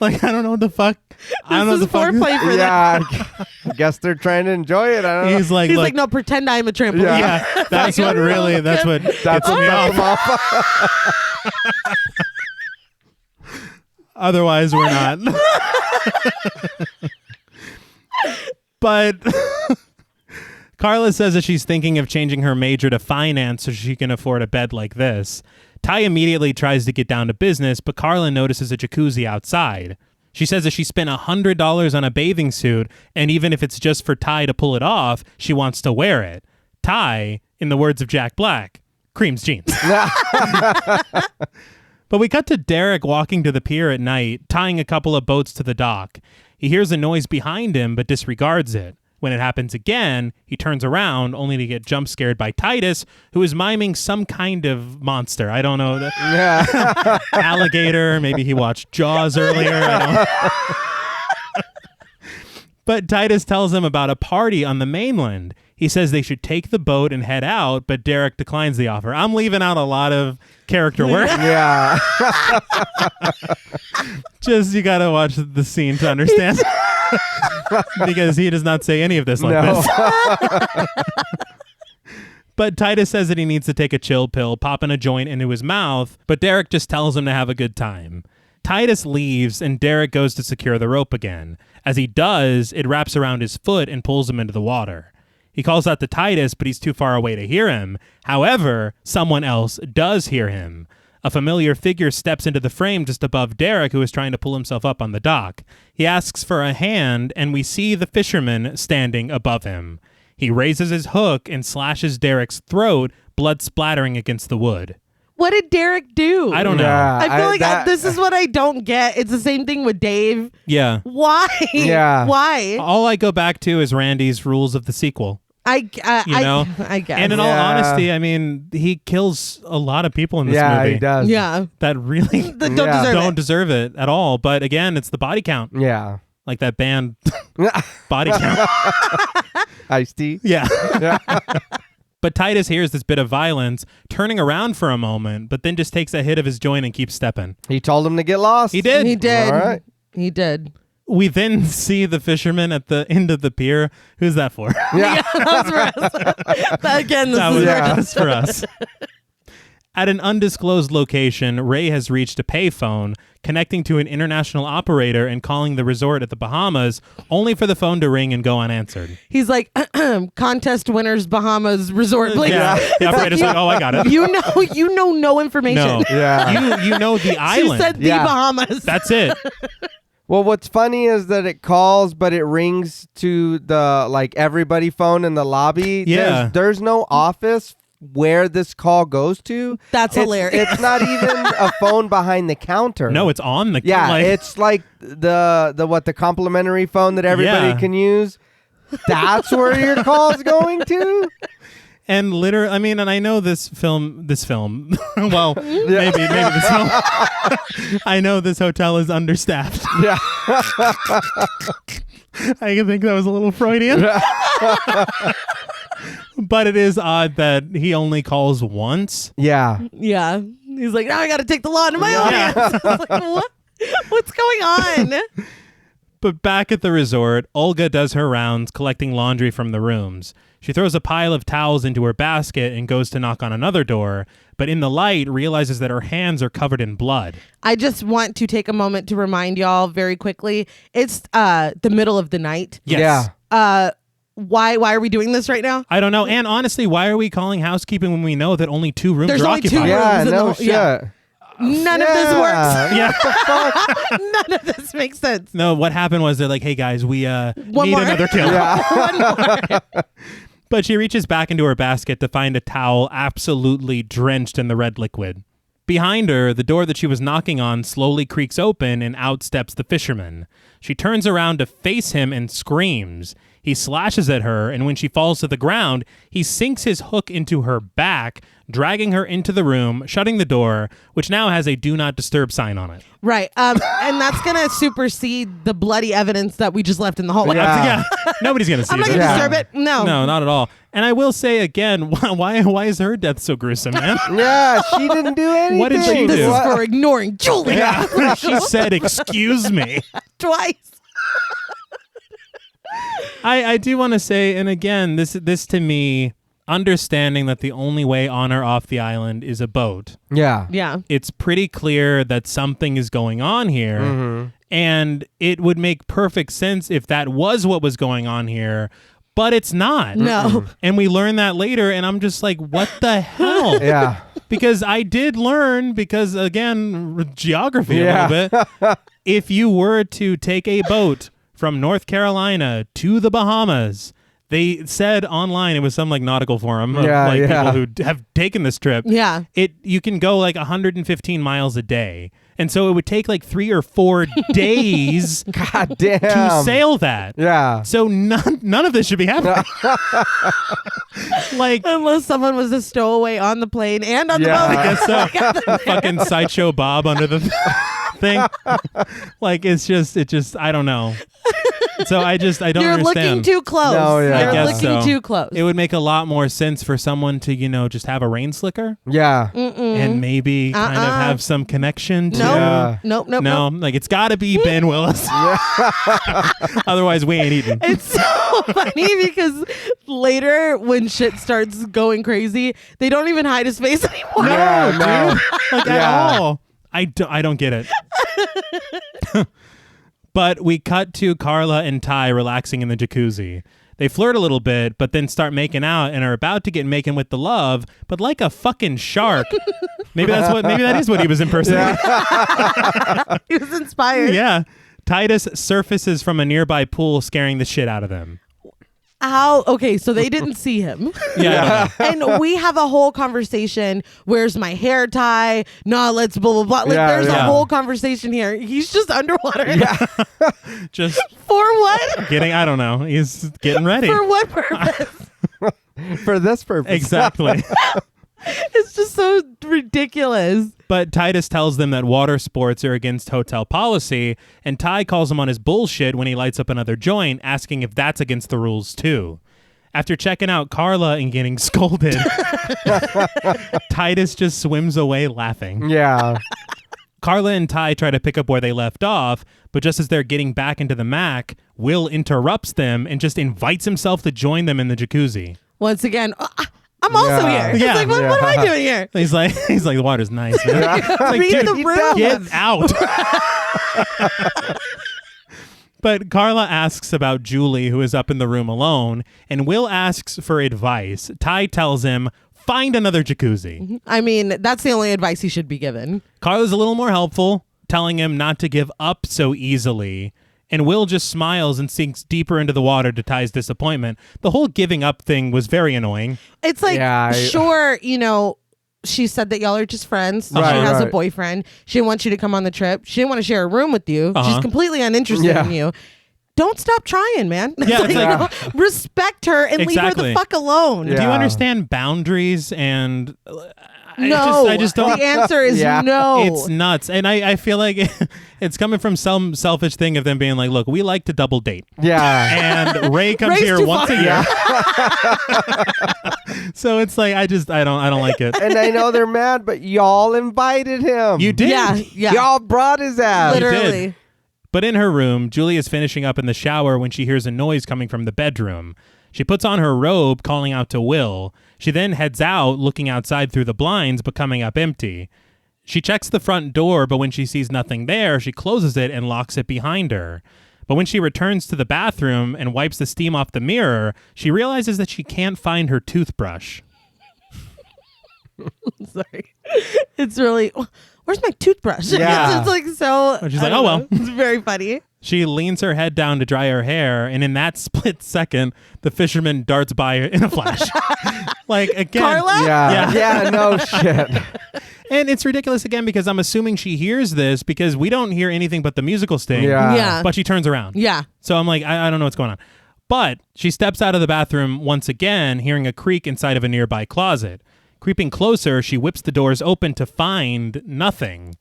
Like, I don't know what the fuck. I don't know what the fuck. Foreplay for them. Yeah. I guess they're trying to enjoy it. I don't know. He's like, He's look, like, no, pretend I'm a trampoline. yeah, that's what really, that's what gets That's me what off. them off. Otherwise, we're not. But Carla says that she's thinking of changing her major to finance so she can afford a bed like this. Ty immediately tries to get down to business, but Carla notices a jacuzzi outside. She says that she spent $100 on a bathing suit, and even if it's just for Ty to pull it off, she wants to wear it. Ty, in the words of Jack Black, creams jeans. But we cut to Derek walking to the pier at night, tying a couple of boats to the dock. He hears a noise behind him, but disregards it. When it happens again, he turns around only to get jump scared by Titus, who is miming some kind of monster. I don't know. Yeah. Alligator. Maybe he watched Jaws earlier. I don't. But Titus tells him about a party on the mainland. He says they should take the boat and head out, but Derek declines the offer. I'm leaving out a lot of character work. Yeah. Just, you got to watch the scene to understand. Because he does not say any of this like this. But Titus says that he needs to take a chill pill, popping a joint into his mouth, but Derek just tells him to have a good time. Titus leaves, and Derek goes to secure the rope again. As he does, it wraps around his foot and pulls him into the water. He calls out to Titus, but he's too far away to hear him. However, someone else does hear him. A familiar figure steps into the frame just above Derek, who is trying to pull himself up on the dock. He asks for a hand, and we see the fisherman standing above him. He raises his hook and slashes Derek's throat, blood splattering against the wood. What did Derek do? I don't know. Yeah. I feel like this is what I don't get. It's the same thing with Dave. Yeah. Why? Yeah. Why? All I go back to is Randy's rules of the sequel. I guess. And in all honesty, I mean, he kills a lot of people in this movie. Yeah, he does. Yeah. That really Don't deserve it. at all. But again, it's the body count. Yeah. Like that band body count. Ice-T. Yeah. Yeah. But Titus hears this bit of violence, turning around for a moment, but then just takes a hit of his joint and keeps stepping. He told him to get lost. He did. He did. All right. He did. We then see the fisherman at the end of the pier. Who's that for? Yeah. That was for us. Again, this That is was for us. just for us. At an undisclosed location, Ray has reached a payphone, connecting to an international operator and calling the resort at the Bahamas, only for the phone to ring and go unanswered. He's like, contest winners, Bahamas resort. Please. Yeah, the operator's like, oh, I got it. You know no information. No. Yeah. You know the She island. said the Yeah. Bahamas. That's it. Well, what's funny is that it calls, but it rings to the everybody phone in the lobby. Yeah. There's no office where this call goes to. That's hilarious. It's not even a phone behind the counter. No, it's on the Yeah, it's like the complimentary phone that everybody Yeah. can use. That's where your call's going to. And literally, I mean, and I know this film, well, maybe this film, I know this hotel is understaffed. Yeah. I think that was a little Freudian. But it is odd that he only calls once. Yeah. Yeah. He's like, now I got to take the law into my own hands. I was like, what? What's going on? But back at the resort, Olga does her rounds collecting laundry from the rooms. She throws a pile of towels into her basket and goes to knock on another door, but in the light realizes that her hands are covered in blood. I just want to take a moment to remind y'all very quickly. It's the middle of the night. Yes. Yeah. Why are we doing this right now? I don't know. And honestly, why are we calling housekeeping when we know that only 2 rooms There's are only 2 occupied? rooms. Yeah, in the no whole- shit. yeah. None of this works. Yeah. None of this makes sense. No, what happened was they're like, hey guys, we need more. another kill. One more. But she reaches back into her basket to find a towel absolutely drenched in the red liquid. Behind her, the door that she was knocking on slowly creaks open and out steps the fisherman. She turns around to face him and screams. He slashes at her, and when she falls to the ground, he sinks his hook into her back, dragging her into the room, shutting the door, which now has a do not disturb sign on it. Right. And that's going to supersede the bloody evidence that we just left in the hallway. Yeah. Nobody's going to see I'm not it. going to Yeah. disturb it. No. No, not at all. And I will say again, why is her death so gruesome, man? Yeah, she didn't do anything. What did she This do? is for ignoring Julie Yeah. She said, excuse me. twice. I do want to say, and again, this to me, understanding that the only way on or off the island is a boat. Yeah. Yeah. It's pretty clear that something is going on here. Mm-hmm. And it would make perfect sense if that was what was going on here, but it's not. No. And we learn that later, and I'm just like, what the hell? Yeah. Because I did learn, because again, geography a little bit. If you were to take a boat from North Carolina to the Bahamas, they said online, it was some like nautical forum of people who have taken this trip. Yeah. You can go like 115 miles a day. And so it would take like 3 or 4 days God damn. to sail that. Yeah. So none of this should be happening. Like, Unless someone was a stowaway on the plane and on the Yeah. boat. I guess so. Fucking Sideshow Bob under the thing. Like, it just, I don't know. So I don't You're understand. looking too close. No, yeah. You're I guess looking so. too close. It would make a lot more sense for someone to, just have a rain slicker Yeah. and maybe kind of have some connection to. Yeah. Nope. No, like it's got to be Ben Willis. Otherwise, we ain't eating. It's so funny because later when shit starts going crazy, they don't even hide his face anymore. Yeah, no. Like Yeah. at all. I don't get it. But we cut to Carla and Ty relaxing in the jacuzzi. They flirt a little bit, but then start making out and are about to get making with the love, but like a fucking shark. Maybe that is what he was impersonating. He was inspired. Yeah. Titus surfaces from a nearby pool, scaring the shit out of them. How? Okay, so they didn't see him. Yeah. I don't know. And we have a whole conversation. Where's my hair tie? No, let's blah, blah, blah. Like, Yeah, there's a yeah. whole conversation here. He's just underwater. Just For what? I don't know. He's getting ready. For what purpose? For this purpose. Exactly. It's just so ridiculous. But Titus tells them that water sports are against hotel policy, and Ty calls him on his bullshit when he lights up another joint, asking if that's against the rules too. After checking out Carla and getting scolded, Titus just swims away laughing. Yeah. Carla and Ty try to pick up where they left off, but just as they're getting back into the Mac, Will interrupts them and just invites himself to join them in the jacuzzi. Once again, I'm also Yeah. here. It's Yeah. like, what am I doing here? He's like, the water's nice, man. It's like, Read dude, the room. get out. But Carla asks about Julie, who is up in the room alone, and Will asks for advice. Ty tells him, find another jacuzzi. I mean, that's the only advice he should be given. Carla's a little more helpful, telling him not to give up so easily. And Will just smiles and sinks deeper into the water to Ty's disappointment. The whole giving up thing was very annoying. It's like, Yeah, sure, she said that y'all are just friends. Right, she has a right. boyfriend. She didn't want you to come on the trip. She didn't want to share a room with you. Uh-huh. She's completely uninterested Yeah. in you. don't stop trying, man. Yeah, it's like, respect her and leave her Exactly. the fuck alone. Yeah. Do you understand boundaries? And No, I just don't. The answer is Yeah. no. It's nuts. And I feel like it's coming from some selfish thing of them being like, look, we like to double date. Yeah. And Ray comes Ray's here too once far. a year. So it's like, I don't like it. And I know they're mad, but y'all invited him. You did. yeah. Y'all brought his ass. Literally. But in her room, Julie is finishing up in the shower when she hears a noise coming from the bedroom. She puts on her robe, calling out to Will. She then heads out, looking outside through the blinds, but coming up empty. She checks the front door, but when she sees nothing there, she closes it and locks it behind her. But when she returns to the bathroom and wipes the steam off the mirror, she realizes that she can't find her toothbrush. Sorry. It's really, where's my toothbrush? Yeah. It's like so. And she's I like, don't oh, well. know. It's very funny. She leans her head down to dry her hair, and in that split second, the fisherman darts by in a flash. Like, again. Carla? Yeah. No shit. And it's ridiculous again because I'm assuming she hears this because we don't hear anything but the musical sting. Yeah. But she turns around. Yeah. So I'm like, I don't know what's going on. But she steps out of the bathroom once again, hearing a creak inside of a nearby closet. Creeping closer, she whips the doors open to find nothing.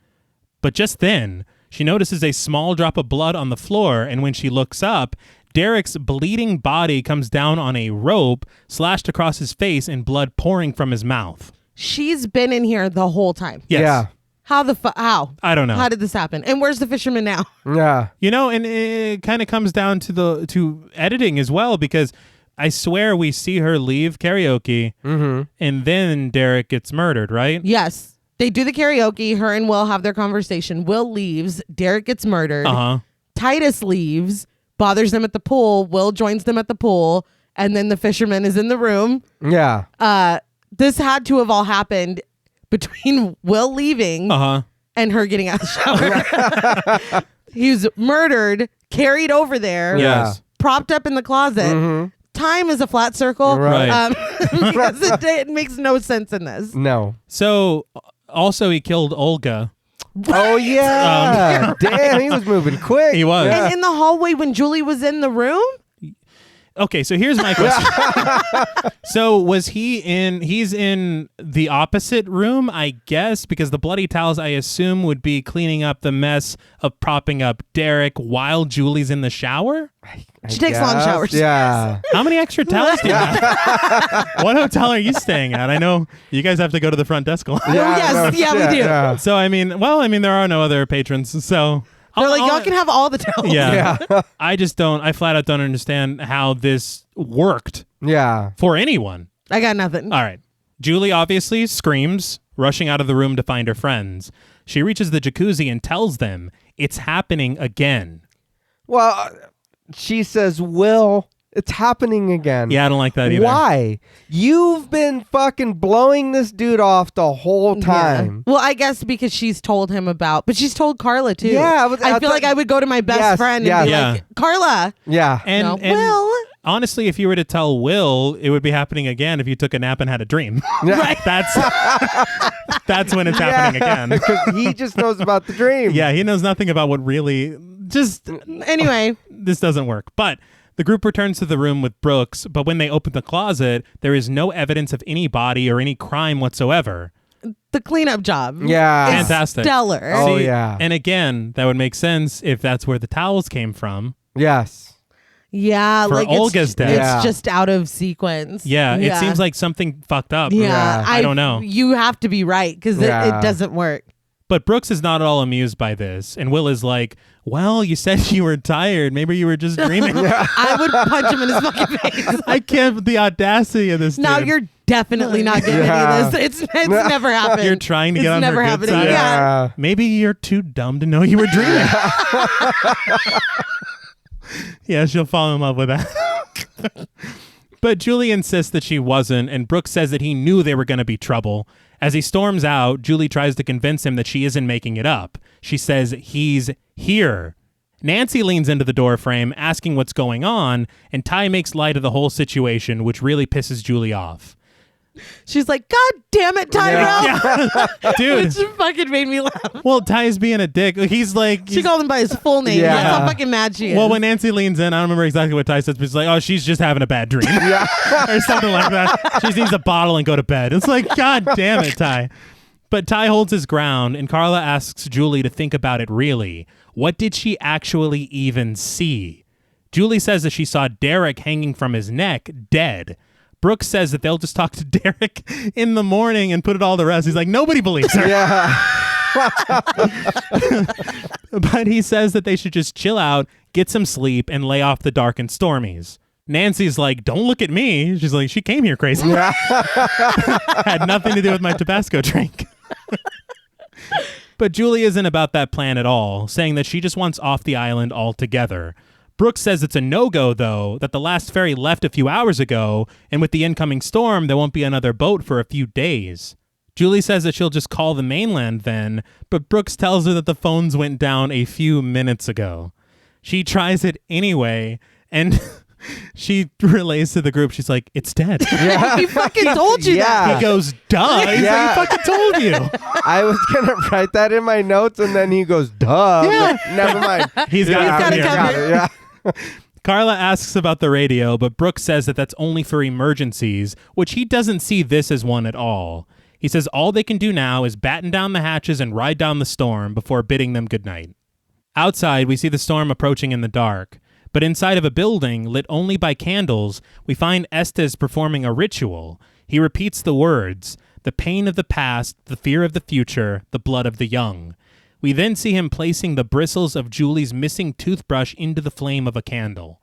But just then, she notices a small drop of blood on the floor, and when she looks up, Derek's bleeding body comes down on a rope, slashed across his face and blood pouring from his mouth. She's been in here the whole time. Yes. Yeah. How the fuck? How? I don't know. How did this happen? And where's the fisherman now? Yeah. You know, and it kind of comes down to editing as well, because I swear we see her leave karaoke, and then Derek gets murdered, right? Yes. They do the karaoke. Her and Will have their conversation. Will leaves. Derek gets murdered. Uh-huh. Titus leaves, bothers them at the pool. Will joins them at the pool. And then the fisherman is in the room. Yeah. This had to have all happened between Will leaving Uh-huh. and her getting out of the shower. He was murdered, carried over there, Yes. propped up in the closet. Time is a flat circle. Right. Because it makes no sense in this. No. So, also he killed Olga. Oh yeah. Damn, he was moving quick. He was. Yeah. And in the hallway when Julie was in the room? Okay, so here's my question. So was he's in the opposite room, I guess, because the bloody towels, I assume, would be cleaning up the mess of propping up Derek while Julie's in the shower? She takes long Yes. showers. Yeah. How many extra towels do you have? What hotel are you staying at? I know you guys have to go to the front desk a lot. yes, no yeah, we shit, do. Yeah. So, I mean, there are no other patrons, so... They're like, y'all can have all the towels. Yeah. I flat out don't understand how this worked Yeah. for anyone. I got nothing. All right. Julie obviously screams, rushing out of the room to find her friends. She reaches the jacuzzi and tells them it's happening again. Well, she says, Will, it's happening again. Yeah, I don't like that either. Why? You've been fucking blowing this dude off the whole time. Yeah. Well, I guess because she's told him about, but she's told Carla too. Yeah, I feel like I would go to my best Yes, friend and yes. be Yeah. like, Carla. Yeah. And, No. and Will. honestly, if you were to tell Will, it would be happening again if you took a nap and had a dream. Right. That's when it's happening again. Because he just knows about the dream. Yeah, he knows nothing about what really just Anyway, this doesn't work. But the group returns to the room with Brooks, but when they open the closet, there is no evidence of any body or any crime whatsoever. the cleanup job. Yeah. is Fantastic. Stellar. Oh, See, yeah. And again, that would make sense if that's where the towels came from. Yes. Yeah, For like Olga's it's, death. it's Yeah. just out of sequence. Yeah, it seems like something fucked up. Yeah, I don't know. You have to be right because Yeah. it doesn't work. But Brooks is not at all amused by this. And Will is like, well, you said you were tired. Maybe you were just dreaming. I would punch him in his fucking face. I can't, the audacity of this No, dude. you're definitely not getting Yeah. any of this. It's never happened. You're trying to It's get on her never good happening. side. Yeah. Maybe you're too dumb to know you were dreaming. Yeah, she'll fall in love with that. But Julie insists that she wasn't, and Brooks says that he knew they were going to be trouble. As he storms out, Julie tries to convince him that she isn't making it up. She says he's here. Nancy leans into the doorframe, asking what's going on, and Ty makes light of the whole situation, which really pisses Julie off. She's like, God damn it, Tyrell. Yeah. Dude. Which fucking made me laugh. Well, Ty's being a dick. He's like... She called him by his full name. Yeah. That's how fucking mad she is. Well, when Nancy leans in, I don't remember exactly what Ty says, but she's like, oh, she's just having a bad dream. Or something like that. She just needs a bottle and go to bed. It's like, God damn it, Ty. But Ty holds his ground, and Carla asks Julie to think about it really. What did she actually even see? Julie says that she saw Derek hanging from his neck, dead. Brooks says that they'll just talk to Derek in the morning and put it all to rest. He's like, nobody believes her. Yeah. But he says that they should just chill out, get some sleep, and lay off the dark and stormies. Nancy's like, don't look at me. She's like, she came here crazy. Had nothing to do with my Tabasco drink. But Julie isn't about that plan at all, saying that she just wants off the island altogether. Brooks says it's a no-go, though, that the last ferry left a few hours ago, and with the incoming storm, there won't be another boat for a few days. Julie says that she'll just call the mainland then, but Brooks tells her that the phones went down a few minutes ago. She tries it anyway, and she relays to the group, she's like, it's dead. Yeah. He fucking told you that. He goes, duh. He's like, he fucking told you. I was going to write that in my notes, and then he goes, duh. Yeah. Never mind. He's got it got here. it. Yeah. Carla asks about the radio, but Brooks says that that's only for emergencies, which he doesn't see this as one at all. He says all they can do now is batten down the hatches and ride down the storm before bidding them goodnight. Outside, we see the storm approaching in the dark, but inside of a building, lit only by candles, we find Estes performing a ritual. He repeats the words, the pain of the past, the fear of the future, the blood of the young. We then see him placing the bristles of Julie's missing toothbrush into the flame of a candle.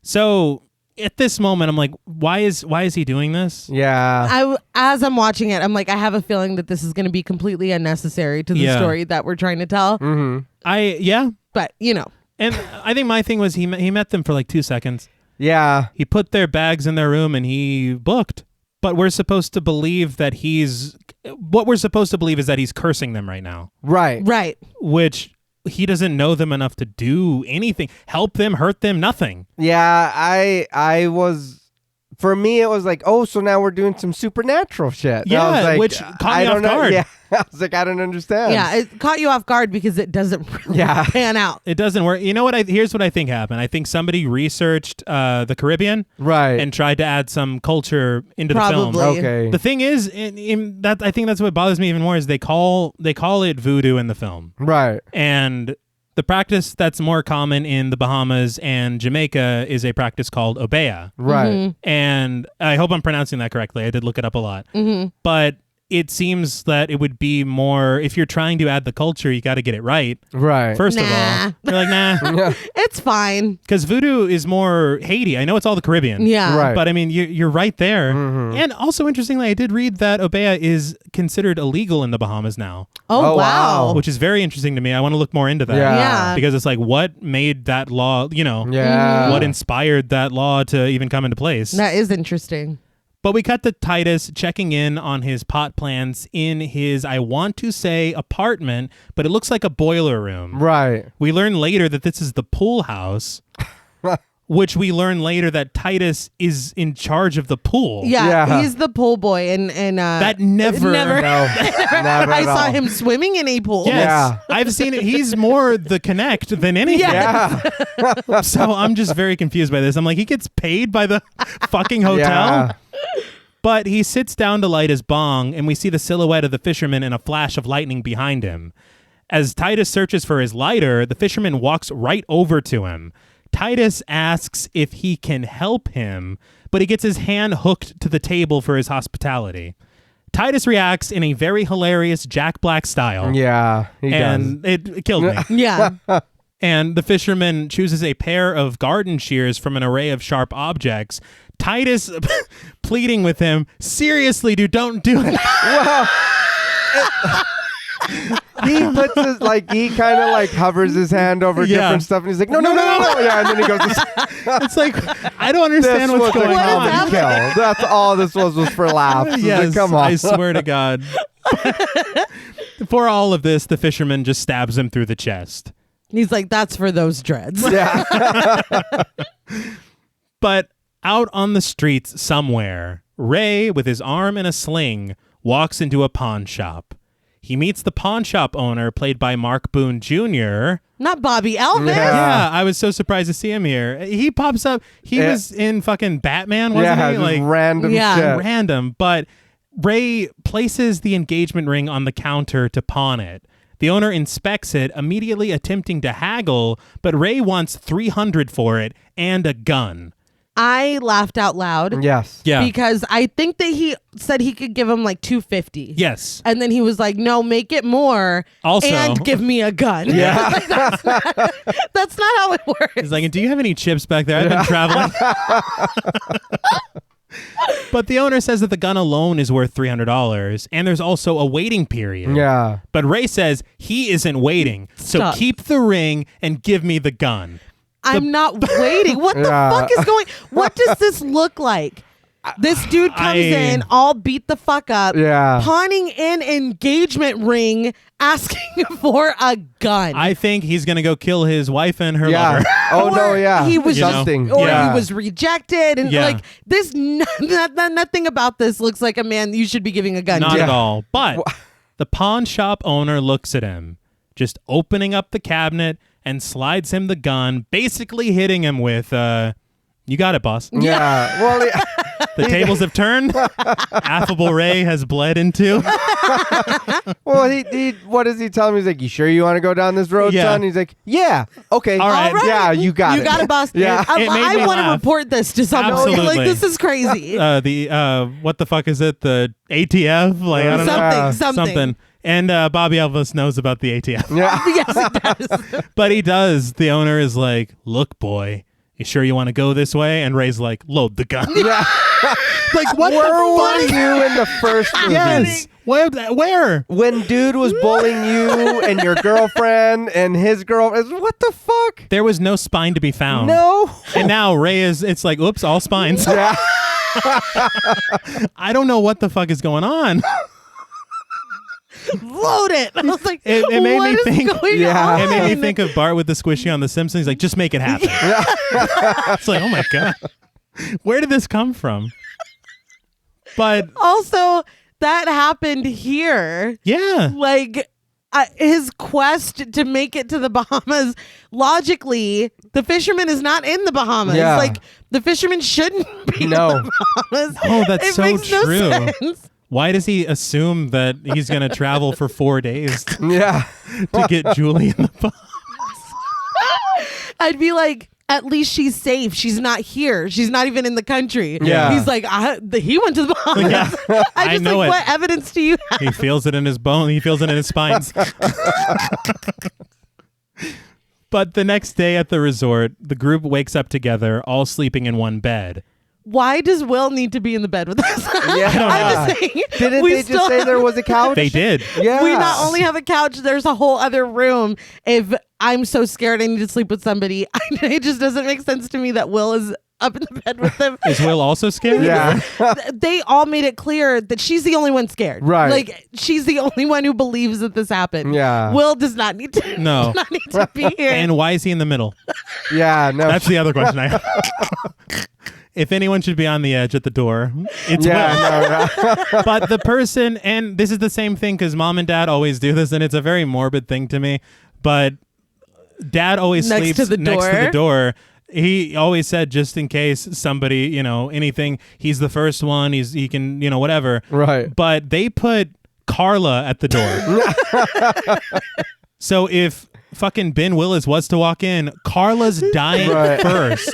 So at this moment, I'm like, why is he doing this? Yeah. As I'm watching it, I'm like, I have a feeling that this is going to be completely unnecessary to the story that we're trying to tell. Mm-hmm. But, you know. And I think my thing was he met them for like 2 seconds. Yeah. He put their bags in their room and he booked. But we're supposed to believe that what we're supposed to believe is that he's cursing them right now. Right. Right. Which he doesn't know them enough to do anything. Help them, hurt them, nothing. Yeah, I was... For me, it was like, oh, so now we're doing some supernatural shit. Yeah, I was like, which caught me off guard. Yeah, I was like, I don't understand. Yeah, it caught you off guard because it doesn't really pan out. It doesn't work. You know what? Here's what I think happened. I think somebody researched the Caribbean, right, and tried to add some culture into the film. Okay. The thing is, in that I think that's what bothers me even more is they call it voodoo in the film, right, and the practice that's more common in the Bahamas and Jamaica is a practice called obeah. Right. Mm-hmm. And I hope I'm pronouncing that correctly. I did look it up a lot. Mm-hmm. But it seems that it would be more, if you're trying to add the culture, you got to get it right. Right. First of all. Nah. You're like, nah. It's fine. Because voodoo is more Haiti. I know it's all the Caribbean. Yeah. Right. But I mean, you're right there. Mm-hmm. And also, interestingly, I did read that obeah is considered illegal in the Bahamas now. Oh, wow. Which is very interesting to me. I want to look more into that. Yeah. Because it's like, what made that law, Yeah. what inspired that law to even come into place? That is interesting. But we cut to Titus checking in on his pot plants in his, I want to say, apartment, but it looks like a boiler room. Right. We learn later that this is the pool house, which we learn later that Titus is in charge of the pool. Yeah. He's the pool boy. And that never. No, never I at saw all. him swimming in a pool. Yes. Yeah. I've seen it. He's more the connect than anything. Yeah. So I'm just very confused by this. I'm like, he gets paid by the fucking hotel? Yeah. But he sits down to light his bong, and we see the silhouette of the fisherman and a flash of lightning behind him. As Titus searches for his lighter, the fisherman walks right over to him. Titus asks if he can help him, but he gets his hand hooked to the table for his hospitality. Titus reacts in a very hilarious Jack Black style. Yeah. He and it killed me. Yeah. And the fisherman chooses a pair of garden shears from an array of sharp objects. Titus pleading with him, seriously, dude, don't do it. Well, he puts his, he kind of hovers his hand over different stuff, and he's like, no. Yeah, and then he goes, it's like, I don't understand what's going on. Kill. That's all this was for laughs. Yes, Like, come on. I swear to God. For all of this, the fisherman just stabs him through the chest. He's like, that's for those dreads. Yeah. But out on the streets somewhere, Ray, with his arm in a sling, walks into a pawn shop. He meets the pawn shop owner, played by Mark Boone Jr. Not Bobby Elvis. Yeah, I was so surprised to see him here. He pops up. He was in fucking Batman, wasn't he? Just random shit. Random. But Ray places the engagement ring on the counter to pawn it. The owner inspects it, immediately attempting to haggle, but Ray wants $300 for it and a gun. I laughed out loud. Yes. Yeah. Because I think that he said he could give him like $250. Yes. And then he was like, no, make it more. Also- and give me a gun. Yeah. Like, that's not how it works. He's like, do you have any chips back there? I've been traveling. But the owner says that the gun alone is worth $300, and there's also a waiting period. Yeah. But Ray says he isn't waiting, so Stop. keep the ring and give me the gun. I'm not waiting. What the fuck is going? What does this look like? This dude comes in all beat the fuck up, pawning an engagement ring, asking for a gun. I think he's going to go kill his wife and her lover. He was something. Or he was rejected. And like this, nothing about this looks like a man you should be giving a gun Not to. at all. But the pawn shop owner looks at him, just opening up the cabinet and slides him the gun, basically hitting him with, you got it, boss. Yeah. Well, the tables have turned. Affable Ray has bled into. Well, he what does he tell him? He's like, you sure you want to go down this road, son? He's like, yeah. Okay. All right. Yeah, you got it. You got it, boss. Yeah. I want to report this to someone. Absolutely. Like, this is crazy. What the fuck is it? The ATF? Like, I don't know. Something. And Bobby Elvis knows about the ATF. Yeah. Yes, it does. But he does. The owner is like, look, boy, you sure you want to go this way? And Ray's like, load the gun. Yeah. Like, what Where the were fuck? you in the first movie? Yes. Where? When dude was bullying you and your girlfriend and his girlfriend. What the fuck? There was no spine to be found. No. And now Ray it's like, oops, all spines. Yeah. I don't know what the fuck is going on. Load it. I was like, It made what me is think. going on? It made me think of Bart with the squishy on The Simpsons. He's like, just make it happen. It's like, oh my God. Where did this come from? But Also, that happened here. yeah. Like, his quest to make it to the Bahamas, logically, the fisherman is not in the Bahamas. Yeah. Like, the fisherman shouldn't be in the Bahamas. Oh, that's it so makes true. No sense. Why does he assume that he's going to travel for 4 days Yeah. to get Julie in the Bahamas? I'd be like, at least she's safe. She's not here. She's not even in the country. Yeah. He's like, he went to the Bahamas. Yeah. I just know like, it. what evidence do you have? He feels it in his bone. He feels it in his spines. But the next day at the resort, the group wakes up together, all sleeping in one bed. Why does Will need to be in the bed with us? I'm just saying. Didn't they just say there was a couch? They did. Yeah. We not only have a couch, there's a whole other room. If I'm so scared I need to sleep with somebody, it just doesn't make sense to me that Will is up in the bed with them. Is Will also scared? Yeah. They all made it clear that she's the only one scared. Right. Like, she's the only one who believes that this happened. Yeah. Will does not need to, No. not need to be here. And why is he in the middle? Yeah. No. That's the other question I have. If anyone should be on the edge at the door, it's Will. No. But the person, and this is the same thing because mom and dad always do this, and it's a very morbid thing to me, but dad always Next sleeps to the next to door. the door. He always said, just in case somebody, anything, he's the first one, he can, whatever. Right. But they put Carla at the door. So if fucking Ben Willis was to walk in, Carla's dying first.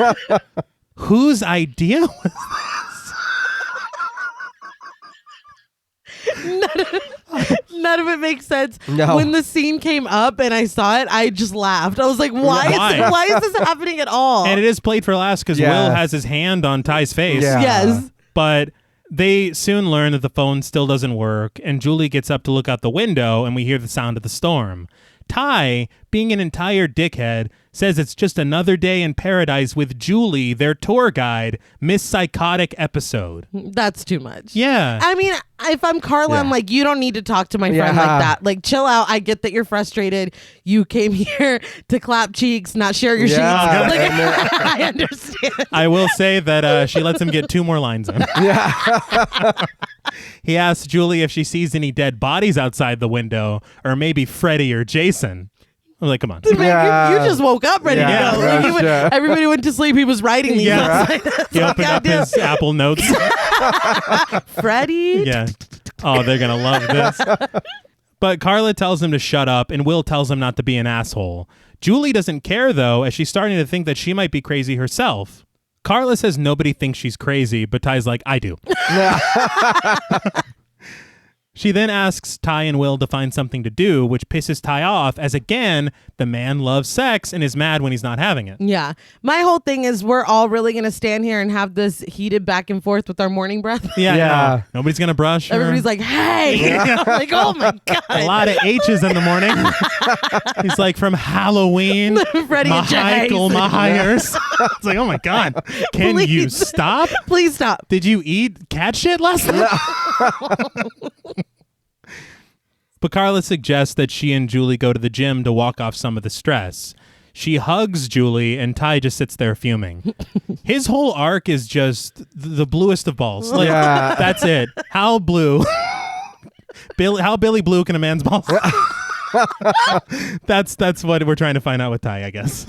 Whose idea was None of it makes sense. No. When the scene came up and I saw it, I just laughed. I was like, why is this happening at all? And it is played for laughs because Will has his hand on Ty's face. Yeah. Yes. But they soon learn that the phone still doesn't work, and Julie gets up to look out the window, and we hear the sound of the storm. Ty, being an entire dickhead, says it's just another day in paradise with Julie, their tour guide, Miss Psychotic episode. That's too much. Yeah. I mean, if I'm Carla, I'm like, you don't need to talk to my friend like that. Like, chill out. I get that you're frustrated. You came here to clap cheeks, not share your sheets. Like, I understand. I will say that she lets him get 2 more lines in. Yeah. He asks Julie if she sees any dead bodies outside the window, or maybe Freddy or Jason. I'm like, come on. Man, you just woke up ready to go. Like, everybody went to sleep. He was writing these. He opened up his Apple Notes. Freddy. Yeah. Oh, they're going to love this. But Carla tells him to shut up, and Will tells him not to be an asshole. Julie doesn't care, though, as she's starting to think that she might be crazy herself. Carla says nobody thinks she's crazy, but Ty's like, I do. She then asks Ty and Will to find something to do, which pisses Ty off, as again, the man loves sex and is mad when he's not having it. Yeah. My whole thing is we're all really going to stand here and have this heated back and forth with our morning breath. Yeah. Nobody's going to brush. Everybody's like, hey. I'm like, oh my God. A lot of H's in the morning. He's like, from Halloween, Freddie and Michael Myers. It's like, oh my God. Can you stop? Please stop. Did you eat cat shit last night? But Carla suggests that she and Julie go to the gym to walk off some of the stress. She hugs Julie, and Ty just sits there fuming. His whole arc is just the bluest of balls. Like, that's it. How blue? How Billy Blue can a man's balls? That's what we're trying to find out with Ty, I guess.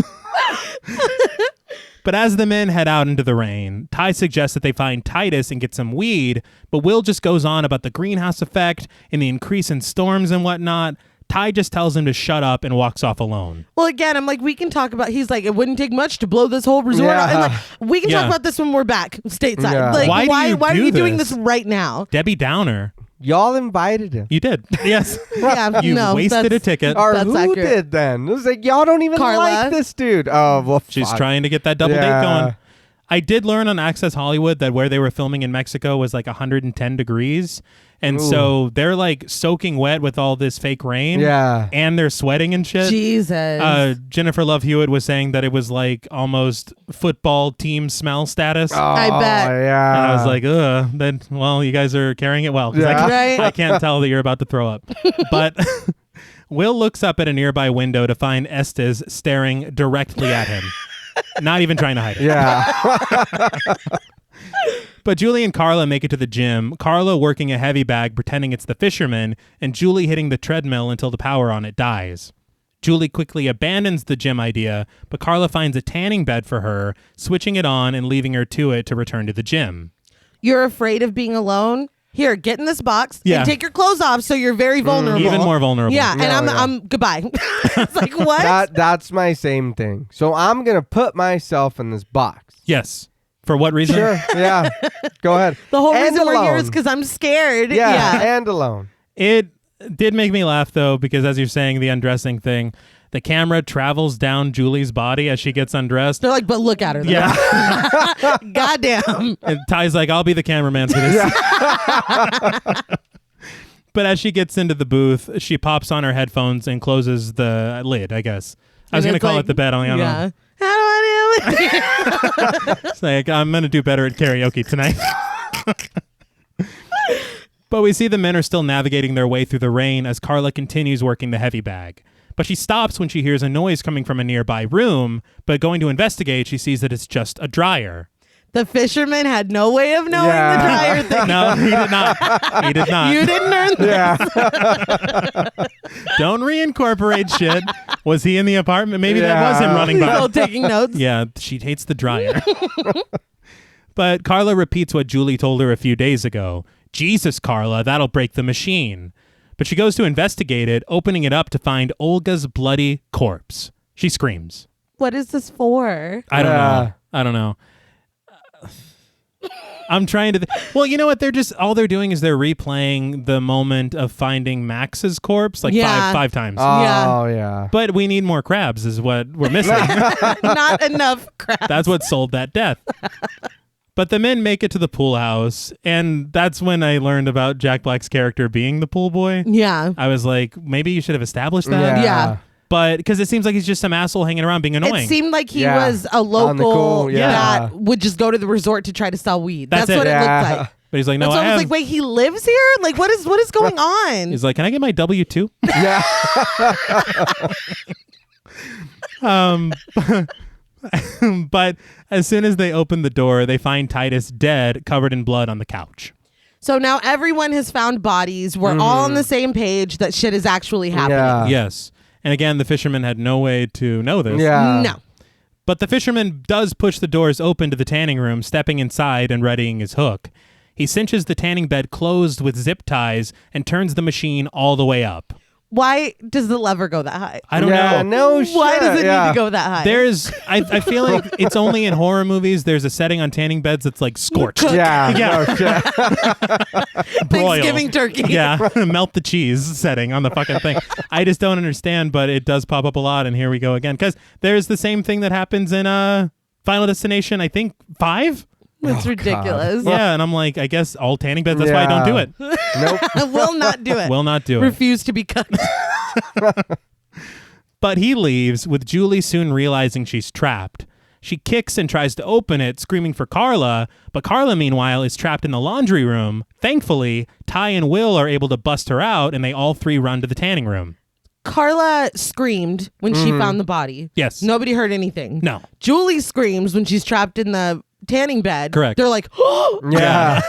But as the men head out into the rain, Ty suggests that they find Titus and get some weed, but Will just goes on about the greenhouse effect and the increase in storms and whatnot. Ty just tells him to shut up and walks off alone. Well, again, I'm like, we can talk about, he's like, it wouldn't take much to blow this whole resort. And like, we can talk about this when we're back stateside. Yeah. Like, why are you doing this this right now? Debbie Downer. Y'all invited him. You did. Yes. Yeah, You wasted a ticket. Or That's who accurate. did then? It was like, y'all don't even Carla. like this dude. Oh, well, She's fuck. trying to get that double date going. I did learn on Access Hollywood that where they were filming in Mexico was like 110 degrees. And so they're like soaking wet with all this fake rain. Yeah. And they're sweating and shit. Jesus. Jennifer Love Hewitt was saying that it was like almost football team smell status. Oh, I bet. Yeah. And I was like, then, well, you guys are carrying it well. 'Cause Right? I can't tell that you're about to throw up. But Will looks up at a nearby window to find Estes staring directly at him. Not even trying to hide it. Yeah. But Julie and Carla make it to the gym, Carla working a heavy bag pretending it's the fisherman, and Julie hitting the treadmill until the power on it dies. Julie quickly abandons the gym idea, but Carla finds a tanning bed for her, switching it on and leaving her to it to return to the gym. You're afraid of being alone? Here, get in this box and take your clothes off so you're very vulnerable. Even more vulnerable. Yeah, and I'm goodbye. It's like, what? That's my same thing. So I'm going to put myself in this box. Yes. For what reason? Sure. Yeah. Go ahead. The whole And reason we're here alone. is because I'm scared. Yeah. And alone. It did make me laugh, though, because as you're saying, the undressing thing, the camera travels down Julie's body as she gets undressed. They're like, but look at her. Though. Yeah. Goddamn. And Ty's like, I'll be the cameraman for this. But as she gets into the booth, she pops on her headphones and closes the lid, I guess. I was going to call it the bed. I don't know. How do I do it? It's like, I'm going to do better at karaoke tonight. But we see the men are still navigating their way through the rain as Carla continues working the heavy bag. But she stops when she hears a noise coming from a nearby room, but going to investigate, she sees that it's just a dryer. The fisherman had no way of knowing the dryer thing. No, he did not. He did not. You didn't earn this. Yeah. Don't reincorporate shit. Was he in the apartment? Maybe that was him running by. Still taking notes. Yeah, she hates the dryer. But Carla repeats what Julie told her a few days ago. Jesus, Carla, that'll break the machine. But she goes to investigate it, opening it up to find Olga's bloody corpse. She screams. What is this for? I don't know. I'm trying to... Well, you know what? All they're doing is they're replaying the moment of finding Max's corpse like five times. Oh, yeah. But we need more crabs is what we're missing. Not enough crap. That's what sold that death. But the men make it to the pool house, and that's when I learned about Jack Black's character being the pool boy. Yeah. I was like, maybe you should have established that. Yeah. But because it seems like he's just some asshole hanging around being annoying. It seemed like he Yeah. was a On the local cool, yeah. that would just go to the resort to try to sell weed. That's That's what it. it Yeah. looked like. But he's like, no, That's why I I was have. like, wait, he lives here? Like, what is going on? He's like, can I get my W-2? Yeah. But as soon as they open the door, they find Titus dead, covered in blood on the couch. So now everyone has found bodies. We're all on the same page that shit is actually happening. Yeah. Yes. And again, the fisherman had no way to know this. Yeah. No. But the fisherman does push the doors open to the tanning room, stepping inside and readying his hook. He cinches the tanning bed closed with zip ties and turns the machine all the way up. Why does the lever go that high? I don't Yeah, know. no shit. Why does it yeah. need to go that high? I feel like it's only in horror movies there's a setting on tanning beds that's like scorched. Yeah. Yeah. No shit. Broil. Thanksgiving turkey. Yeah, melt the cheese setting on the fucking thing. I just don't understand, but it does pop up a lot, and here we go again. Because there's the same thing that happens in Final Destination, I think, 5? It's ridiculous. Yeah, and I'm like, I guess all tanning beds, that's why I don't do it. Nope. I will not do it. Will not do it. Refuse to be cut. But he leaves, with Julie soon realizing she's trapped. She kicks and tries to open it, screaming for Carla, but Carla, meanwhile, is trapped in the laundry room. Thankfully, Ty and Will are able to bust her out, and they all three run to the tanning room. Carla screamed when she found the body. Yes. Nobody heard anything. No. Julie screams when she's trapped in the tanning bed. Correct. They're like, oh. Yeah.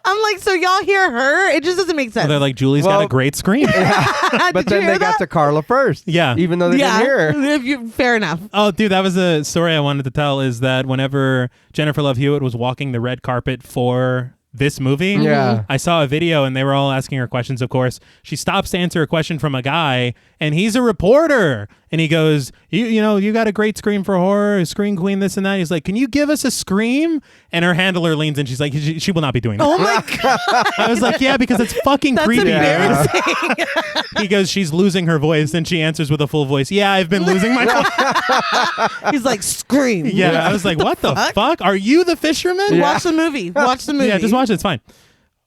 I'm like, so y'all hear her? It just doesn't make sense. So they're like, Julie's got a Well- great scream. But Did then you they hear got that? to Carla first. Yeah. Even though they didn't hear her. Fair enough. Oh, dude, that was a story I wanted to tell, is that whenever Jennifer Love Hewitt was walking the red carpet for this movie, Yeah. I saw a video and they were all asking her questions, of course. She stops to answer a question from a guy, and he's a reporter. And he goes, you know, you got a great scream for horror, scream queen, this and that. He's like, can you give us a scream? And her handler leans in. She's like, she will not be doing that. Oh my God. I was like, yeah, because it's fucking That's creepy, embarrassing. dude. He goes, she's losing her voice. And she answers with a full voice. Yeah, I've been losing my voice. He's like, scream. Yeah, I was like, what the fuck? Are you the fisherman? Yeah. Watch the movie. Watch the movie. Yeah, just watch it. It's fine.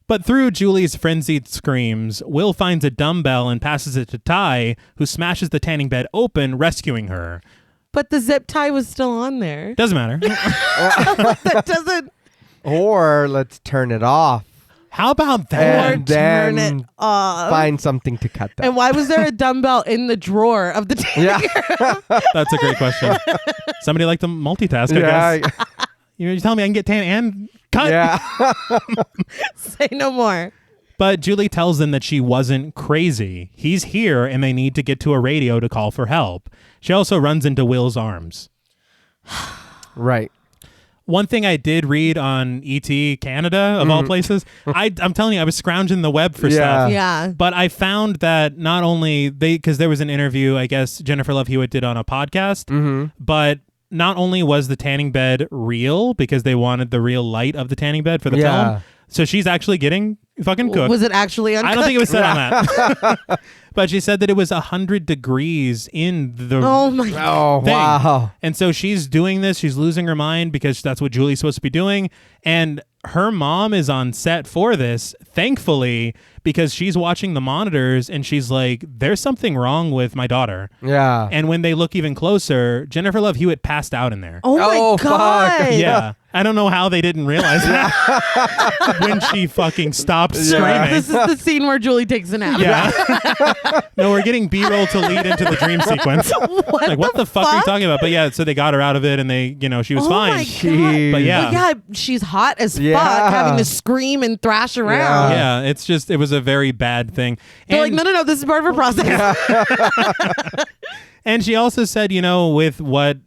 But through Julie's frenzied screams, Will finds a dumbbell and passes it to Ty, who smashes the tanning bed open, rescuing her. But the zip tie was still on there. Doesn't matter. That doesn't. Or let's turn it off How about that? and turn then it off. find something to cut that. And why was there a dumbbell in the drawer of the tanning Yeah. That's a great question. Somebody like to multitask, I guess. You're telling me I can get tan and cut? Yeah. Say no more. But Julie tells them that she wasn't crazy. He's here and they need to get to a radio to call for help. She also runs into Will's arms. Right. One thing I did read on ET Canada, of all places, I'm telling you, I was scrounging the web for stuff. Yeah. But I found that not only because there was an interview, I guess Jennifer Love Hewitt did on a podcast, but not only was the tanning bed real because they wanted the real light of the tanning bed for the film, so she's actually getting fucking cooked. Was it actually uncooked? I don't think it was said on that. But she said that it was 100 degrees in the Oh my God. Oh, thing. wow. And so she's doing this. She's losing her mind because that's what Julie's supposed to be doing. And her mom is on set for this, thankfully, because she's watching the monitors and she's like, there's something wrong with my daughter. Yeah. And when they look even closer, Jennifer Love Hewitt passed out in there. Oh my Oh, fuck. God. Yeah. I don't know how they didn't realize that when she fucking stopped screaming. This is the scene where Julie takes a nap. Yeah. No, we're getting B-roll to lead into the dream sequence. What the fuck are you talking about? But yeah, so they got her out of it and they, she was Oh fine. my Jeez. But yeah. Well, yeah, she's hot as Yeah. fuck, having to scream and thrash around. Yeah, it was a very bad thing. They're And, like, no, this is part of her process. and she also said, with what,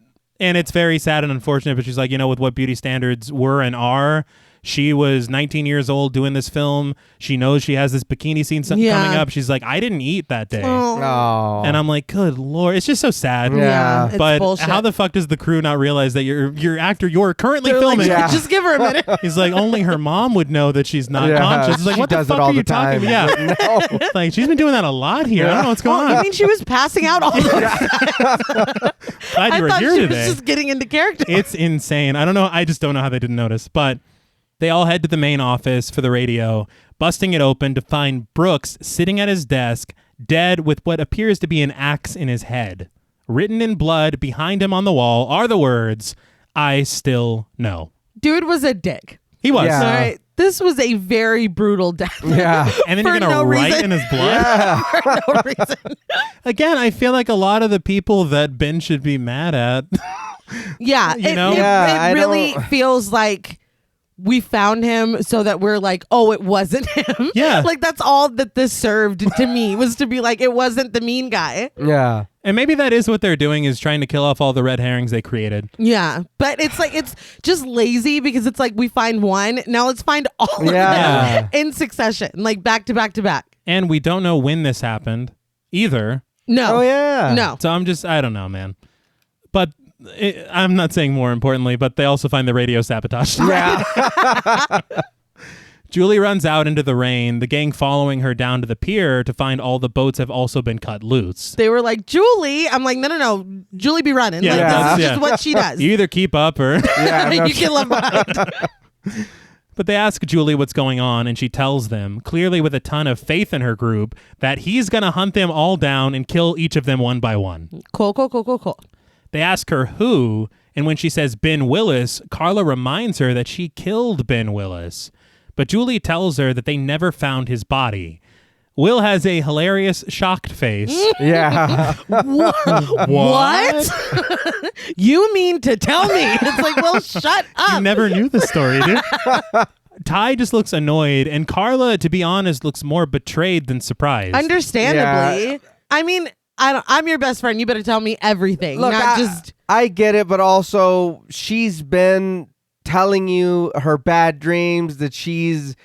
and it's very sad and unfortunate, but she's like, with what beauty standards were and are, she was 19 years old doing this film. She knows she has this bikini scene coming up. She's like, I didn't eat that day. Oh. And I'm like, good Lord. It's just so sad. Yeah. It's But bullshit. how the fuck does the crew not realize that your actor you're currently They're filming? like, Yeah. just give her a minute. He's like, only her mom would know that she's not Yeah. conscious. It's like, She what the does it fuck all are the you talking time. about? Yeah. No. Like, she's been doing that a lot here. I don't know what's going I on. mean, she was passing out all the Glad I you were thought here she today. was just getting into character. It's insane. I don't know. I just don't know how they didn't notice. But they all head to the main office for the radio, busting it open to find Brooks sitting at his desk, dead with what appears to be an axe in his head. Written in blood behind him on the wall are the words, "I still know." Dude was a dick. He was. Yeah. All right. This was a very brutal death. Yeah. And then you're For going to no write reason. in his blood? Yeah. For no reason. Again, I feel like a lot of the people that Ben should be mad at. Yeah. You know? Yeah, it I really don't- feels like we found him so that we're like, oh, it wasn't him. Yeah. Like that's all that this served to me was to be like, it wasn't the mean guy. Yeah. And maybe that is what they're doing, is trying to kill off all the red herrings they created. Yeah. But it's like, it's just lazy because it's like we find one. Now let's find all of Yeah. them in succession, like back to back to back. And we don't know when this happened either. No. Oh, yeah. No. So I don't know, man. But I'm not saying more importantly, but they also find the radio sabotage. Yeah. Julie runs out into the rain, the gang following her down to the pier to find all the boats have also been cut loose. They were like, Julie. I'm like, no. Julie be running. Yeah, like, that's- this is yeah. just what she does. You either keep up or... Yeah. no You get left behind. But they ask Julie what's going on, and she tells them, clearly with a ton of faith in her group, that he's going to hunt them all down and kill each of them one by one. Cool. They ask her who, and when she says Ben Willis, Carla reminds her that she killed Ben Willis. But Julie tells her that they never found his body. Will has a hilarious, shocked face. Yeah. What? You mean to tell me? It's like, well, shut You up. never knew the story, dude. Ty just looks annoyed, and Carla, to be honest, looks more betrayed than surprised. Understandably. Yeah. I mean, I'm your best friend. You better tell me everything. Look, not just. I get it, but also she's been telling you her bad dreams, that she's,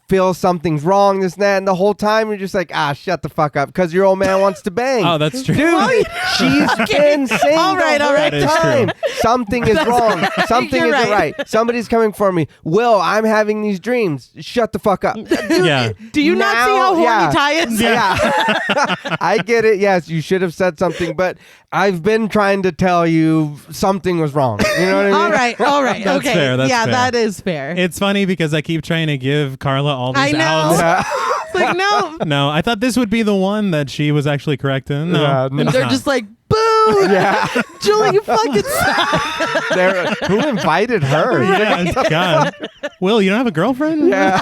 feels something's wrong, this and that, and the whole time you're just like, shut the fuck up, because your old man wants to bang. Oh, that's true. Dude, she's been saying All right, the all right. whole That is time, true. something is wrong. Something You're isn't right. right. Somebody's coming for me. Will, I'm having these dreams. Shut the fuck up. Yeah. Do you not see how horny yeah. Ty is? Yeah. I get it. Yes, you should have said something, but I've been trying to tell you something was wrong. You know what I mean? All right. That's okay. fair, that's yeah, fair. that is fair. It's funny because I keep trying to give Carla all these I know. outs. Yeah. It's like, no. No, I thought this would be the one that she was actually correct in. No, Yeah, it's They're not. just like, boo. Yeah. Julie, you fucking suck. Who invited her? Yeah, God. Will, you don't have a girlfriend? Yeah.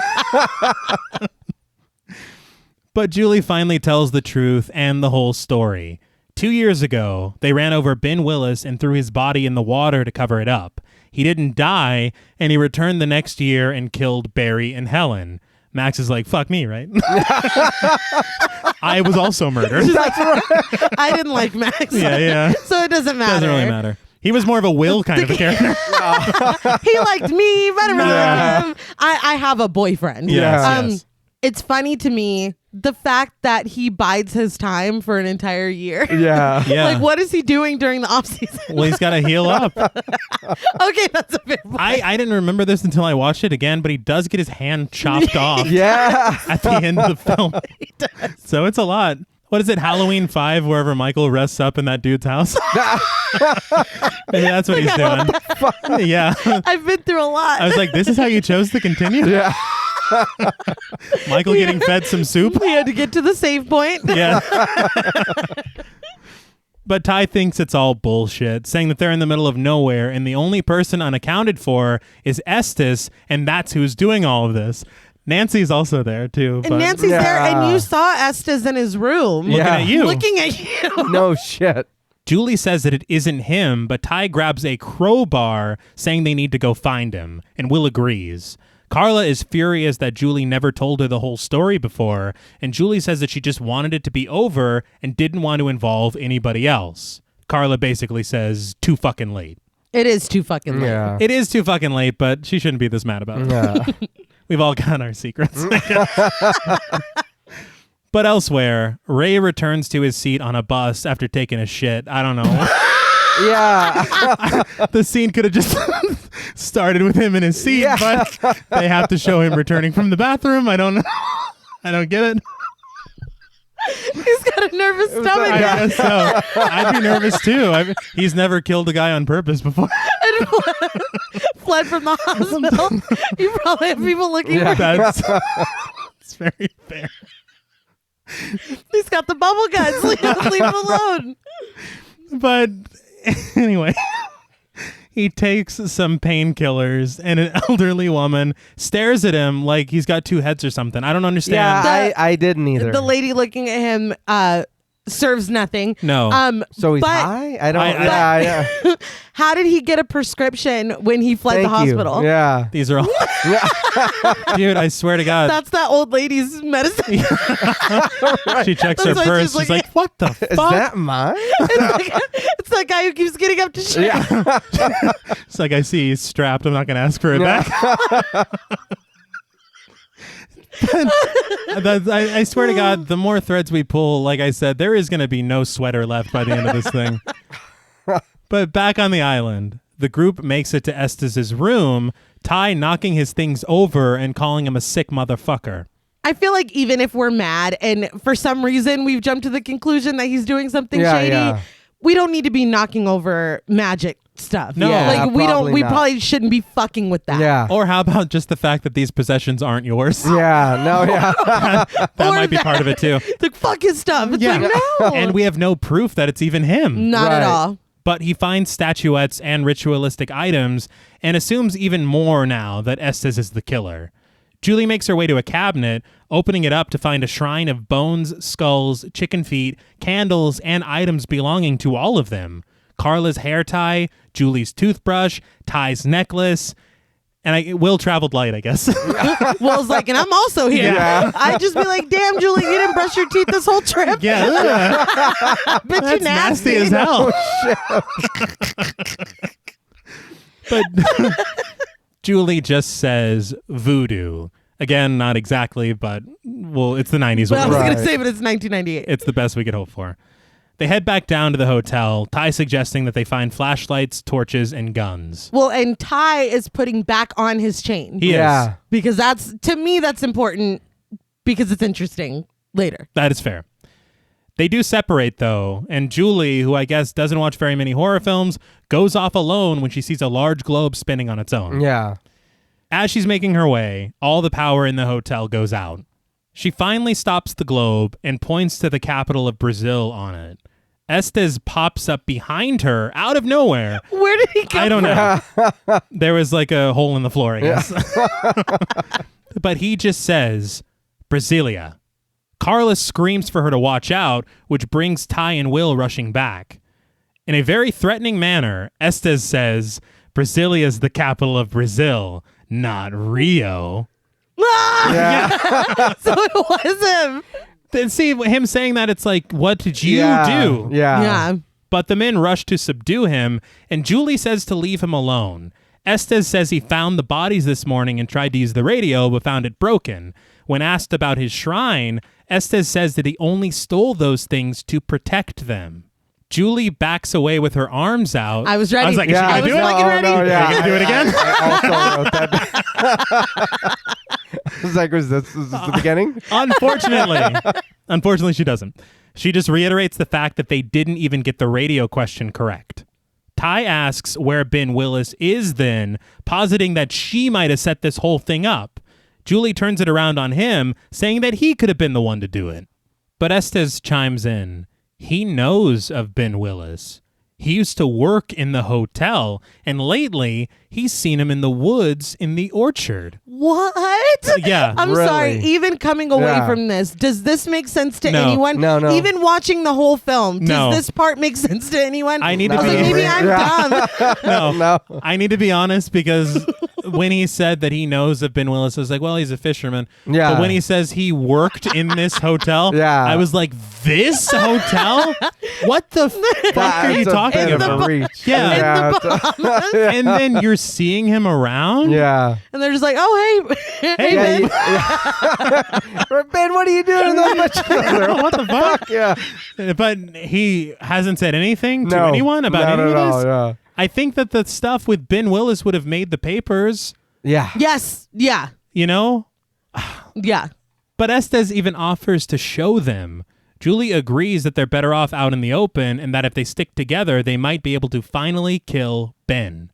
But Julie finally tells the truth and the whole story. 2 years ago, they ran over Ben Willis and threw his body in the water to cover it up. He didn't die, and he returned the next year and killed Barry and Helen. Max is like, fuck me, right? I was also murdered. That's right. I didn't like Max. Yeah. So it doesn't matter. Doesn't really matter. He was more of a Will kind of a character. He liked me. Better Yeah. him. I have a boyfriend. Yeah. Yes. It's funny to me the fact that he bides his time for an entire year. Yeah. Yeah. Like, what is he doing during the off season? Well, he's got to heal up. Okay, that's a fair point. I didn't remember this until I watched it again, but he does get his hand chopped off Yeah. at the end of the film. So it's a lot. What is it, Halloween 5, wherever Michael rests up in that dude's house? Maybe that's what he's doing. Yeah. I've been through a lot. I was like, this is how you chose to continue? Yeah. Michael getting fed some soup? We had to get to the save point. Yeah. But Ty thinks it's all bullshit, saying that they're in the middle of nowhere and the only person unaccounted for is Estes, and that's who's doing all of this. Nancy's also there too. And But Nancy's there, Yeah. and you saw Estes in his room. looking Yeah. at you. Looking at you. No shit. Julie says that it isn't him, but Ty grabs a crowbar, saying they need to go find him, and Will agrees. Carla is furious that Julie never told her the whole story before, and Julie says that she just wanted it to be over and didn't want to involve anybody else. Carla basically says, too fucking late. It is too fucking late. Yeah. It is too fucking late, but she shouldn't be this mad about it. Yeah. We've all got our secrets. But elsewhere, Ray returns to his seat on a bus after taking a shit. I don't know. Yeah. The scene could have just started with him in his seat, Yeah. but they have to show him returning from the bathroom. I don't know. I don't get it. He's got a nervous I stomach. guess so. I'd be nervous too. He's never killed a guy on purpose before. And fled from the hospital. You probably have people looking Yeah. for That's it's very fair. He's got the bubble guts. Leave him alone. But anyway, he takes some painkillers, and an elderly woman stares at him like he's got two heads or something. I don't understand. Yeah, I didn't either. The lady looking at him serves nothing. No. So he's but- high? I don't. Yeah. How did he get a prescription when he fled the Thank you. hospital? Yeah. These are all. Dude, I swear to God. That's that old lady's medicine. She checks her That's why purse. she's She's like, what the fuck? Is that mine? It's that guy who keeps getting up to shit. Yeah. It's like, I see he's strapped. I'm not going to ask for it back. I swear to God, the more threads we pull, like I said, there is going to be no sweater left by the end of this thing. But back on the island, the group makes it to Estes' room, Ty knocking his things over and calling him a sick motherfucker. I feel like even if we're mad and for some reason we've jumped to the conclusion that he's doing something shady, we don't need to be knocking over magic stuff. No. Yeah, like we probably not. probably shouldn't be fucking with that. Yeah. Or how about just the fact that these possessions aren't yours? Yeah. No. Yeah. That Or might be part of it too. Like fuck his stuff. It's Yeah. like no. And we have no proof that it's even him. Not at Right. all. But he finds statuettes and ritualistic items and assumes even more now that Estes is the killer. Julie makes her way to a cabinet, opening it up to find a shrine of bones, skulls, chicken feet, candles, and items belonging to all of them. Carla's hair tie, Julie's toothbrush, Ty's necklace, and Will traveled light, I guess. Will's like, and I'm also here. Yeah. I'd just be like, damn, Julie, you didn't brush your teeth this whole trip. Yeah, Bitch, that's you nasty as hell. But Julie just says voodoo. Again, not exactly, but well, it's the 90s. Well, I was Right. going to say, but it's 1998. It's the best we could hope for. They head back down to the hotel, Ty suggesting that they find flashlights, torches, and guns. Well, and Ty is putting back on his chain. He Yeah. is. Because that's, to me, that's important because it's interesting later. That is fair. They do separate, though, and Julie, who I guess doesn't watch very many horror films, goes off alone when she sees a large globe spinning on its own. Yeah. As she's making her way, all the power in the hotel goes out. She finally stops the globe and points to the capital of Brazil on it. Estes pops up behind her out of nowhere. Where did he come I don't know. There was like a hole in the floor, I guess. But he just says, Brasilia. Carla screams for her to watch out, which brings Ty and Will rushing back. In a very threatening manner, Estes says, Brasilia is the capital of Brazil, not Rio. Yeah. So it was him. Then see, him saying that, it's like, what did you Yeah. do? Yeah. Yeah. But the men rush to subdue him, and Julie says to leave him alone. Estes says he found the bodies this morning and tried to use the radio, but found it broken. When asked about his shrine, Estes says that he only stole those things to protect them. Julie backs away with her arms out. I was ready. I was like, is she Yeah. gonna I was do it? fucking ready. No, yeah. Are you gonna do it again? I also wrote that. I was like, was this the beginning? Unfortunately, she doesn't. She just reiterates the fact that they didn't even get the radio question correct. Ty asks where Ben Willis is then, positing that she might have set this whole thing up. Julie turns it around on him, saying that he could have been the one to do it. But Estes chimes in. He knows of Ben Willis. He used to work in the hotel, and lately he's seen him in the woods in the orchard. What? Yeah, I'm really. sorry. Even coming away Yeah. from this, does this make sense to No. anyone? No. Even watching the whole film, does No. this part make sense to anyone? I need I to was be- like, maybe I'm Yeah. dumb. No, No. I need to be honest because when he said that he knows of Ben Willis, I was like, well, he's a fisherman. Yeah. But when he says he worked in this hotel, Yeah. I was like, this hotel? What the fuck are you That's a talking bit of a about? reach. Yeah. In the it's a- Bahamas. And then you're seeing him around? Yeah. And they're just like, oh, hey. Hey, Yeah, Ben. Ben, what are you doing in that much? What the fuck? Yeah. But he hasn't said anything to No. anyone about Not any of at this? all, yeah. I think that the stuff with Ben Willis would have made the papers, Yeah. Yes. Yeah. you know? Yeah. But Estes even offers to show them. Julie agrees that they're better off out in the open and that if they stick together, they might be able to finally kill Ben.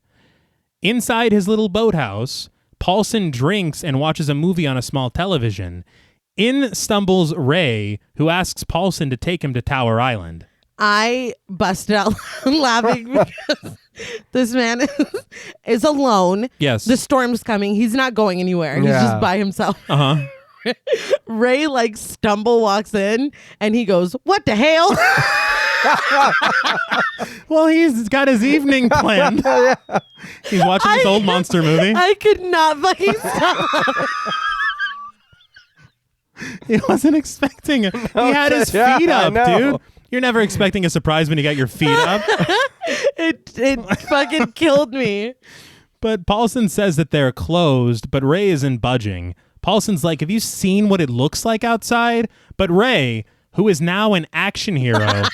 Inside his little boathouse, Paulson drinks and watches a movie on a small television. In stumbles Ray, who asks Paulson to take him to Tower Island. I busted out laughing because this man is alone. Yes. The storm's coming. He's not going anywhere. He's just by himself. Uh-huh. Ray stumble walks in and he goes, "What the hell?" Well, he's got his evening planned. He's watching this old monster movie. I could not fucking stop. He wasn't expecting it. He had his feet up, dude. You're never expecting a surprise when you got your feet up. It fucking killed me. But Paulson says that they're closed, but Ray isn't budging. Paulson's like, have you seen what it looks like outside? But Ray, who is now an action hero,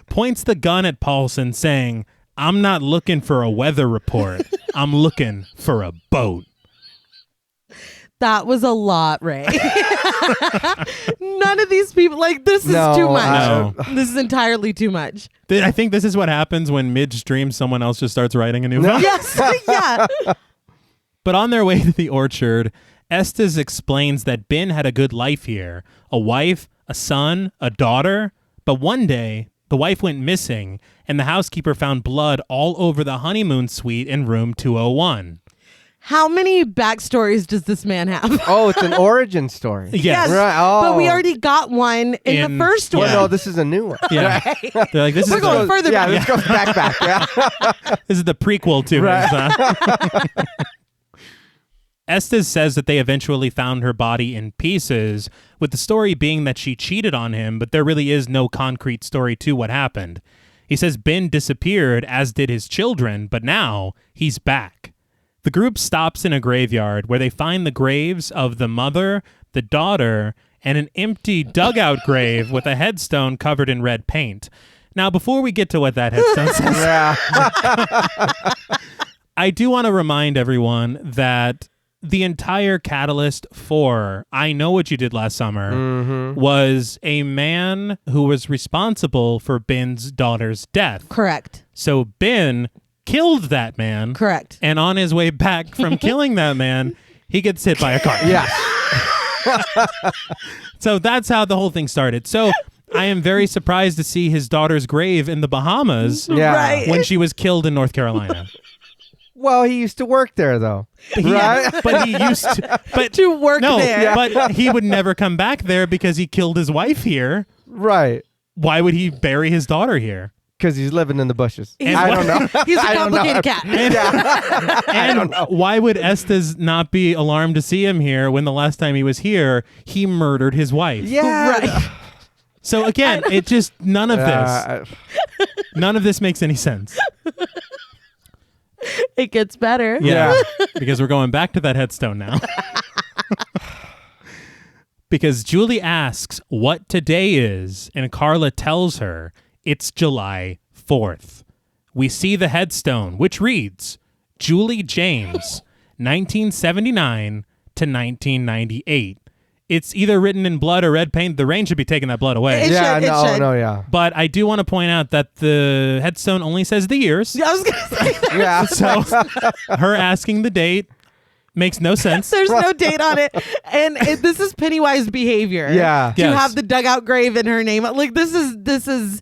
points the gun at Paulson saying, I'm not looking for a weather report. I'm looking for a boat. That was a lot, Ray. None of these people, this is too much. This is entirely too much. I think this is what happens when midstream someone else just starts writing a new film. Yes, yeah. But on their way to the orchard, Estes explains that Ben had a good life here. A wife, a son, a daughter. But one day, the wife went missing, and the housekeeper found blood all over the honeymoon suite in room 201. How many backstories does this man have? Oh, it's an origin story. Yes. Right. Oh. But we already got one in the first one. Well, no, this is a new one. Yeah. They're like, We're going further back. back. This goes back. Yeah. This is the prequel to it. Estes says that they eventually found her body in pieces, with the story being that she cheated on him, but there really is no concrete story to what happened. He says Ben disappeared, as did his children, but now he's back. The group stops in a graveyard where they find the graves of the mother, the daughter, and an empty dugout grave with a headstone covered in red paint. Now, before we get to what that headstone says, I do want to remind everyone that the entire catalyst for I Know What You Did Last Summer was a man who was responsible for Ben's daughter's death. Correct. So Ben killed that man. Correct. And on his way back from killing that man, he gets hit by a car. Yes. So that's how the whole thing started. So I am very surprised to see his daughter's grave in the Bahamas Right. when she was killed in North Carolina. Well, he used to work there, though. Right? But he used to. But To work no, there. but he would never come back there because he killed his wife here. Right. Why would he bury his daughter here? Because he's living in the bushes. And I don't know. He's a complicated cat. And why would Estes not be alarmed to see him here when the last time he was here, he murdered his wife? Yeah. Right. So again, it just, none of this makes any sense. It gets better. Yeah. Because we're going back to that headstone now. Because Julie asks what today is, and Carla tells her it's July 4th. We see the headstone, which reads, Julie James, 1979 to 1998. It's either written in blood or red paint. The rain should be taking that blood away. It should. Yeah. But I do want to point out that the headstone only says the years. I was going to say that. Yeah. So her asking the date makes no sense. There's no date on it. And this is Pennywise behavior. Yeah. To Yes. have the dugout grave in her name. This is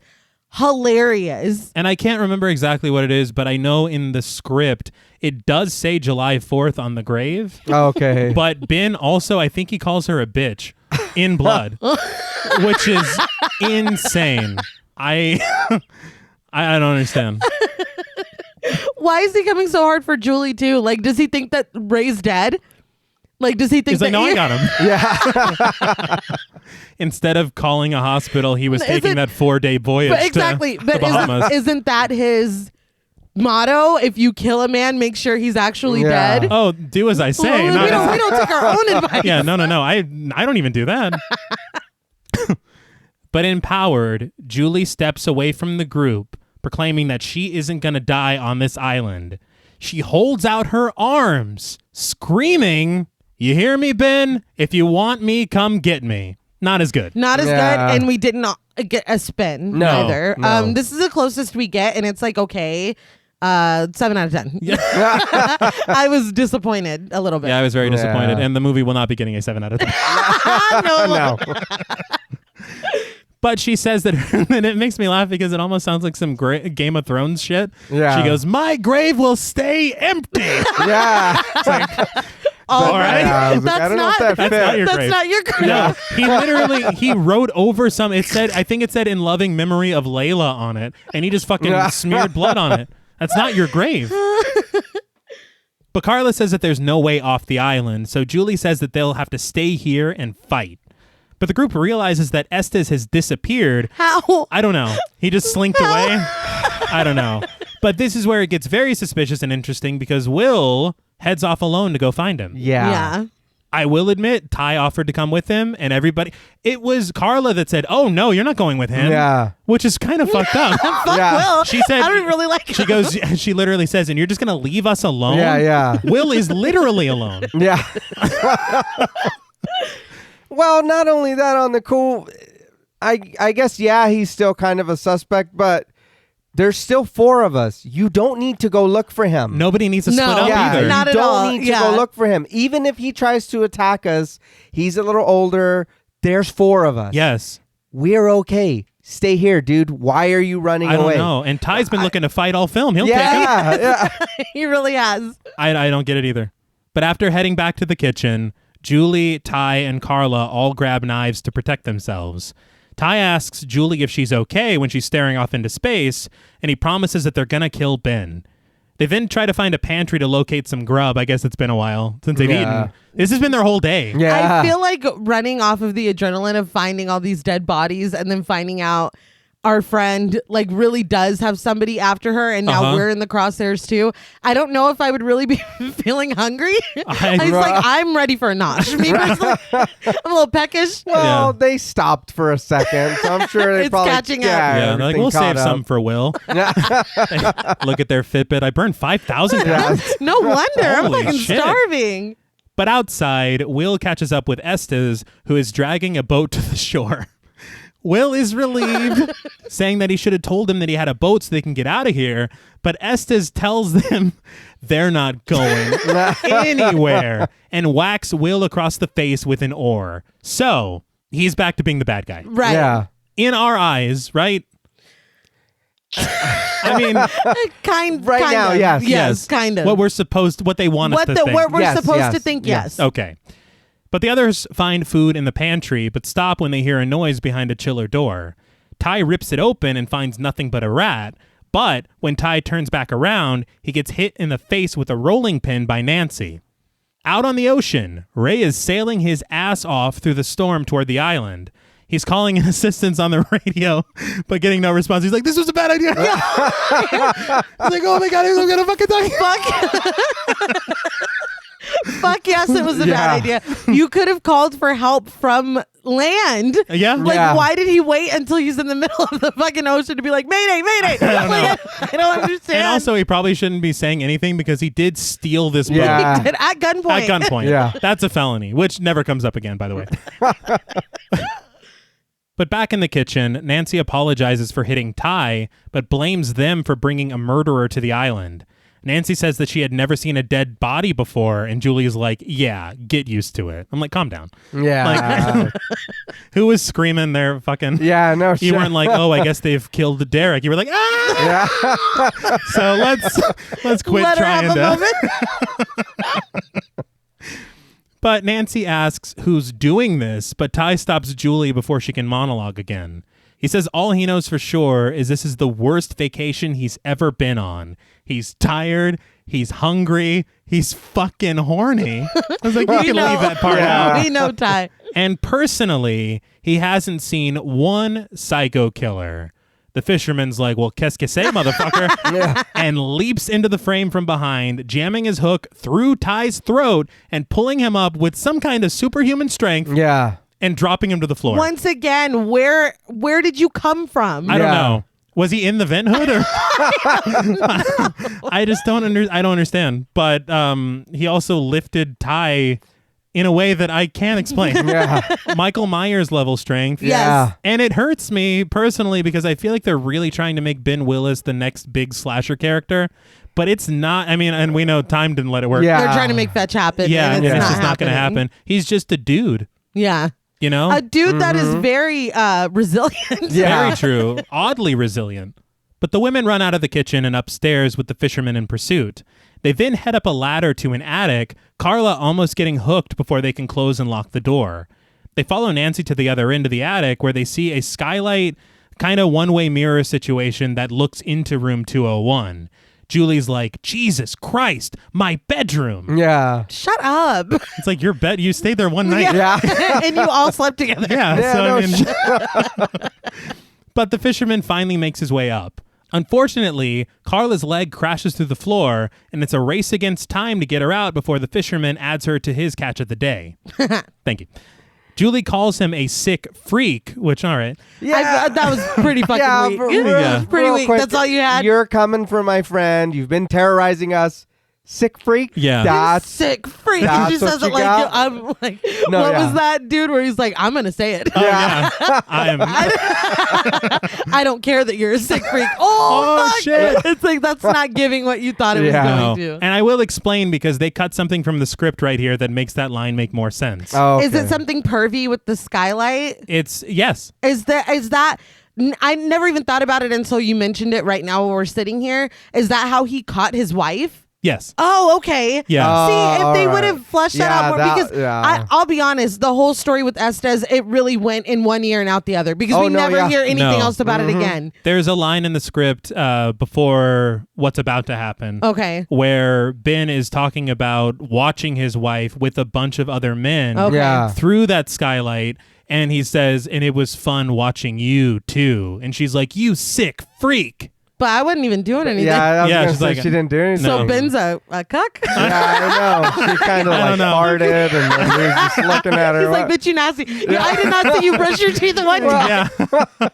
hilarious. And I can't remember exactly what it is, but I know in the script it does say July 4th on the grave. Okay. But Ben also, I think he calls her a bitch in blood, which is insane. I don't understand. Why is he coming so hard for Julie too? Does he think that Ray's dead? Does he think He's like, no, I got him. Yeah. Instead of calling a hospital, he was taking that 4-day voyage But exactly. to But the Bahamas. isn't that his motto? If you kill a man, make sure he's actually Yeah. dead. Oh, do as I say. Well, we not as- don't take our own advice. Yeah, no. I don't even do that. But empowered, Julie steps away from the group, proclaiming that she isn't going to die on this island. She holds out her arms, screaming, "You hear me, Ben? If you want me, come get me." Not as good. Not as Yeah. good, and we did not get a spin No, either. no. This is the closest we get, and it's okay. 7 out of 10. Yeah. I was disappointed a little bit. Yeah, I was very disappointed. And the movie will not be getting a 7 out of 10. No. But she says that, and it makes me laugh because it almost sounds like some Game of Thrones shit. Yeah. She goes, "My grave will stay empty." Yeah. All right. I don't know if that fit. That's not your grave. No, he literally he wrote over some. It said, I think it said "in loving memory of Layla" on it, and he just fucking smeared blood on it. That's not your grave. But Carla says that there's no way off the island, so Julie says that they'll have to stay here and fight. But the group realizes that Estes has disappeared. How? I don't know. He just slinked away. I don't know. But this is where it gets very suspicious and interesting because Will heads off alone to go find him. Yeah. I will admit, Ty offered to come with him, and everybody. It was Carla that said, "Oh no, you're not going with him." Yeah. Which is kind of fucked up. Fuck Will. She said, I don't really like She goes. She literally says, "And you're just gonna leave us alone?" Yeah. Will is literally alone. Yeah. Well, not only that, on the cool, I guess, yeah, he's still kind of a suspect, but there's still 4 of us. You don't need to go look for him. Nobody needs to split up either. not you at don't all. need to go look for him. Even if he tries to attack us, he's a little older. There's 4 of us. Yes. We're okay. Stay here, dude. Why are you running away? I don't know. And Ty's been looking to fight all film. He'll take it. Yeah. He really has. I don't get it either. But after heading back to the kitchen, Julie, Ty, and Carla all grab knives to protect themselves. Ty asks Julie if she's okay when she's staring off into space, and he promises that they're gonna kill Ben. They then try to find a pantry to locate some grub. I guess it's been a while since they've eaten. This has been their whole day. Yeah. I feel like running off of the adrenaline of finding all these dead bodies and then finding out our friend like really does have somebody after her, and now we're in the crosshairs too. I don't know if I would really be feeling hungry. I'm ready for a nosh. Me personally, I'm a little peckish. Well, they stopped for a second, so I'm sure they It's probably catching up. Yeah, they're like, we'll save some for Will. Look at their Fitbit. I burned 5,000 pounds. No wonder. I'm Holy fucking shit. starving. But outside, Will catches up with Estes, who is dragging a boat to the shore. Will is relieved, saying that he should have told him that he had a boat so they can get out of here. But Estes tells them they're not going anywhere and whacks Will across the face with an oar. So he's back to being the bad guy. Right. Yeah. In our eyes, right? I mean, kind now, of. yes. Kind of. what they want us to think. What we're Yes, supposed yes, to think, yes. yes. Okay. But the others find food in the pantry, but stop when they hear a noise behind a chiller door. Ty rips it open and finds nothing but a rat. But when Ty turns back around, he gets hit in the face with a rolling pin by Nancy. Out on the ocean, Ray is sailing his ass off through the storm toward the island. He's calling in assistance on the radio, but getting no response. He's like, "This was a bad idea." He's like, "Oh my God, I'm going to fucking die." Fuck yes, it was a bad idea. You could have called for help from land. Yeah. Why did he wait until he's in the middle of the fucking ocean to be like, "Mayday, mayday"? I don't understand. And also, he probably shouldn't be saying anything because he did steal this boat. Yeah. He did at gunpoint. At gunpoint. Yeah. That's a felony, which never comes up again, by the way. But back in the kitchen, Nancy apologizes for hitting Ty, but blames them for bringing a murderer to the island. Nancy says that she had never seen a dead body before, and Julie's like, "Yeah, get used to it." I'm like, calm down. Yeah. Who was screaming there fucking... Yeah, no shit. You weren't like, "Oh, I guess they've killed Derek." You were like, "Ah!" Yeah. So let's quit Let her trying have a to... moment. But Nancy asks who's doing this, but Ty stops Julie before she can monologue again. He says all he knows for sure is this is the worst vacation he's ever been on. He's tired, he's hungry, he's fucking horny. I was like, you can leave that part out. We know Ty. And personally, he hasn't seen one psycho killer. The fisherman's like, "Well, qu'est-ce que c'est, motherfucker?" And leaps into the frame from behind, jamming his hook through Ty's throat and pulling him up with some kind of superhuman strength Yeah. and dropping him to the floor. Once again, where did you come from? I don't know. Was he in the vent hood or? I just don't understand. But he also lifted Ty in a way that I can't explain. Michael Myers level strength. Yes. Yeah. And it hurts me personally because I feel like they're really trying to make Ben Willis the next big slasher character. But it's not. I mean, and we know time didn't let it work. Yeah. They're trying to make fetch happen. Yeah, and and it's it's just not going to happening. happen. He's just a dude, Yeah. you know? A dude that is very resilient. Yeah. Very true. Oddly resilient. But the women run out of the kitchen and upstairs with the fishermen in pursuit. They then head up a ladder to an attic, Carla almost getting hooked before they can close and lock the door. They follow Nancy to the other end of the attic where they see a skylight, kind of one-way mirror situation that looks into room 201. Julie's like, Jesus Christ, my bedroom. Yeah. Shut up. It's like your bed. You stayed there one night. Yeah. And you all slept together. Yeah. Yeah, So, no, I mean, but the fisherman finally makes his way up. Unfortunately, Carla's leg crashes through the floor, and it's a race against time to get her out before the fisherman adds her to his catch of the day. Thank you. Julie calls him a sick freak, which, all right. That was pretty fucking weak. It was pretty real weak. quick, That's all you had. You're coming for my friend. You've been terrorizing us. Sick freak? Yeah. That's sick freak. that's She what says you it like got? I'm like, No, what yeah. was that dude where he's like, I'm gonna say it. Oh, yeah. I'm. I don't care that you're a sick freak. Oh, fuck. shit. It's like that's not giving what you thought it was Yeah. No. going to. And I will explain because they cut something from the script right here that makes that line make more sense. Oh, Is it okay. something pervy with the skylight? It's, yes. Is that I never even thought about it until you mentioned it right now when we're sitting here. Is that how he caught his wife? Yes. Oh, okay. Yeah. See, if they all would right. have fleshed that Yeah, out more, that- because yeah. I'll be honest, the whole story with Estes, it really went in one ear and out the other because Oh, we no, never yeah. hear anything No. else about it again. There's a line in the script before what's about to happen. Okay. Where Ben is talking about watching his wife with a bunch of other men Okay. Yeah. through that skylight. And he says, and it was fun watching you too. And she's like, you sick freak. But I wasn't even doing anything. Yeah, I was Yeah, gonna she's say like- she didn't do anything. So No. Ben's a cuck? Yeah, I know. She kind of I like don't know. farted and then he was just looking at her. He's like, bitch, you nasty. Yeah, I did not see you brush your teeth one time. Yeah.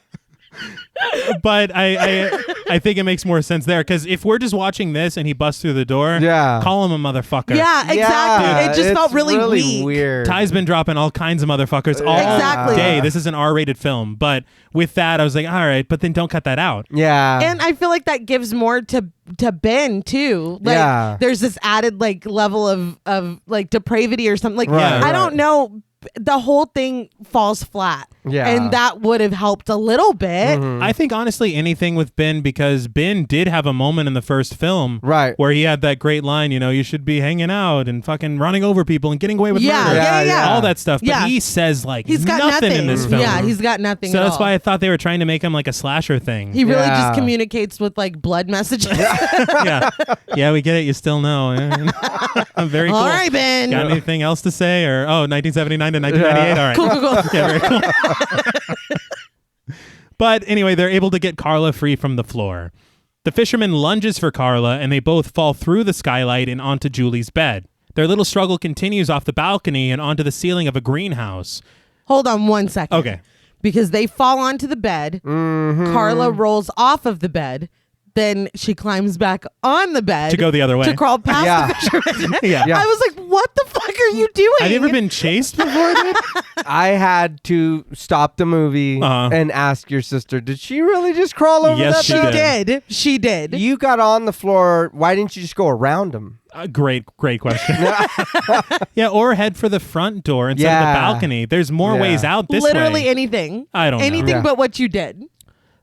But I think it makes more sense there because if we're just watching this and he busts through the door, Yeah. call him a motherfucker. Yeah, exactly. Yeah, it just it's felt really weak. weird. Ty's been dropping all kinds of motherfuckers all Exactly. day. This is an R-rated film, but with that, I was like, all right, but then don't cut that out. Yeah. And I feel like that gives more to Ben too. Like Yeah. there's this added like level of like depravity or something. Like Right, I don't know. The whole thing falls flat. Yeah. And that would have helped a little bit. I think honestly anything with Ben because Ben did have a moment in the first film Right. where he had that great line, you know, you should be hanging out and fucking running over people and getting away with Yeah, murder. yeah, yeah. All that stuff. But Yeah. he says like He's got nothing nothing in this film. Yeah, he's got nothing. So at that's all. why I thought they were trying to make him like a slasher thing. He really Yeah. just communicates with like blood messages. yeah. Yeah, we get it. You still know. I'm very cool. All right, Ben. Got anything else to say? Or 1979 to 1998? All right. Cool, cool, cool. Yeah, very cool. But anyway, they're able to get Carla free from the floor. The fisherman lunges for Carla, and they both fall through the skylight and onto Julie's bed. Their little struggle continues off the balcony and onto the ceiling of a greenhouse. Hold on 1 second. Okay. Because they fall onto the bed. Carla rolls off of the bed. Then she climbs back on the bed To go the other way. to crawl past Yeah. the fisherman. Yeah. Yeah. I was like, "What the fuck are you doing?" Have you ever been chased before, dude? I had to stop the movie Uh-huh. and ask your sister, did she really just crawl over Yes, that she bed? did. She did. You got on the floor. Why didn't you just go around him? Great question. Yeah, or head for the front door instead of the Yeah. balcony. There's more Yeah. ways out this Literally way. anything. I don't know. Anything Yeah. but what you did.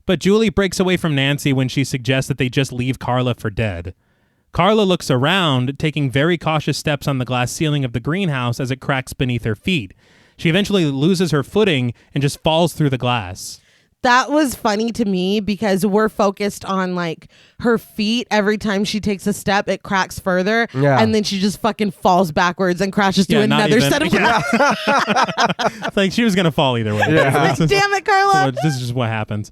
But Julie breaks away from Nancy when she suggests that they just leave Carla for dead. Carla looks around, taking very cautious steps on the glass ceiling of the greenhouse as it cracks beneath her feet. She eventually loses her footing and just falls through the glass. That was funny to me because we're focused on like her feet. Every time she takes a step, it cracks further. Yeah. And then she just fucking falls backwards and crashes to Yeah, not another even- set of Yeah. glass. It's like she was going to fall either way. Yeah. This is- Damn it, Carla. This is just what happens.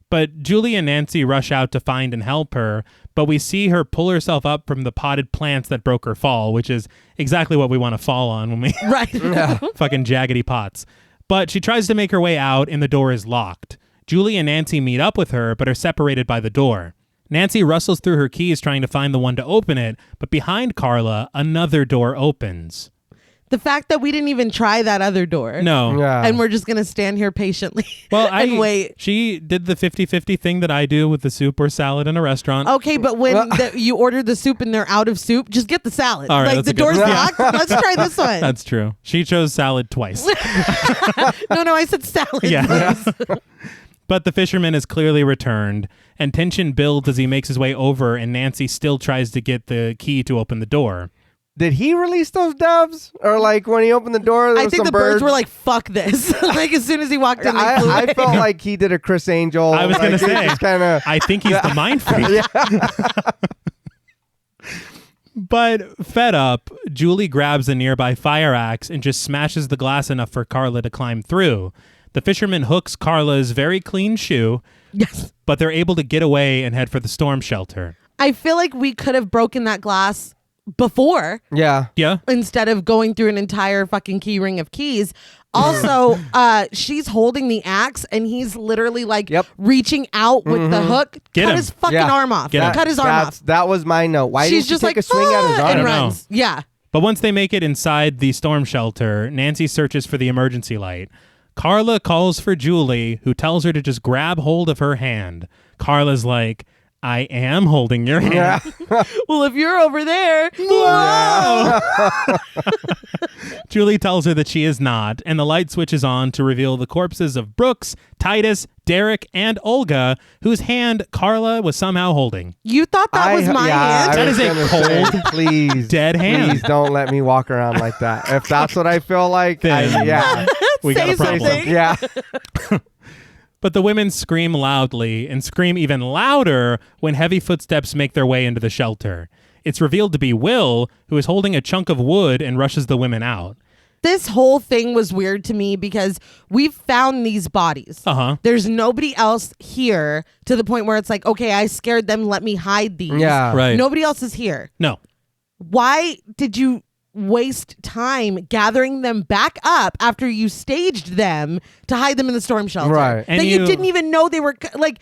But Julie and Nancy rush out to find and help her, but we see her pull herself up from the potted plants that broke her fall, which is exactly what we want to fall on when we Right. fucking jaggedy pots. But she tries to make her way out and the door is locked. Julie and Nancy meet up with her, but are separated by the door. Nancy rustles through her keys trying to find the one to open it, but behind Carla, another door opens. The fact that we didn't even try that other door. No. Yeah. And we're just going to stand here patiently and wait. She did the 50-50 thing that I do with the soup or salad in a restaurant. Okay, but when you order the soup and they're out of soup, just get the salad. All right, like that's the a good door's one. locked. Let's try this one. That's true. She chose salad twice. No, I said salad. Yeah. But the fisherman has clearly returned, and tension builds as he makes his way over, and Nancy still tries to get the key to open the door. Did he release those doves? Or like when he opened the door, there I was think some the birds were like, fuck this. Like as soon as he walked in, they flew I away. felt like he did a Chris Angel. I was going to say, I I think he's the mind freak. But fed up, Julie grabs a nearby fire axe and just smashes the glass enough for Carla to climb through. The fisherman hooks Carla's very clean shoe, Yes. but they're able to get away and head for the storm shelter. I feel like we could have broken that glass before Yeah. Yeah? instead of going through an entire fucking key ring of keys. Also, she's holding the axe and he's literally like reaching out with the hook. Get cut him. his fucking Yeah. arm off. Get him. Cut his arm off. That was my note. Why She's didn't just she take like a swing at his "Ah," arm? and I don't know. runs. Yeah. But once they make it inside the storm shelter, Nancy searches for the emergency light. Carla calls for Julie, who tells her to just grab hold of her hand. Carla's like, I am holding your hand. Yeah. Well, if you're over there, Julie tells her that she is not, and the light switches on to reveal the corpses of Brooks, Titus, Derek, and Olga, whose hand Carla was somehow holding. you thought that was my hand. That is a cold, please, dead hand. Please don't let me walk around like that. If that's what I feel like, Then- yeah, We got Say a problem. something. yeah. But the women scream loudly and scream even louder when heavy footsteps make their way into the shelter. It's revealed to be Will, who is holding a chunk of wood and rushes the women out. This whole thing was weird to me because we've found these bodies. Uh-huh. There's nobody else here to the point where it's like, okay, I scared them. Let me hide these. Yeah. Right. Nobody else is here. No. Why did you waste time gathering them back up after you staged them to hide them in the storm shelter? Right. And That you you- didn't even know they were like,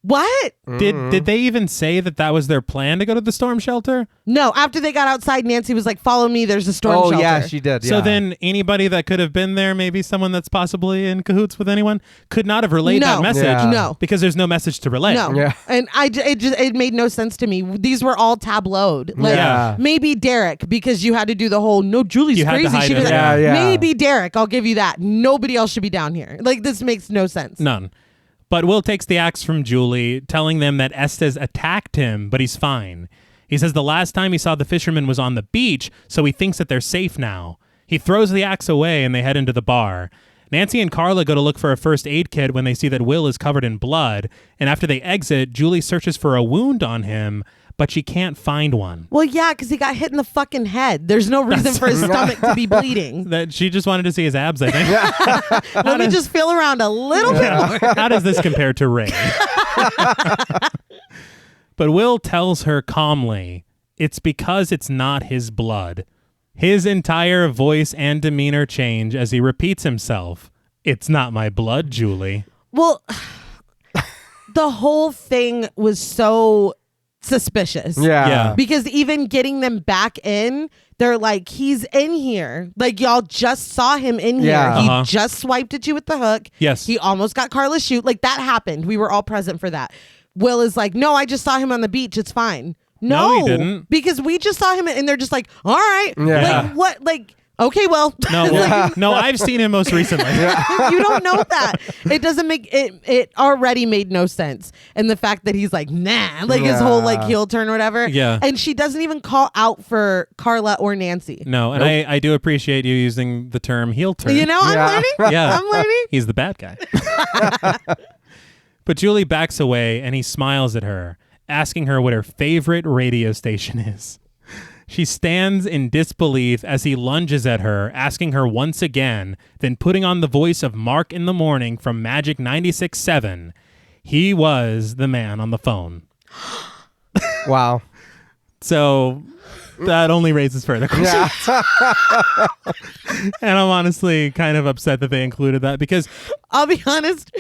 what? Did they even say that was their plan to go to the storm shelter? No, after they got outside, Nancy was like, follow me. There's a storm Oh shelter. yeah, she did. So yeah. then anybody that could have been there, maybe someone that's possibly in cahoots with anyone, could not have relayed that No. message Yeah. No. because there's no message to relay. No, Yeah. and it made no sense to me. These were all tableaued. Like Yeah. maybe Derek, because you had to do the whole no, Julie's You had to crazy. hide She it. was like, Yeah, yeah. maybe Derek. I'll give you that. Nobody else should be down here. Like this makes no sense. None. But Will takes the axe from Julie, telling them that Estes attacked him, but he's fine. He says the last time he saw the fishermen was on the beach, so he thinks that they're safe now. He throws the axe away and they head into the bar. Nancy and Carla go to look for a first aid kit when they see that Will is covered in blood, and after they exit, Julie searches for a wound on him, but she can't find one. Well, yeah, because he got hit in the fucking head. There's no reason for his stomach to be bleeding. That she just wanted to see his abs, I think. Let me just feel around a little bit more. How does this compare to Ray? But Will tells her calmly, it's because it's not his blood. His entire voice and demeanor change as he repeats himself. It's not my blood, Julie. Well, the whole thing was so suspicious. Yeah. Because even getting them back in, they're like, he's in here. Like, y'all just saw him in Yeah. here. He Uh-huh. just swiped at you with the hook. Yes. He almost got Carla's shoe. Like, that happened. We were all present for that. Will is like, no, I just saw him on the beach. It's fine. No, he didn't. Because we just saw him and they're just like, all right. Yeah. Like, what? Like, okay, well. No, no, I've seen him most recently. You don't know that. It doesn't make it. It already made no sense, and the fact that he's like, nah, like his whole like heel turn or whatever. Yeah. And she doesn't even call out for Carla or Nancy. No, and I do appreciate you using the term heel turn. You know, I'm Yeah. learning. Yeah. I'm learning. He's the bad guy. But Julie backs away and he smiles at her, asking her what her favorite radio station is. She stands in disbelief as he lunges at her, asking her once again, then putting on the voice of Mark in the Morning from Magic 96.7. He was the man on the phone. Wow. So that only raises further questions. Yeah. And I'm honestly kind of upset that they included that because I'll be honest,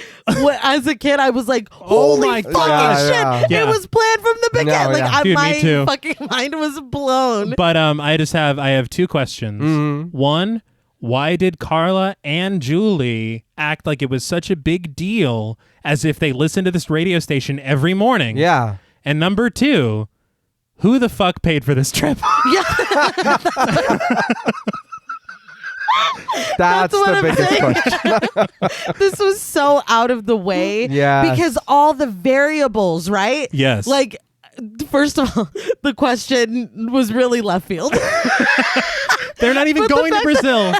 as a kid, I was like, holy my fucking God. shit. Yeah. It was planned from the beginning. No, like, yeah. Dude, me my too. fucking mind was blown. But I have two questions. Mm-hmm. One, why did Carla and Julie act like it was such a big deal as if they listened to this radio station every morning? Yeah. And number two, who the fuck paid for this trip? That's what the I'm biggest saying. question. This was so out of the way. Yes. Because all the variables, right? Yes. Like, first of all, the question was really left field. They're not even But the going to fact Brazil.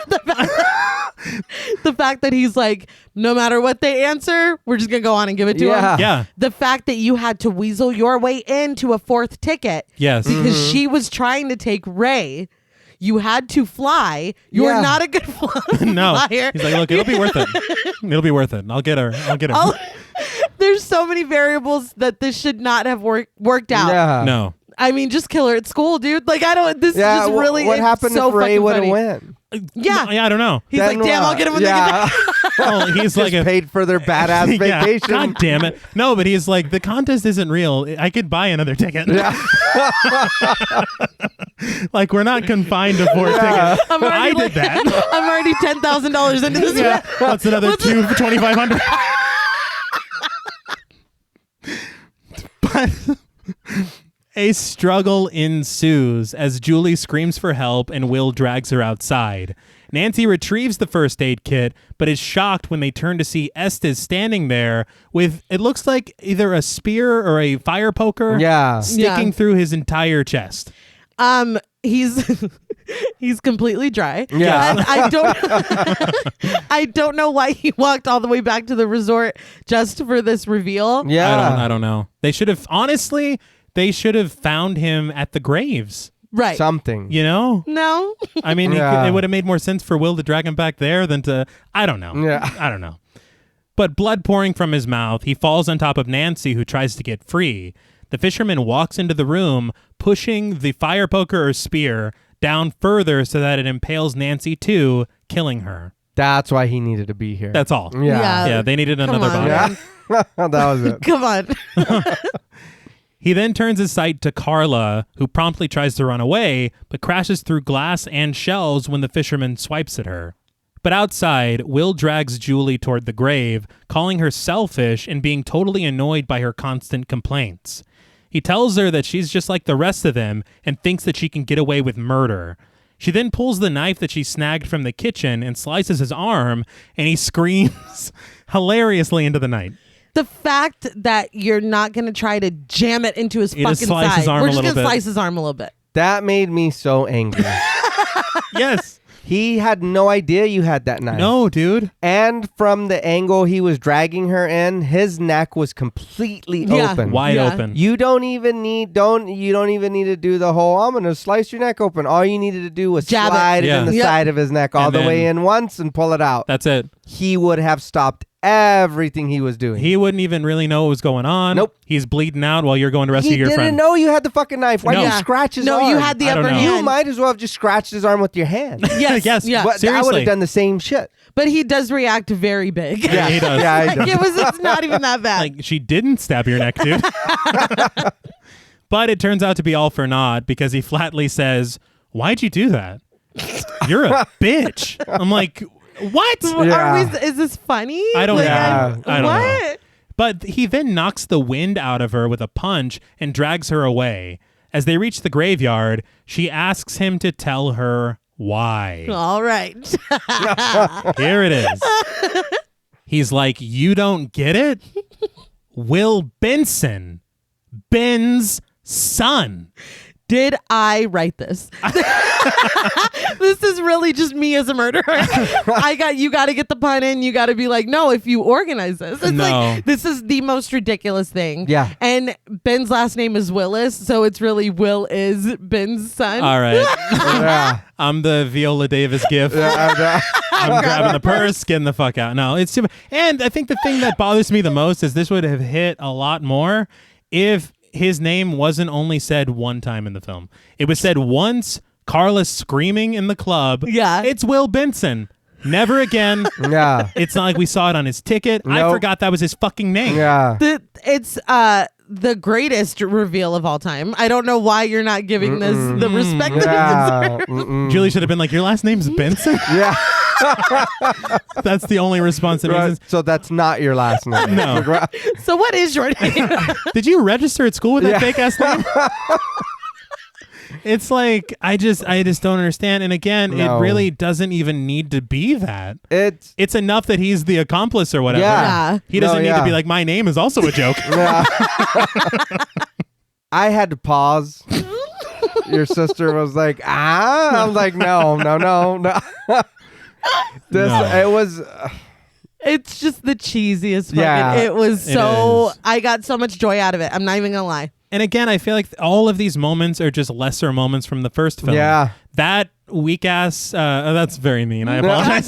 The fact that he's like, no matter what they answer, we're just going to go on and give it to Yeah. him. Yeah. The fact that you had to weasel your way into a fourth ticket Yes. because she was trying to take Ray. You had to fly. You're Yeah. not a good No. flyer. He's like, look, it'll be worth it. It'll be worth it. I'll get her. There's so many variables that this should not have worked out. Yeah. No. I mean, just kill her at school, dude. Like, I don't. This Yeah. is just really. What it's happened so if Ray fucking would have funny. went? Yeah. Yeah, I don't know. He's like, Then damn, what? I'll get him when Yeah. Oh, he's like Just paid for their badass Yeah, vacation. God damn it. No, but he's like, the contest isn't real. I could buy another ticket. Yeah. Like, we're not confined to 4 tickets. I'm I already did like- that. I'm already $10,000 into this. Yeah. That's another What's two for 2,500. But a struggle ensues as Julie screams for help and Will drags her outside. Nancy retrieves the first aid kit, but is shocked when they turn to see Estes standing there with, it looks like either a spear or a fire poker Yeah. sticking through his entire chest. He's he's completely dry. Yeah. And I don't know why he walked all the way back to the resort just for this reveal. Yeah. I don't know. They should have found him at the graves, Right. Something. you know? No. I mean, Yeah. it would have made more sense for Will to drag him back there than to, I don't know. Yeah. I don't know. But blood pouring from his mouth, he falls on top of Nancy, who tries to get free. The fisherman walks into the room, pushing the fire poker or spear down further so that it impales Nancy too, killing her. That's why he needed to be here. That's all. Yeah. Yeah, they needed another on, body. man. Yeah. That was it. Come on. He then turns his sight to Carla, who promptly tries to run away, but crashes through glass and shells when the fisherman swipes at her. But outside, Will drags Julie toward the grave, calling her selfish and being totally annoyed by her constant complaints. He tells her that she's just like the rest of them and thinks that she can get away with murder. She then pulls the knife that she snagged from the kitchen and slices his arm, and he screams hilariously into the night. The fact that you're not going to try to jam it into his You fucking just slice side. his arm We're a just little going to bit. slice his arm a little bit. That made me so angry. Yes. He had no idea you had that knife. No, dude. And from the angle he was dragging her in, his neck was completely Yeah. open. Wide Yeah. open. You don't even need to do the whole I'm gonna slice your neck open. All you needed to do was Jab it. slide it Yeah. in the Yep. side of his neck all And the way then- in once and pull it out. That's it. He would have stopped everything he was doing. He wouldn't even really know what was going on. Nope. He's bleeding out while you're going to rescue He your didn't friend. know you had the fucking knife. Why No. did you Yeah. scratch his No, arm? you had the I don't upper know. You hand. might as well have just scratched his arm with your hand. Yes. Yes. Yeah. But I would Seriously. have done the same shit. But he does react very big. Yeah, he does. Yeah, he Like, does. it's not even that bad. Like, she didn't stab your neck, dude. But it turns out to be all for naught because he flatly says, "Why'd you do that? You're a bitch." I'm like, what? Yeah. Is this funny? I don't Like, know. I don't know. what? But he then knocks the wind out of her with a punch and drags her away. As they reach the graveyard, she asks him to tell her why. All right. Here it is. He's like, "You don't get it? Will Benson, Ben's son." Did I write this? This is really just me as a murderer. You got to get the pun in. You got to be like, no, if you organize this. It's No. like, this is the most ridiculous thing. Yeah. And Ben's last name is Willis. So it's really Will is Ben's son. All right. Yeah. I'm the Viola Davis gift. Yeah. I'm grabbing the purse, getting the fuck out. No, it's super. And I think the thing that bothers me the most is this would have hit a lot more if his name wasn't only said one time in the film. It was said once, Carla's screaming in the club. Yeah. It's Will Benson. Never again. Yeah. It's not like we saw it on his ticket. I Nope. forgot that was his fucking name. Yeah. It's the greatest reveal of all time. I don't know why you're not giving this the respect that it deserves. Julie should have been like, your last name's Benson? Yeah. That's the only response that makes Right. sense. So that's not your last name. No. So what is your name? Did you register at school with that fake ass name? It's like I just don't understand. And again, No. it really doesn't even need to be that. It's Enough that he's the accomplice or whatever. Yeah. He doesn't No, need to yeah. be like, my name is also a joke. Yeah. I had to pause. Your sister was like, I'm like, no. This No. it was It's just the cheesiest fucking. Yeah. It was It so. is. I got so much joy out of it. I'm not even gonna lie. And again, I feel like all of these moments are just lesser moments from the first film. Yeah. That weak ass, that's very mean. I apologize.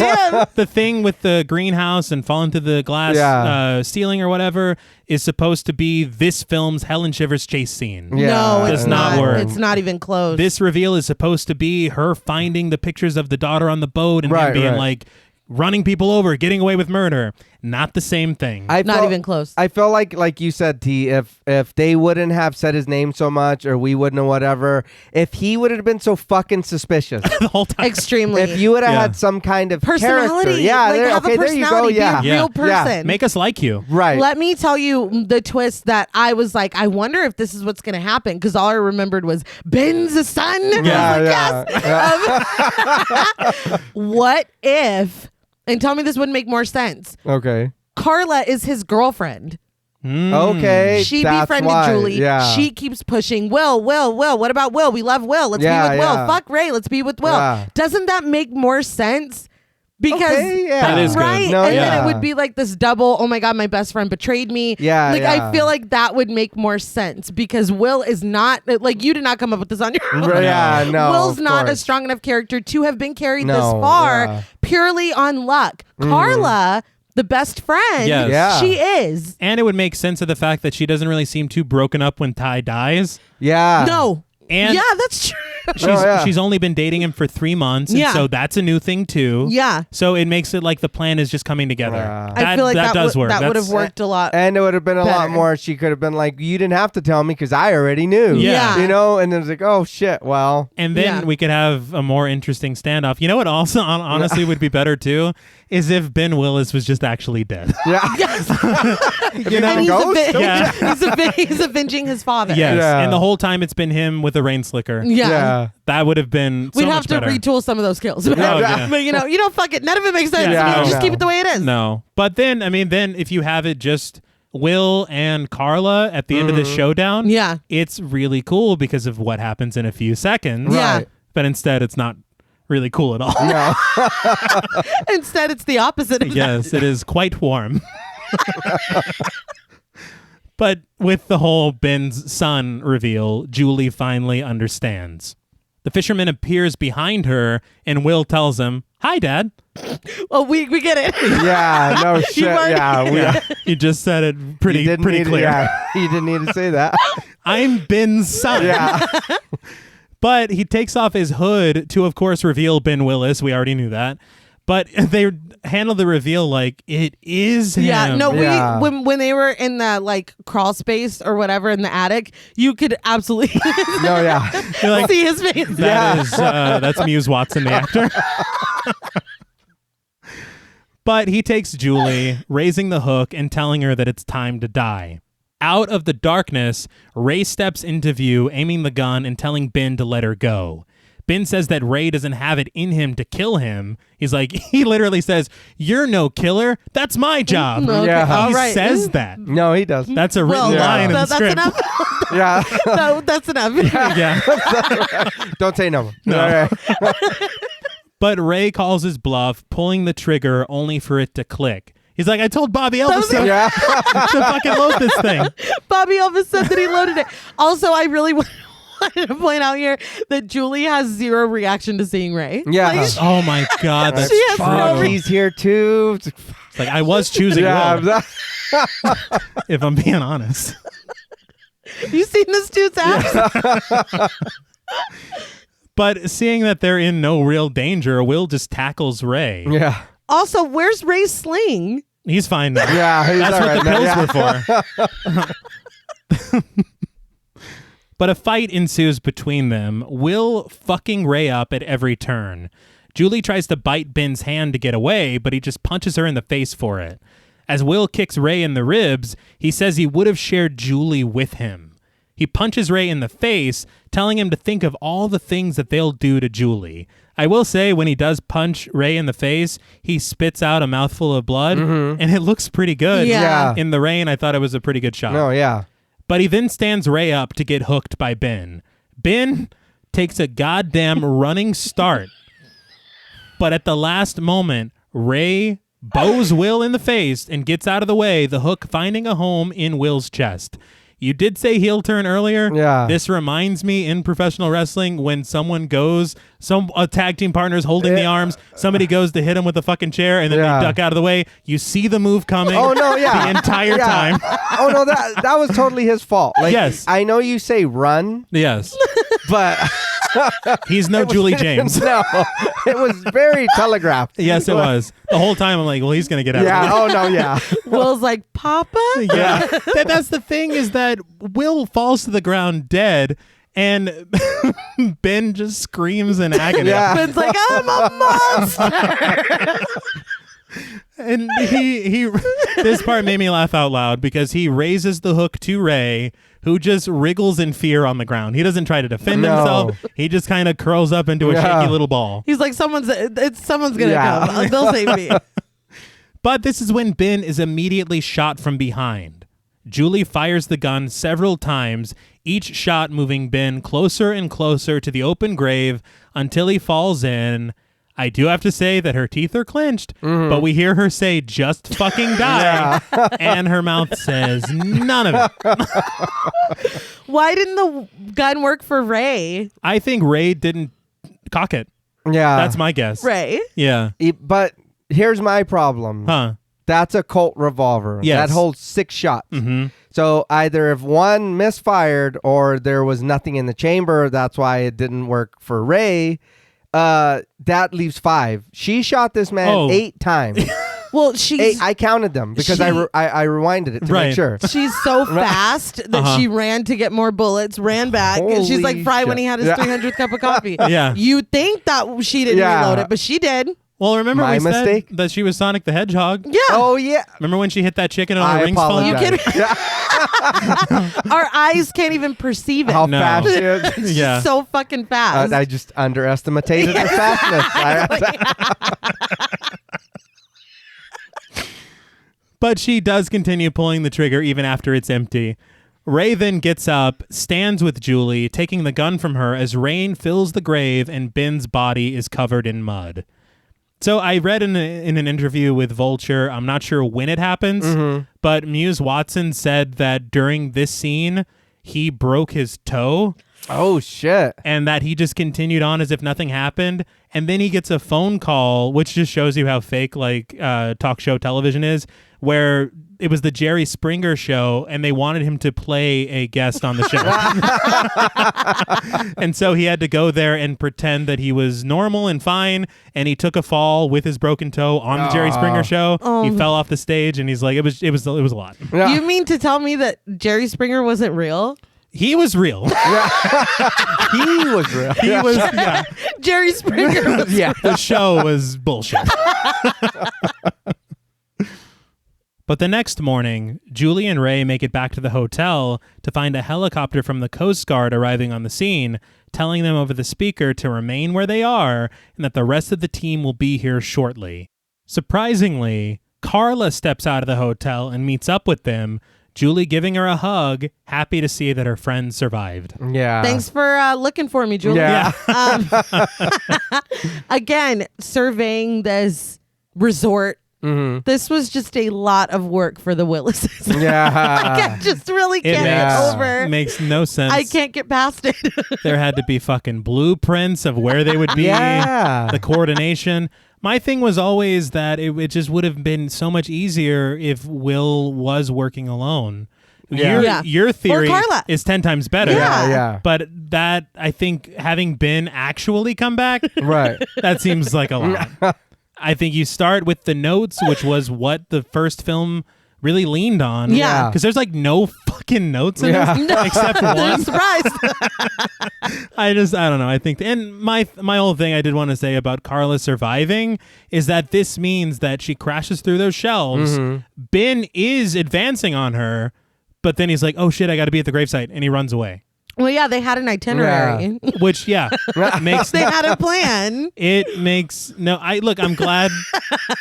The thing with the greenhouse and falling through the glass ceiling or whatever is supposed to be this film's Helen Shivers chase scene. Yeah. No, Does it's not not. work. It's not even close. This reveal is supposed to be her finding the pictures of the daughter on the boat and him Right, being right. like running people over, getting away with murder. Not the same thing. Not even close. I felt like you said, T, if they wouldn't have said his name so much or we wouldn't have whatever, if he would have been so fucking suspicious. the whole time. Extremely. If you would have Yeah. had some kind of personality, character. Yeah, like there, have okay, a there you go. personality, Yeah. be a real Yeah. person. Make us like you. Right. Let me tell you the twist that I was like, I wonder if this is what's going to happen because all I remembered was Ben's son. And I was like, yes. What if, and tell me this wouldn't make more sense, Okay. Carla is his girlfriend. Okay. She that's befriended why. Julie. Yeah. She keeps pushing Will. What about Will? We love Will. Let's be Yeah, with Will. yeah. Fuck Ray. Let's be with Will. Yeah. Doesn't that make more sense? Because Okay, yeah. That is good. right, No, and yeah. then it would be like this double. Oh my god, my best friend betrayed me. Yeah, like yeah. I feel like that would make more sense because Will is not like you did not come up with this on your own. Right, yeah, no. Will's of not a course. strong enough character to have been carried this No, far yeah. purely on luck. Carla, the best friend, Yes. Yeah. she is. And it would make sense of the fact that she doesn't really seem too broken up when Ty dies. Yeah. No. And yeah, that's true. She's only been dating him for 3 months. And Yeah. so that's a new thing too. Yeah. So it makes it like the plan is just coming together. Yeah. I feel like that does work. That would have That's- worked a lot. And it would have been a lot Better. more. She could have been like, you didn't have to tell me because I already knew. Yeah. You know? And then it's like, oh, shit. Well. And then Yeah. we could have a more interesting standoff. You know what also honestly would be better too? Is if Ben Willis was just actually dead. Yeah. Yes. You know, And he's, ghost? Yeah. he's avenging his father. Yes. Yeah. And the whole time it's been him with a rain slicker. Yeah. That would have been so We'd much have to better. retool some of those kills. yeah. But you know, fuck it. None of it makes sense. Yeah. You know, just No. keep it the way it is. No. But then, then if you have it just Will and Carla at the end of the showdown, Yeah. it's really cool because of what happens in a few seconds. Yeah. Right. But instead, it's not really cool at all. No. Instead, it's the opposite of that. Yes, it is quite warm. But with the whole Ben's son reveal, Julie finally understands. The fisherman appears behind her, and Will tells him, "Hi, Dad." Well, we get it. Yeah. No shit. already- Yeah. You just said it You pretty didn't need clear. Yeah. You didn't need to say that. I'm Ben's son. Yeah. But he takes off his hood to, of course, reveal Ben Willis. We already knew that. But they handle the reveal like it is him. Yeah, no, Yeah. when they were in the like crawl space or whatever in the attic, you could absolutely No, yeah. You're like, see his face. that's Muse Watson, the actor. But he takes Julie, raising the hook and telling her that it's time to die. Out of the darkness, Ray steps into view, aiming the gun and telling Ben to let her go. Ben says that Ray doesn't have it in him to kill him. He's like, he literally says, "You're no killer. That's my job." Okay, Yeah. all He right. says that. No, he does. That's a written Well, line in the that's script. enough. Yeah. No, that's enough. Yeah. Don't say no. No. All right. But Ray calls his bluff, pulling the trigger only for it to click. He's like, "I told Bobby Elvis to, Yeah. to fucking load this thing." Bobby Elvis said that he loaded it. Also, I really wanted to point out here that Julie has zero reaction to seeing Ray. Yeah. Like, Oh my God, that's She has no fucked. re- He's here too. It's like I was choosing Yeah. Will, if I'm being honest. You seen this dude's ass? But seeing that they're in no real danger, Will just tackles Ray. Yeah. Also, where's Ray's sling? He's fine now. Yeah, he's That's all what right the now, pills were for. But a fight ensues between them, Will fucking Ray up at every turn. Julie tries to bite Ben's hand to get away, but he just punches her in the face for it. As Will kicks Ray in the ribs, he says he would have shared Julie with him. He punches Ray in the face, telling him to think of all the things that they'll do to Julie. I will say, when he does punch Ray in the face, he spits out a mouthful of blood, and it looks pretty good. Yeah. In the rain, I thought it was a pretty good shot. No, yeah. But he then stands Ray up to get hooked by Ben. Ben takes a goddamn running start. But at the last moment, Ray bows Will in the face and gets out of the way, the hook finding a home in Will's chest. You did say heel turn earlier. Yeah. This reminds me in professional wrestling when someone goes, a tag team partner's holding the arms, somebody goes to hit him with a fucking chair, and then they duck out of the way. You see the move coming. Oh no, yeah. The entire time. Oh no, that was totally his fault. Like, Yes. I know you say run, Yes. but He's no Julie James. no, it was very telegraphed. Yes, it was. The whole time I'm like, well, he's going to get out Yeah. of the way. Oh no. Yeah. Will's like, Papa? Yeah. That's the thing, is that Will falls to the ground dead, and Ben just screams in agony. Yeah. Ben's like, I'm a monster. And he this part made me laugh out loud because he raises the hook to Ray, who just wriggles in fear on the ground. He doesn't try to defend himself. He just kind of curls up into a shaky little ball. He's like, someone's gonna Yeah. come. They'll save me. But this is when Ben is immediately shot from behind. Julie fires the gun several times, each shot moving Ben closer and closer to the open grave until he falls in. I do have to say that her teeth are clenched, but we hear her say, just fucking die. And her mouth says none of it. Why didn't the gun work for Ray? I think Ray didn't cock it. Yeah. That's my guess. Ray? Yeah. But here's my problem. Huh. That's a Colt revolver. Yes. That holds 6 shots. Mm-hmm. So either if one misfired or there was nothing in the chamber, that's why it didn't work for Ray. That leaves 5. She shot this man 8 times. Well, she's I counted them because I rewinded it to Right. make sure. she's so fast that she ran to get more bullets, ran back. And she's like Holy Fry when shit. he had his Yeah. 300th cup of coffee. Yeah. You think that she didn't Yeah. reload it, but she did. Well, remember My we said mistake? that she was Sonic the Hedgehog? Yeah. Oh yeah. Remember when she hit that chicken on her I rings falling? apologize. You Our eyes can't even perceive it. How No. fast she is. Yeah. She's so fucking fast. I just underestimated her fastness. But she does continue pulling the trigger even after it's empty. Ray then gets up, stands with Julie, taking the gun from her as rain fills the grave and Ben's body is covered in mud. So I read in an interview with Vulture, I'm not sure when it happens, but Muse Watson said that during this scene, he broke his toe. Oh shit. And that he just continued on as if nothing happened. And then he gets a phone call, which just shows you how fake talk show television is, where it was the Jerry Springer show and they wanted him to play a guest on the show. And so he had to go there and pretend that he was normal and fine. And he took a fall with his broken toe on the Jerry Springer show. He fell off the stage and he's like, it was a lot. Yeah. You mean to tell me that Jerry Springer wasn't real? He was real. He was real. He was, yeah. Jerry Springer was Yeah. The show was bullshit. But the next morning, Julie and Ray make it back to the hotel to find a helicopter from the Coast Guard arriving on the scene, telling them over the speaker to remain where they are and that the rest of the team will be here shortly. Surprisingly, Carla steps out of the hotel and meets up with them, Julie giving her a hug, happy to see that her friend survived. Yeah. Thanks for looking for me, Julie. Yeah. Again, surveying this resort. This was just a lot of work for the Willises. Yeah. I just really It can't get over. makes no sense. I can't get past it. There had to be fucking blueprints of where they would be, Yeah. the coordination. My thing was always that it just would have been so much easier if Will was working alone. Your theory Carla. is 10 times better. Yeah. But that, I think, having been actually come back, Right. that seems like a lot. I think you start with the notes, which was what the first film really leaned on. Yeah. Because there's like no fucking notes in this except one. Surprised. I don't know. I think, and my whole thing I did want to say about Carla surviving is that this means that she crashes through those shelves. Ben is advancing on her, but then he's like, "Oh shit, I got to be at the gravesite," and he runs away. Well, yeah, they had an itinerary. Which, makes They had a plan. it makes no. I'm glad.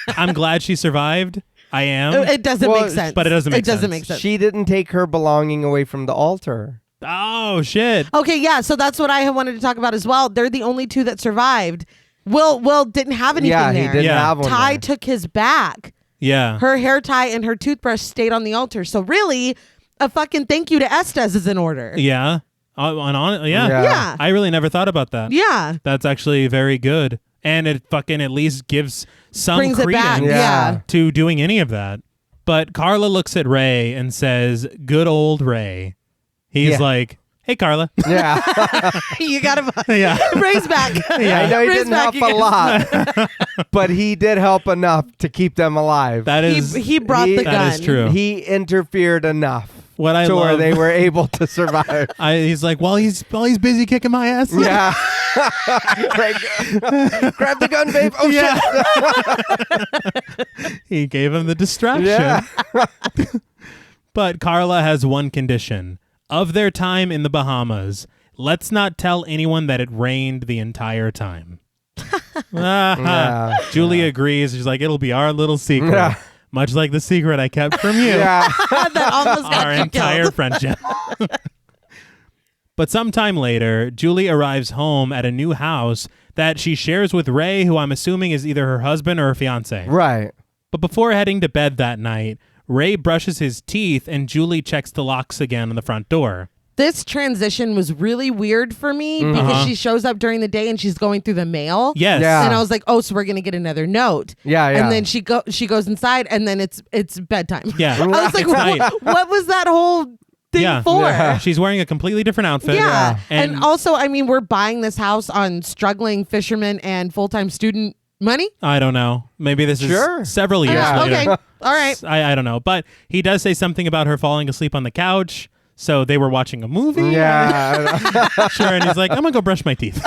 I'm glad she survived. I am. It doesn't make sense. But it doesn't make sense. It doesn't make sense. She didn't take her belonging away from the altar. Oh shit. Okay, yeah, so that's what I wanted to talk about as well. They're the only two that survived. Will didn't have anything Yeah, there. he didn't have one. Ty there. took his back. Yeah. Her hair tie and her toothbrush stayed on the altar. So really, a fucking thank you to Estes is in order. Yeah. Yeah. I really never thought about that. Yeah. That's actually very good. And it fucking at least gives some Brings it back. credence Yeah. to doing any of that. But Carla looks at Ray and says, "Good old Ray." He's like, "Hey, Carla." Yeah. You got to Yeah. Ray's back. I know he Ray's didn't back help a lot, but he did help enough to keep them alive. That is He brought the gun. that is true. He interfered enough What I to where love. they were able to survive. He's like, while he's busy kicking my ass. Yeah. Like, grab the gun, babe. Oh, Yeah. shit. He gave him the distraction. Yeah. But Carla has one condition. Of their time in the Bahamas, let's not tell anyone that it rained the entire time. Yeah. Julie agrees. She's like, it'll be our little secret. Yeah. Much like the secret I kept from you. Yeah. That almost got Our you entire killed. friendship. But sometime later, Julie arrives home at a new house that she shares with Ray, who I'm assuming is either her husband or her fiance. Right. But before heading to bed that night, Ray brushes his teeth and Julie checks the locks again on the front door. This transition was really weird for me because she shows up during the day and she's going through the mail. Yes. Yeah. And I was like, oh, so we're going to get another note. Yeah, yeah. And then she goes inside and then it's bedtime. Yeah. I was like, It's night. what was that whole thing for? Yeah. She's wearing a completely different outfit. Yeah. And, And also, I mean, we're buying this house on struggling fishermen and full-time student money. I don't know. Maybe this Sure. is several years Yeah. later. Okay. All right. I don't know. But he does say something about her falling asleep on the couch. So they were watching a movie. Yeah. Sure. And he's like, I'm going to go brush my teeth.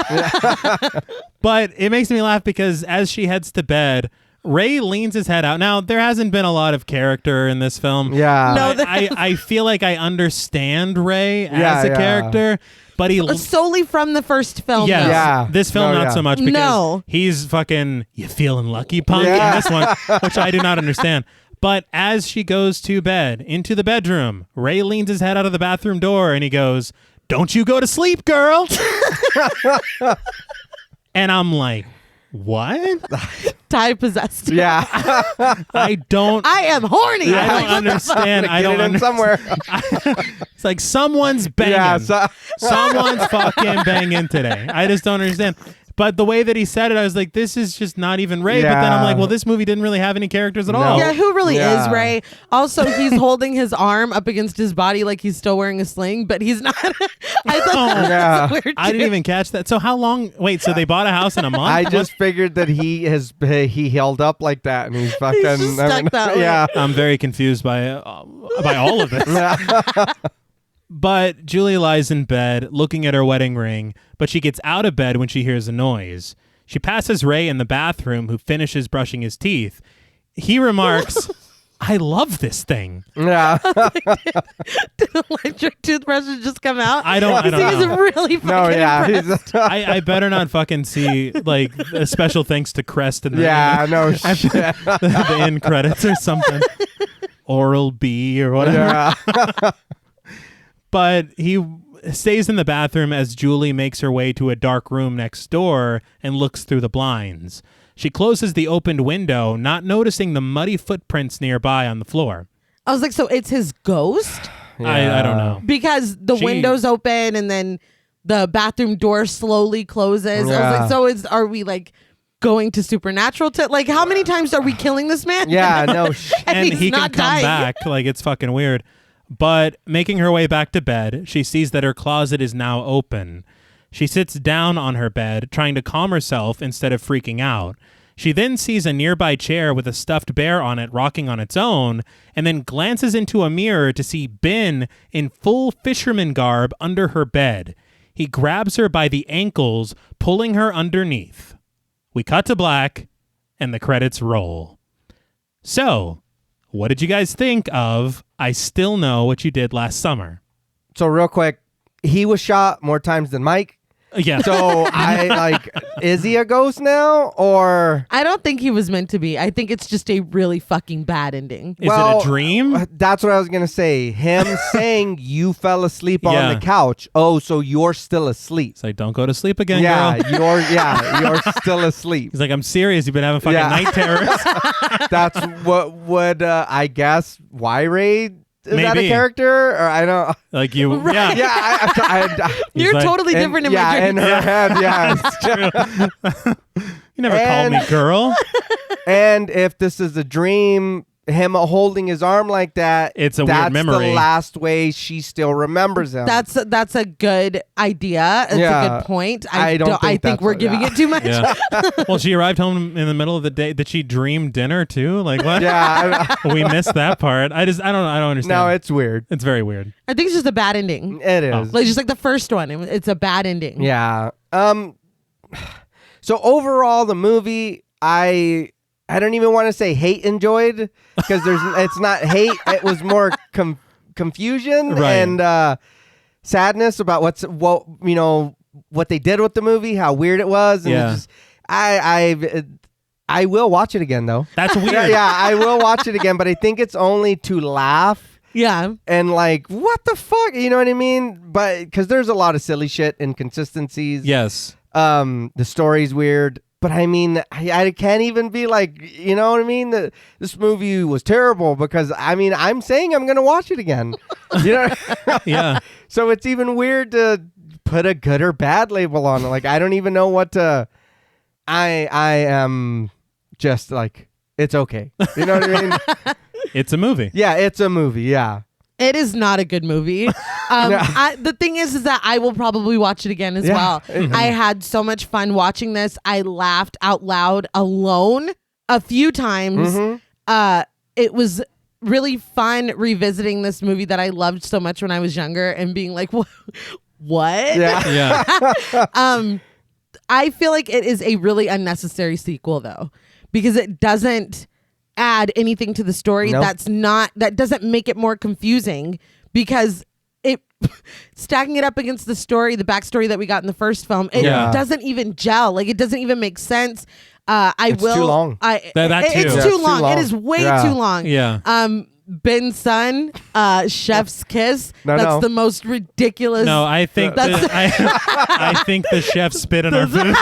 But it makes me laugh because as she heads to bed, Ray leans his head out. Now, there hasn't been a lot of character in this film. Yeah. No, I feel like I understand Ray Yeah, as a yeah. character, but he... Solely from the first film. Yes. though. Yeah. This film, No, not yeah. so much because No. he's fucking, you feeling lucky, punk, Yeah. in this one, which I do not understand. But as she goes to bed, into the bedroom, Ray leans his head out of the bathroom door and he goes, "Don't you go to sleep, girl." And I'm like, what? Ty possessed. Yeah. I don't I am horny. I don't understand. I don't Get it in understand. somewhere. It's like someone's banging. Yeah. Someone's fucking banging today. I just don't understand. But the way that he said it, I was like, this is just not even Ray. But then I'm Yeah. like, well, this movie didn't really have any characters at all. Yeah, who really Yeah. is Ray? Also, he's holding his arm up against his body like he's still wearing a sling, but he's not. I thought Yeah. that was weird. I didn't too. even catch that. So how long? Wait, so they bought a house in a month? I just figured that he held up like that and he's fucking. just stuck that way. Yeah. I'm very confused by all of this. But Julie lies in bed looking at her wedding ring, but she gets out of bed when she hears a noise. She passes Ray in the bathroom, who finishes brushing his teeth. He remarks, "I love this thing." Yeah. Did electric toothbrushes just come out? I don't He's know. really fucking No, yeah. impressed. I better not fucking see like a special thanks to Crest in the, Yeah, no shit. the end credits or something. Oral B or whatever. Yeah. But he stays in the bathroom as Julie makes her way to a dark room next door and looks through the blinds. She closes the opened window, not noticing the muddy footprints nearby on the floor. I was like, so it's his ghost? I don't know. Because the She- window's open and then the bathroom door slowly closes. I was Yeah. like, so are we like going to supernatural like how many times are we killing this man? Yeah, no shit. And And he's he can not come dying. back. Like, it's fucking weird. But making her way back to bed, she sees that her closet is now open. She sits down on her bed, trying to calm herself instead of freaking out. She then sees a nearby chair with a stuffed bear on it rocking on its own, and then glances into a mirror to see Ben in full fisherman garb under her bed. He grabs her by the ankles, pulling her underneath. We cut to black, and the credits roll. So, what did you guys think of I Still Know What You Did Last Summer? So real quick, he was shot more times than Mike. Yeah. So is he a ghost now, or? I don't think he was meant to be. I think it's just a really fucking bad ending. Is it a dream? That's what I was going to say. Him saying you fell asleep on the couch. Oh, so you're still asleep. It's like, don't go to sleep again, girl. You're still asleep. He's like, I'm serious. You've been having fucking night terrors. That's what would, I guess, Ray. Is Maybe. that a character? Or I don't... Like you... Right. Yeah. Yeah. You're like, totally different in my dreams. In her head, yeah. It's true. You never called me girl. And if this is a dream, him holding his arm like that, it's a weird memory. That's the last way she still remembers him. That's a good idea. It's a good point. I think we're giving it too much. Yeah. Well, she arrived home in the middle of the day. Did she dream dinner too? Like what? Yeah. We missed that part. I don't understand. No, it's weird. It's very weird. I think it's just a bad ending. It is. Like just like the first one. It's a bad ending. Yeah. So overall, the movie, I don't even want to say hate enjoyed, because it's not hate. It was more confusion and sadness about what they did with the movie, how weird it was. And it's just, I will watch it again though. That's weird. Yeah, I will watch it again, but I think it's only to laugh. Yeah. And like, what the fuck? You know what I mean? But because there's a lot of silly shit, inconsistencies. Yes. The story's weird. But I mean, I can't even be like, you know what I mean? This movie was terrible, because I mean, I'm saying I'm going to watch it again. You know? Yeah. So it's even weird to put a good or bad label on it. Like, I don't even know what to, I am just like, it's okay. You know what I mean? It's a movie. Yeah, it's a movie. Yeah. It is not a good movie. The thing is that I will probably watch it again as well. Mm-hmm. I had so much fun watching this. I laughed out loud alone a few times. Mm-hmm. It was really fun revisiting this movie that I loved so much when I was younger and being like, what? Yeah. Yeah. I feel like it is a really unnecessary sequel though, because it doesn't add anything to the story. Nope. That doesn't make it more confusing, because it stacking it up against the backstory that we got in the first film, it doesn't even gel. Like, it doesn't even make sense. It's too long. That too. It's too long. It is way too long. Yeah. Ben's son, chef's kiss. That's the most ridiculous. No, I think I think the chef spit in our food.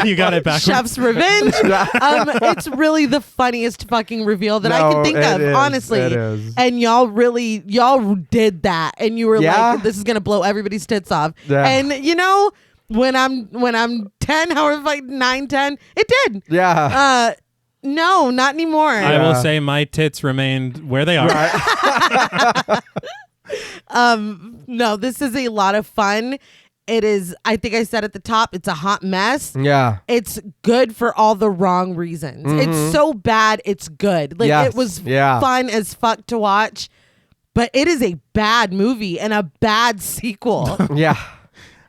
You got it back. Chef's revenge. It's really the funniest fucking reveal that I can think of, honestly. It is. And y'all did that, and you were like, "This is gonna blow everybody's tits off." Yeah. And you know, when I'm 10, however, like 9, 10, it did. Yeah. No, not anymore. I will say my tits remained where they are. Right. No, this is a lot of fun. It is, I think I said at the top, it's a hot mess. Yeah. It's good for all the wrong reasons. Mm-hmm. It's so bad, it's good. Like, it was fun as fuck to watch, but it is a bad movie and a bad sequel. Yeah.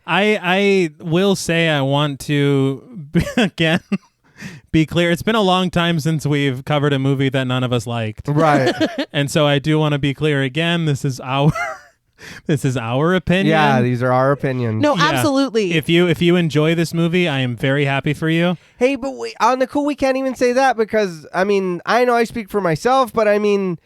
I will say I want to, again, be clear. It's been a long time since we've covered a movie that none of us liked. Right. And so I do want to be clear again. This is our opinion. Yeah, these are our opinions. No, Yeah. absolutely. If you enjoy this movie, I am very happy for you. Hey, but on the cool, we can't even say that, because I mean, I know I speak for myself, but I mean,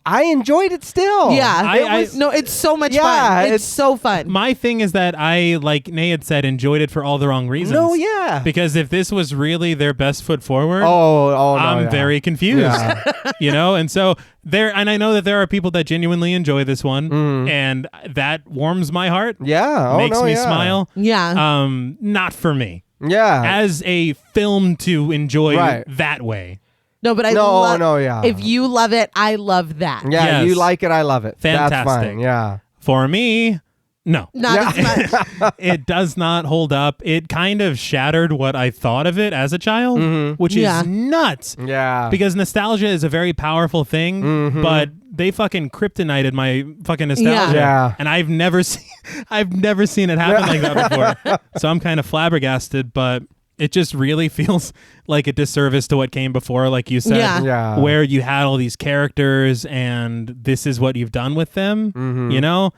I enjoyed it still. Yeah. It's so much fun. It's so fun. My thing is that I, like Nate had said, enjoyed it for all the wrong reasons. No, yeah. Because if this was really their best foot forward, I'm very confused. Yeah. You know, and so and I know that there are people that genuinely enjoy this one, and that warms my heart. Yeah. Makes me smile. Yeah. Not for me. Yeah. As a film to enjoy that way. No, but I No, love. no, yeah. If you love it, I love that. Yeah, Yes. you like it, I love it. That's Fantastic. fine. Yeah. For me, no. Not as much. It does not hold up. It kind of shattered what I thought of it as a child, which Yeah. is nuts. Yeah. Because nostalgia is a very powerful thing, but they fucking kryptonited my fucking nostalgia. Yeah. And I've never seen it happen like that before. So I'm kind of flabbergasted, but it just really feels like a disservice to what came before, like you said, Yeah. where you had all these characters and this is what you've done with them, you know?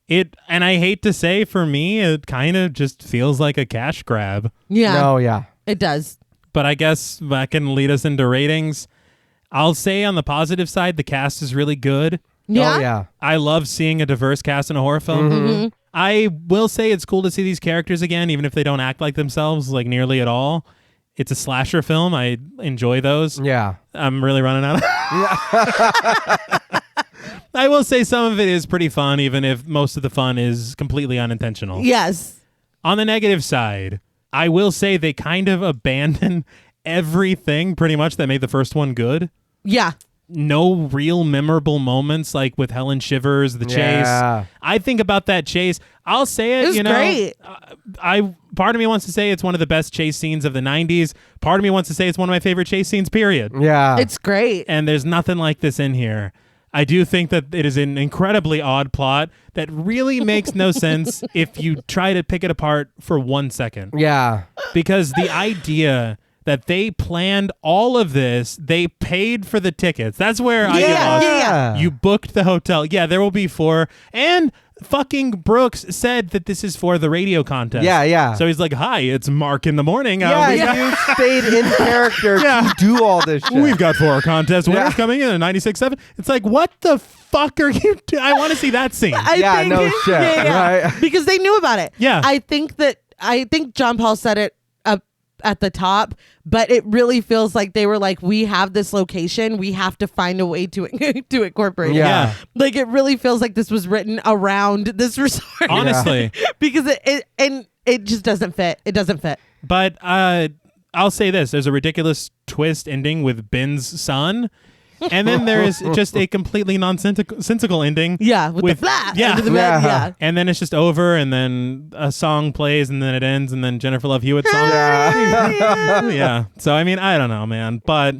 And I hate to say, for me, it kind of just feels like a cash grab. Yeah. No, yeah. It does. But I guess that can lead us into ratings. I'll say on the positive side, the cast is really good. Yeah. Oh, yeah. I love seeing a diverse cast in a horror film. I will say it's cool to see these characters again, even if they don't act like themselves like nearly at all. It's a slasher film. I enjoy those. Yeah. I'm really running out of I will say some of it is pretty fun, even if most of the fun is completely unintentional. Yes. On the negative side, I will say they kind of abandon everything pretty much that made the first one good. Yeah. No real memorable moments like with Helen Shivers, the Yeah. chase. I think about that chase. I'll say it, It was you know. great. Part of me wants to say it's one of the best chase scenes of the 90s. Part of me wants to say it's one of my favorite chase scenes, period. Yeah. It's great. And there's nothing like this in here. I do think that it is an incredibly odd plot that really makes no sense if you try to pick it apart for 1 second. Yeah. Because the idea that they planned all of this, they paid for the tickets. That's where I get lost. Yeah. You booked the hotel. Yeah, there will be 4. And fucking Brooks said that this is for the radio contest. Yeah, yeah. So he's like, hi, it's Mark in the morning. Yeah, We got- you stayed in character Yeah. to do all this shit. We've got 4 contest winners Yeah. coming in at 96.7. It's like, what the fuck are you doing? I want to see that scene. Yeah, no shit, right? Because they knew about it. Yeah. I think John Paul said it up at the top, but it really feels like they were like, we have this location, we have to find a way to to incorporate it. Yeah. Like it really feels like this was written around this resort. Honestly. Because it just doesn't fit. It doesn't fit. But I'll say this. There's a ridiculous twist ending with Ben's son. And then there is just a completely nonsensical ending. Yeah, with the flat. Yeah. under the bed, Yeah. yeah. And then it's just over, and then a song plays, and then it ends, and then Jennifer Love Hewitt's song. Yeah. So, I mean, I don't know, man. But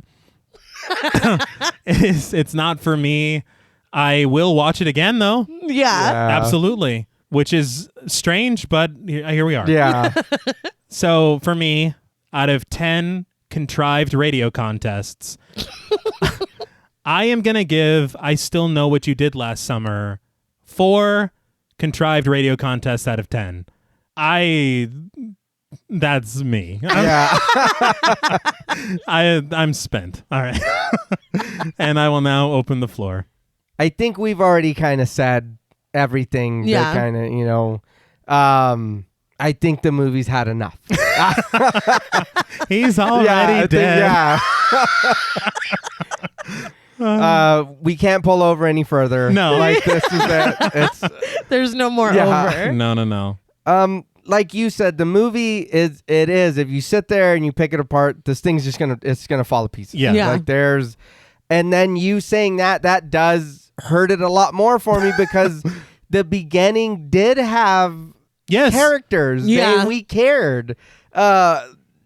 it's not for me. I will watch it again, though. Yeah. Absolutely. Which is strange, but here we are. Yeah. So, for me, out of 10 contrived radio contests, I am going to give I Still Know What You Did Last Summer 4 contrived radio contests out of 10. That's me. Yeah. I'm spent. All right. And I will now open the floor. I think we've already kind of said everything. Yeah. Kind of, you know. I think the movie's had enough. He's already I think- dead. we can't pull over any further. No. Like this is it. It's There's no more Yeah. over. No. like you said, the movie is if you sit there and you pick it apart, this thing's just gonna fall to pieces. Yeah. Yeah. Like and then you saying that does hurt it a lot more for me because the beginning did have Yes. characters. Yeah. We cared.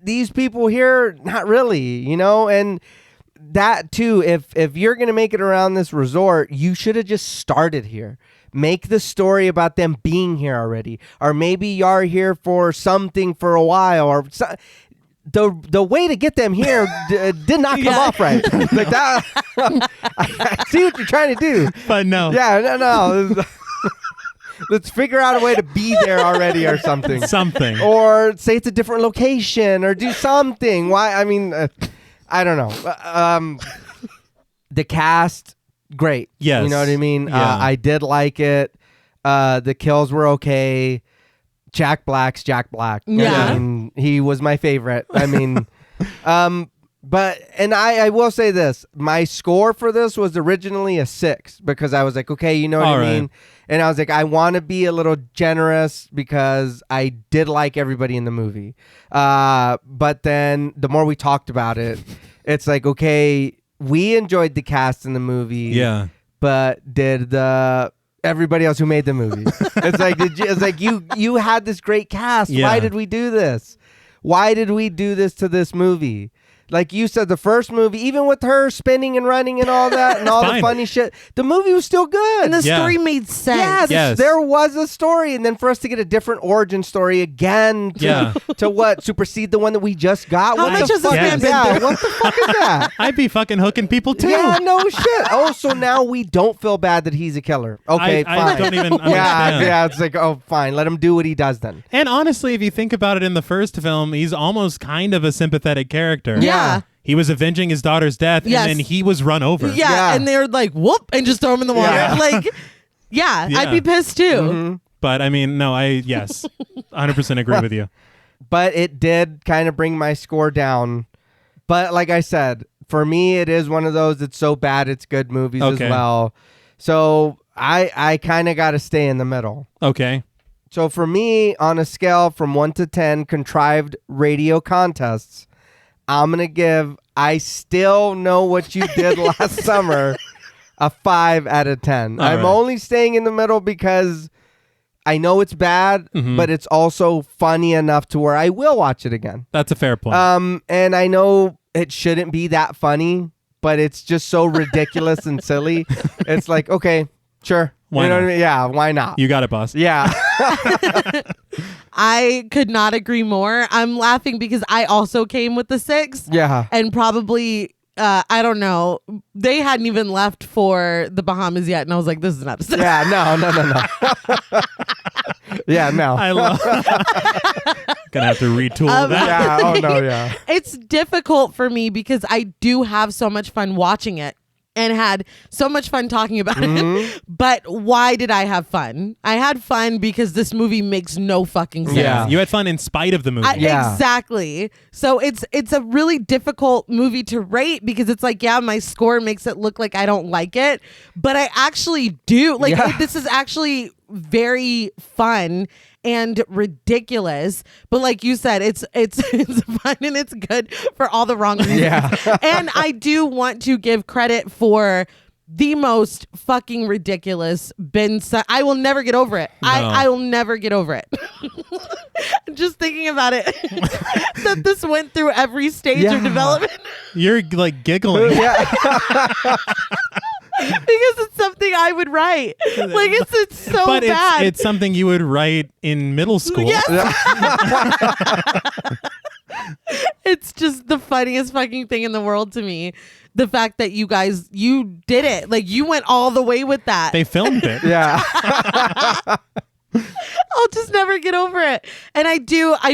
These people here, not really, you know, and that too, if you're gonna make it around this resort, you should have just started here. Make the story about them being here already, or maybe you're here for something for a while, or the way to get them here did not come off right. Like that. I see what you're trying to do, But no. yeah, no. Let's figure out a way to be there already, or something. Something. Or say it's a different location, or do something. Why? I mean, I don't know. The cast, great. Yes. You know what I mean? Yeah. I did like it. The kills were okay. Jack Black. Yeah. I mean, he was my favorite. I mean, but I will say this. My score for this was originally a 6 because I was like, okay, you know what All I right. mean? And I was like, I want to be a little generous because I did like everybody in the movie. But then the more we talked about it, it's like, okay, we enjoyed the cast in the movie. Yeah. But did everybody else who made the movie? It's like you had this great cast. Yeah. Why did we do this? Why did we do this to this movie? Like you said, the first movie, even with her spinning and running and all that and all the funny shit, the movie was still good. And the story made sense. Yeah, there was a story. And then for us to get a different origin story again to what? Supersede the one that we just got? How much has this man been through? What the fuck is that? I'd be fucking hooking people too. Yeah, no shit. Oh, so now we don't feel bad that he's a killer. Okay, fine. I don't even understand. Yeah, it's like, oh, fine. Let him do what he does then. And honestly, if you think about it in the first film, he's almost kind of a sympathetic character. Yeah. He was avenging his daughter's death, and then he was run over. Yeah, and they were like, whoop, and just throw him in the water. Yeah. Like, I'd be pissed too. Mm-hmm. But I mean, no, yes, 100% agree with you. But it did kind of bring my score down. But like I said, for me, it is one of those, it's so bad, it's good movies as well. So I kind of got to stay in the middle. Okay. So for me, on a scale from 1 to 10 contrived radio contests, I'm going to give I Still Know What You Did Last Summer a 5 out of 10. I'm only staying in the middle because I know it's bad, but it's also funny enough to where I will watch it again. That's a fair point. And I know it shouldn't be that funny, but it's just so ridiculous and silly. It's like, okay, sure. Why you know not? what I mean? Yeah, why not? You got it, boss. Yeah. I could not agree more. I'm laughing because I also came with the 6. Yeah. And probably, I don't know, they hadn't even left for the Bahamas yet. And I was like, this is not a 6. Yeah, no. Yeah, no. I love Gonna have to retool that. Yeah, oh no, yeah. It's difficult for me because I do have so much fun watching it and had so much fun talking about it. But why did I have fun? I had fun because this movie makes no fucking sense. Yeah. You had fun in spite of the movie. Exactly. So it's a really difficult movie to rate because it's like, yeah, my score makes it look like I don't like it, but I actually do. Like, this is actually very fun and ridiculous, but like you said, it's fun and it's good for all the wrong reasons. And I do want to give credit for the most fucking ridiculous I will never get over it. No. I will never get over it. Just thinking about it, that this went through every stage of development. You're like giggling. Because it's something I would write. Like it's so but bad. It's something you would write in middle school. Yes. It's just the funniest fucking thing in the world to me. The fact that you did it. Like you went all the way with that. They filmed it. Yeah. I'll just never get over it. And I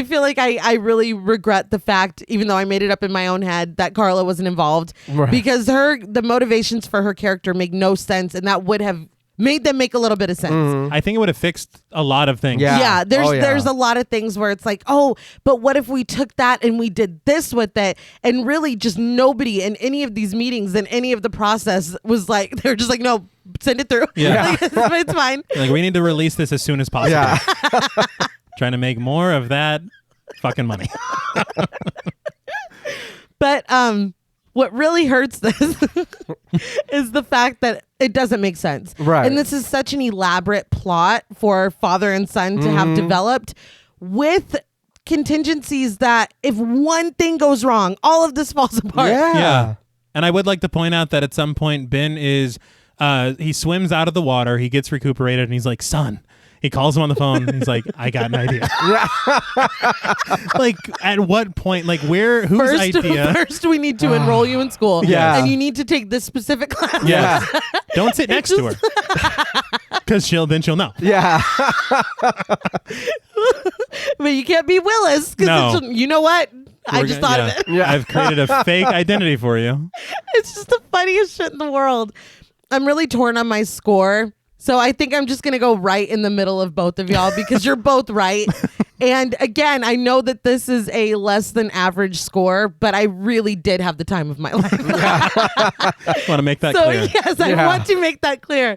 feel like I really regret the fact, even though I made it up in my own head, that Carla wasn't involved. Right. Because the motivations for her character make no sense, and that would have made them make a little bit of sense. I think it would have fixed a lot of things. Yeah, there's a lot of things where it's like, oh, but what if we took that and we did this with it? And really just nobody in any of these meetings and any of the process was like, they're just like, no, send it through. Yeah. Like, it's fine. Like, we need to release this as soon as possible. Yeah. Trying to make more of that fucking money. But what really hurts this is the fact that it doesn't make sense. Right. And this is such an elaborate plot for father and son to have developed with contingencies that if one thing goes wrong, all of this falls apart. Yeah. And I would like to point out that at some point, Ben he swims out of the water, he gets recuperated, and he's like, son. He calls him on the phone. He's like, I got an idea. Like, at what point? Like, whose idea? First, we need to enroll you in school. Yeah. And you need to take this specific class. Yeah. Don't sit next to her. Because then she'll know. Yeah. But you can't be Willis. No. You know what? I just thought of it. Yeah. I've created a fake identity for you. It's just the funniest shit in the world. I'm really torn on my score. So I think I'm just going to go right in the middle of both of y'all because you're both right. And again, I know that this is a less than average score, but I really did have the time of my life. Want to make that So clear. yes, I want to make that clear.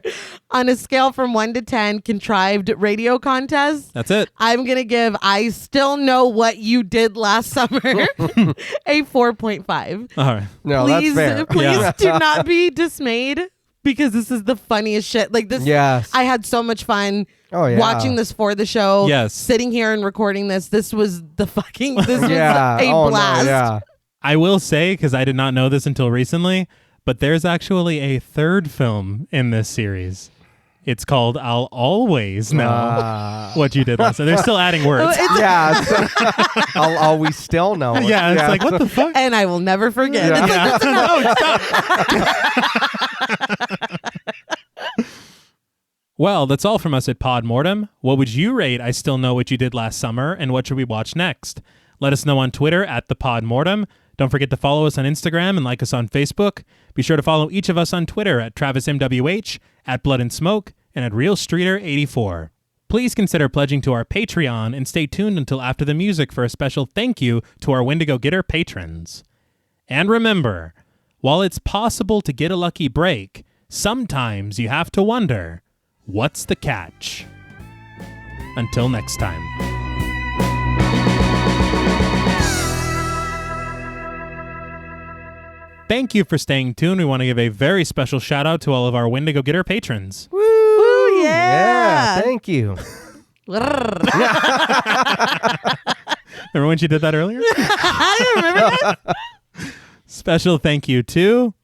On a scale from 1 to 10, contrived radio contest, That's it. I'm going to give I Still Know What You Did Last Summer a 4.5. All right. No, Please, that's fair. please do not be dismayed because this is the funniest shit. Like this, Yes. I had so much fun Oh, watching this for the show. Yes. Sitting here and recording this. This was the fucking, this was Yeah. a Oh, no, blast. yeah. I will say, because I did not know this until recently, but there's actually a third film in this series. It's called I'll Always Know What You Did Last Summer. They're still adding words. Yeah. We still know it. Yeah, it's like, what the fuck? And I will never forget. Yeah. It's like, No, stop. Well, that's all from us at Pod Mortem. What would you rate I Still Know What You Did Last Summer, and what should we watch next? Let us know on Twitter at the Pod Mortem. Don't forget to follow us on Instagram and like us on Facebook. Be sure to follow each of us on Twitter at TravisMWH, at Blood and Smoke, and at RealStreeter84. Please consider pledging to our Patreon and stay tuned until after the music for a special thank you to our Wendigo Getter patrons. And remember, while it's possible to get a lucky break, sometimes you have to wonder, what's the catch? Until next time. Thank you for staying tuned. We want to give a very special shout out to all of our Wendigo Getter patrons. Woo, Yeah. yeah. Thank you. Remember when she did that earlier? I remember that. Special thank you to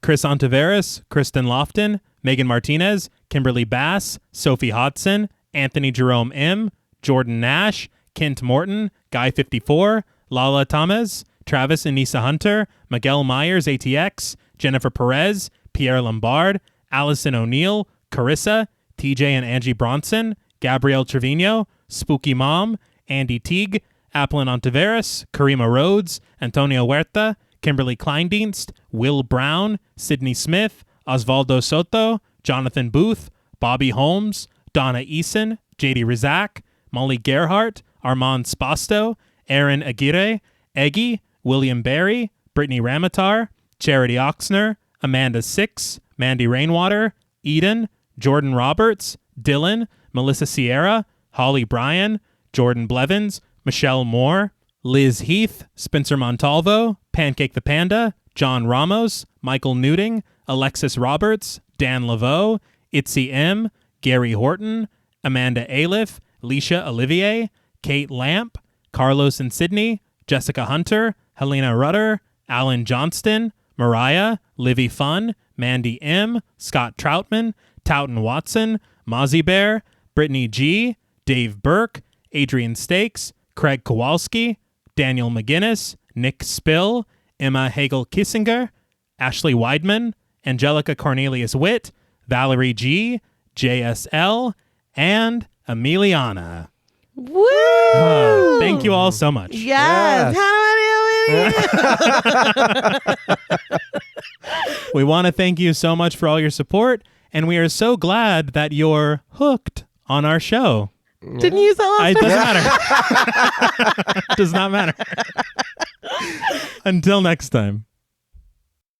Chris Ontiveros, Kristen Lofton, Megan Martinez, Kimberly Bass, Sophie Hodson, Anthony Jerome M., Jordan Nash, Kent Morton, Guy54, Lala Tamez, Travis and Nisa Hunter, Miguel Myers ATX, Jennifer Perez, Pierre Lombard, Allison O'Neill, Carissa, TJ and Angie Bronson, Gabrielle Trevino, Spooky Mom, Andy Teague, Applin Ontiveros, Karima Rhodes, Antonio Huerta, Kimberly Kleindienst, Will Brown, Sydney Smith, Osvaldo Soto, Jonathan Booth, Bobby Holmes, Donna Eason, JD Rizak, Molly Gerhart, Armand Spasto, Aaron Aguirre, Eggy, William Barry, Brittany Ramatar, Charity Oxner, Amanda Six, Mandy Rainwater, Eden, Jordan Roberts, Dylan, Melissa Sierra, Holly Bryan, Jordan Blevins, Michelle Moore, Liz Heath, Spencer Montalvo, Pancake the Panda, John Ramos, Michael Newting, Alexis Roberts, Dan Laveau, Itzy M., Gary Horton, Amanda Aliff, Leisha Olivier, Kate Lamp, Carlos and Sydney, Jessica Hunter, Helena Rudder, Alan Johnston, Mariah, Livy Fun, Mandy M., Scott Troutman, Towton Watson, Mozzie Bear, Brittany G., Dave Burke, Adrian Stakes, Craig Kowalski, Daniel McGinnis, Nick Spill, Emma Hagel-Kissinger, Ashley Weidman, Angelica Cornelius Witt, Valerie G., JSL, and Emiliana. Woo! Thank you all so much. Yes. We want to thank you so much for all your support, and we are so glad that you're hooked on our show. Didn't you sell us? It doesn't matter. Does not matter. Until next time.